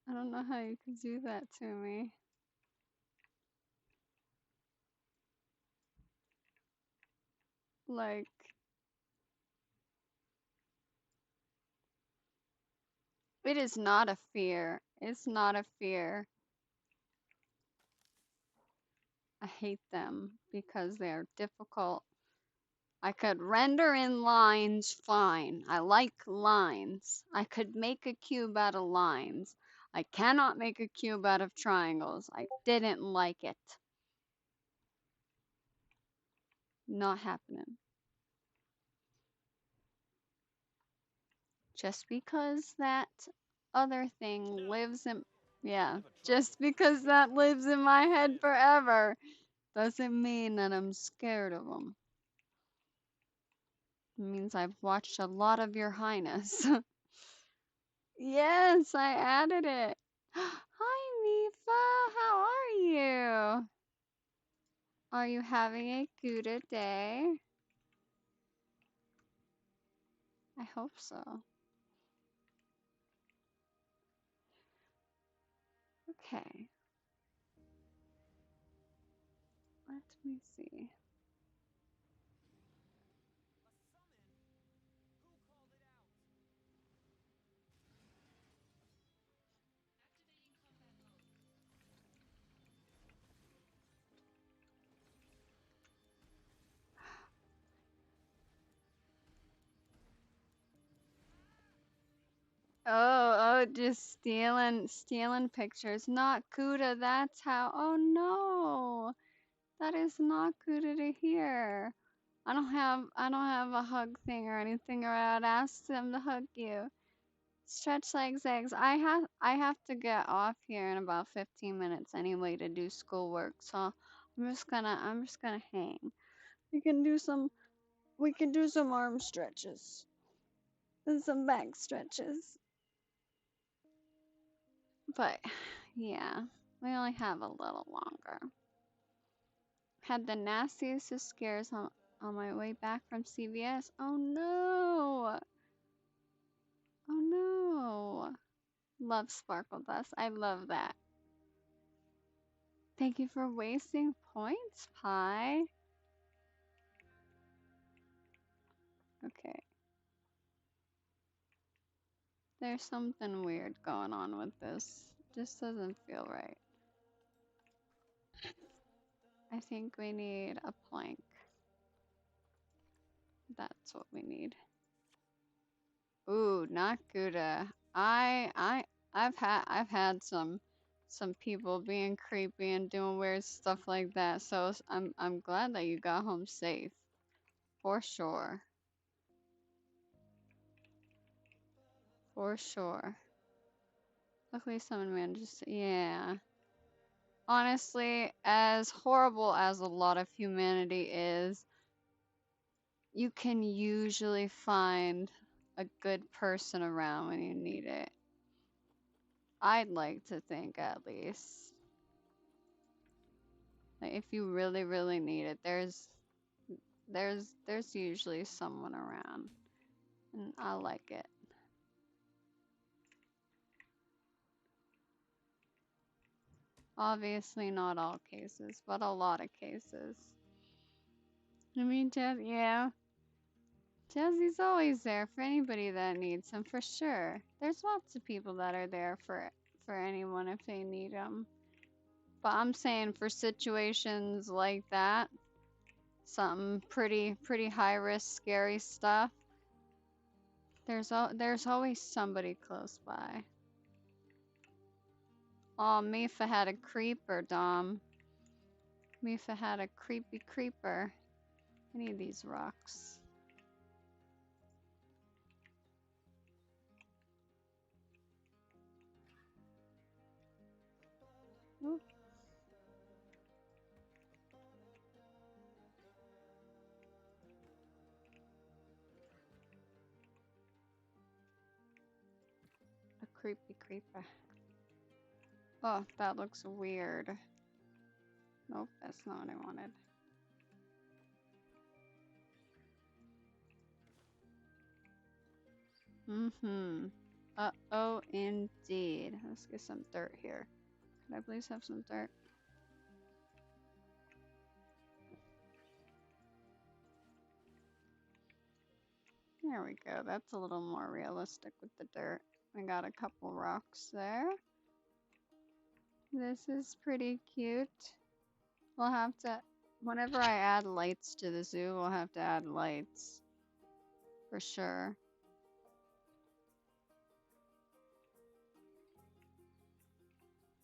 I don't know how you could do that to me. Like, it is not a fear. It's not a fear. I hate them because they are difficult. I could render in lines fine. I like lines. I could make a cube out of lines. I cannot make a cube out of triangles. I didn't like it. Not happening. Just because that other thing lives in, yeah, just because that lives in my head forever doesn't mean that I'm scared of them. It means I've watched a lot of Your Highness. Yes, I added it. Hi, Mifa. How are you? Are you having a good day? I hope so. Okay. Let me see. Just stealing pictures. Not Kuda, that's how. Oh no. That is not Kuda to hear. I don't have a hug thing or anything, or I'd ask them to hug you. Stretch legs, eggs. I have to get off here in about 15 minutes anyway to do schoolwork, so I'm just gonna hang. We can do some arm stretches and some back stretches. But yeah, we only have a little longer. Had the nastiest of scares on my way back from CVS. Oh no! Oh no! Love Sparkle Dust. I love that. Thank you for wasting points, Pie. Okay. There's something weird going on with this. Just doesn't feel right. I think we need a plank. That's what we need. Ooh, not Gouda. I've had some people being creepy and doing weird stuff like that. So I'm glad that you got home safe. For sure. For sure. Luckily someone manages to, yeah. Honestly, as horrible as a lot of humanity is, you can usually find a good person around when you need it. I'd like to think, at least. Like, if you really, really need it, there's usually someone around, and I like it. Obviously, not all cases, but a lot of cases. I mean, yeah. Jazzy's always there for anybody that needs him, for sure. There's lots of people that are there for anyone if they need them. But I'm saying for situations like that, something pretty high risk, scary stuff, there's always somebody close by. Oh, Mifa had a creeper, Dom. Mifa had a creepy creeper. I need these rocks. Oop. Creepy, creepy. Oh, that looks weird. Nope, that's not what I wanted. Mm-hmm. Uh-oh, indeed. Let's get some dirt here. Can I please have some dirt? There we go. That's a little more realistic with the dirt. I got a couple rocks there. This is pretty cute. We'll have to, whenever I add lights to the zoo, we'll have to add lights. For sure.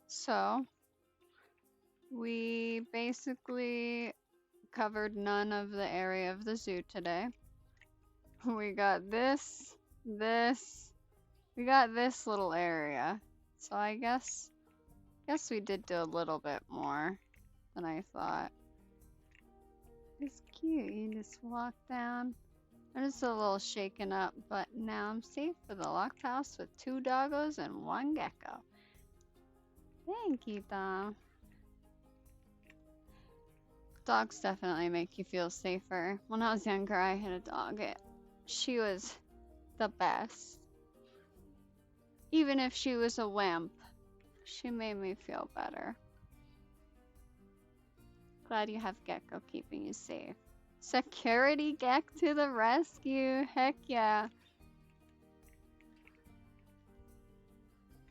So, we basically covered none of the area of the zoo today. We got this, we got this little area. So I guess we did do a little bit more than I thought. It's cute. You just walk down. I'm just a little shaken up, but now I'm safe with a locked house with 2 doggos and 1 gecko. Thank you, Tom. Dogs definitely make you feel safer. When I was younger, I had a dog. She was the best. Even if she was a wimp, she made me feel better. Glad you have Gecko keeping you safe. Security Gek to the rescue. Heck yeah.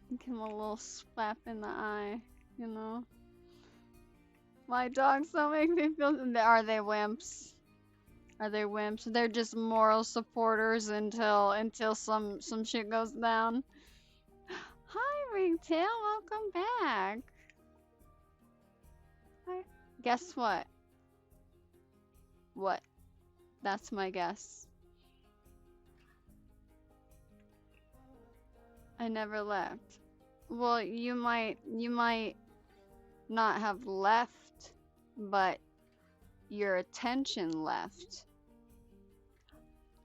Give him a little slap in the eye, you know. My dogs don't make me feel. Are they wimps? Are they wimps? They're just moral supporters until some shit goes down. Hi, Ringtail. Welcome back. Hi. Guess what? What? That's my guess. I never left. Well, you might not have left, but your attention left.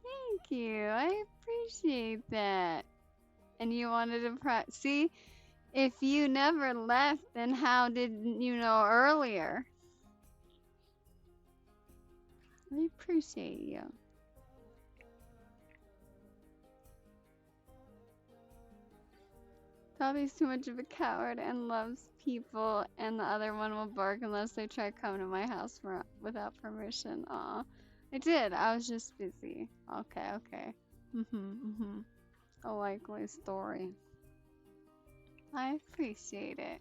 Thank you. I appreciate that. And you wanted to see, if you never left, then how did you know earlier? I appreciate you. Toby's too much of a coward and loves people, and the other one will bark unless they try coming to my house without permission. Aw. I did. I was just busy. Okay. A likely story. I appreciate it.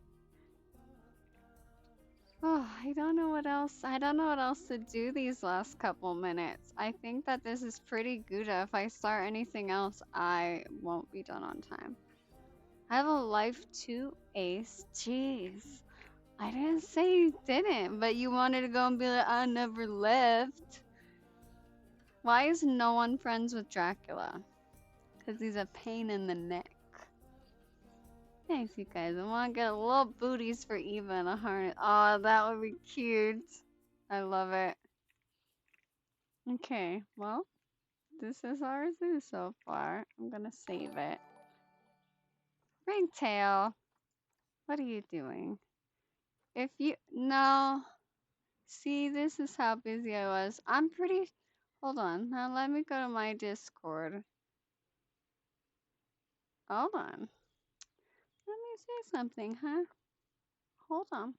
Oh, I don't know what else to do these last couple minutes. I think that this is pretty good. If I start anything else, I won't be done on time. I have a life 2 ace. Jeez. I didn't say you didn't, but you wanted to go and be like, I never left. Why is no one friends with Dracula? Because he's a pain in the neck. Thanks, you guys. I want to get a little booties for Eva and a harness. Oh, that would be cute. I love it. Okay, well, this is our zoo so far. I'm going to save it. Ringtail, what are you doing? No. See, this is how busy I was. Hold on. Now let me go to my Discord. Hold on. Let me say something, huh? Hold on.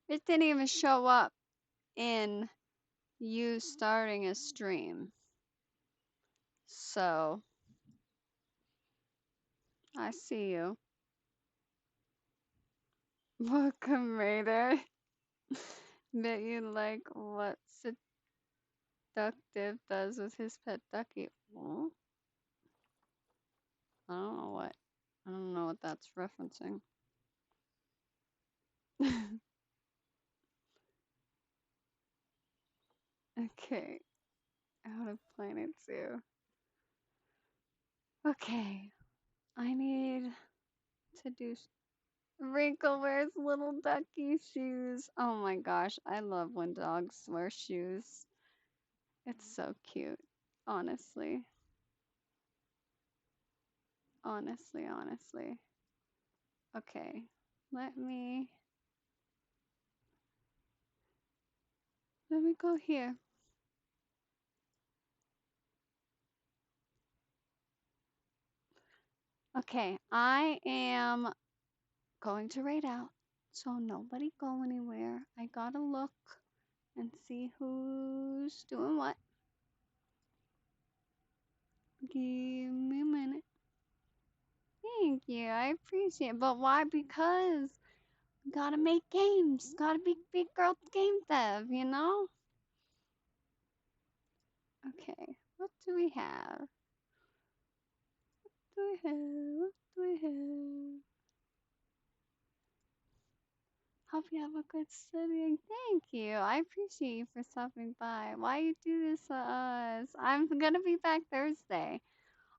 It didn't even show up in you starting a stream. So, I see you. Welcome, Raider. Bet you like what Seductive does with his pet ducky. Oh, I don't know what that's referencing. Okay, out of Planet Zoo. Okay, I need to do Wrinkle wears little ducky shoes. Oh my gosh, I love when dogs wear shoes. It's so cute, honestly. Honestly. Okay, let me go here. Okay, I am going to raid out, so nobody go anywhere. I gotta look and see who's doing what. Give me a minute. Thank you, I appreciate it. But why? Because gotta make games. Gotta be big girl game dev, you know? Okay, what do we have? What do we have? Hope you have a good studying. Thank you. I appreciate you for stopping by. Why you do this to us? I'm gonna be back Thursday.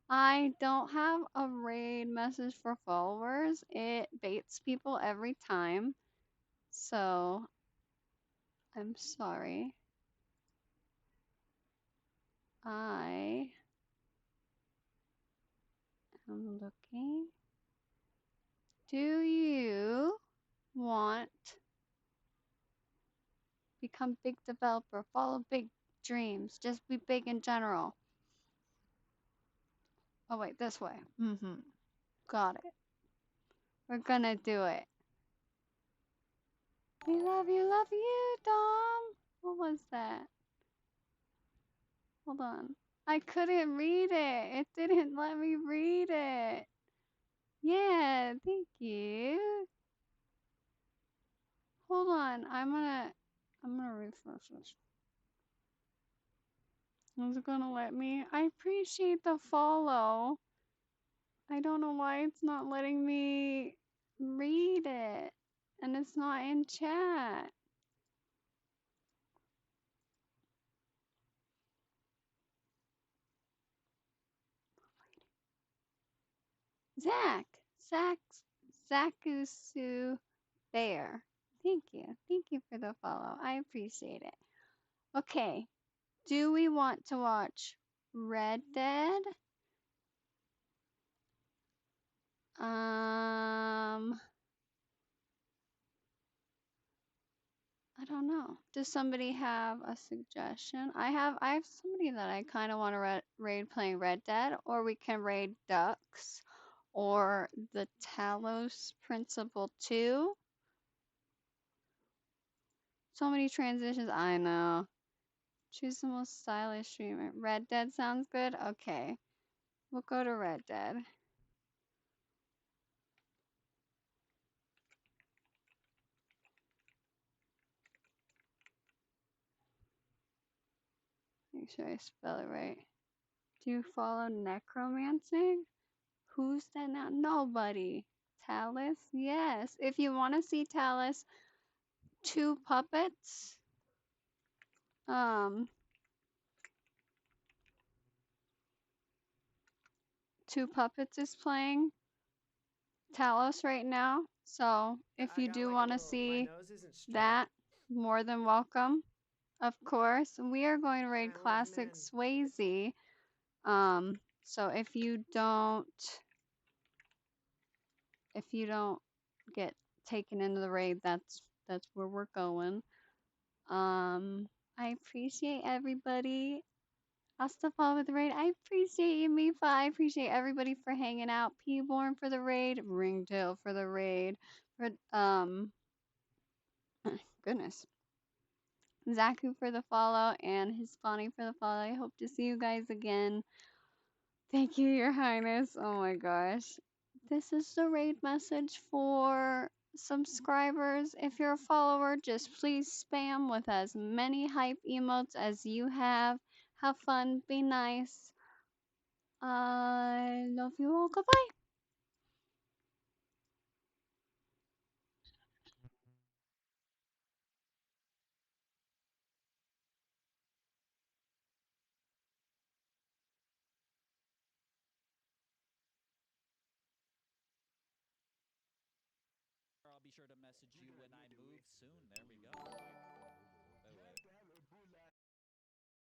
I don't have a raid message for followers. It baits people every time. So, I'm sorry. I am looking. Do you want become big developer, follow big dreams, just be big in general? Oh wait, this way. Got it. We're gonna do it. We love you, Dom. What was that? Hold on. I couldn't read it. It didn't let me read it. Yeah, thank you. Hold on. I'm gonna refresh this. Is it gonna let me? I appreciate the follow. I don't know why it's not letting me read it. And it's not in chat. Zach. Zach. Zakusu Bear. Thank you. Thank you for the follow. I appreciate it. Okay. Do we want to watch Red Dead? I don't know. Does somebody have a suggestion? I have somebody that I kind of want to raid playing Red Dead, or we can raid Ducks, or the Talos Principle 2. So many transitions. I know. Choose the most stylish streamer. Red Dead sounds good? Okay. We'll go to Red Dead. Make sure I spell it right. Do you follow necromancing? Who's that now? Nobody. Talus? Yes. If you want to see Talus, two puppets. Two puppets is playing Talos right now. So if you do want to see that, more than welcome. Of course, we are going to raid Classic Swayze. So if you don't get taken into the raid, that's where we're going. I appreciate everybody. I'll stop all with the raid. I appreciate you, Mifa. I appreciate everybody for hanging out. P-Born for the raid. Ringtail for the raid. For, goodness. Zaku for the follow and Hispani for the follow. I hope to see you guys again. Thank you, Your Highness. Oh my gosh. This is the raid message for subscribers. If you're a follower, just please spam with as many hype emotes as you have. Have fun, be nice. I love you all. Goodbye. sure to message you when I move soon. There we go. Like,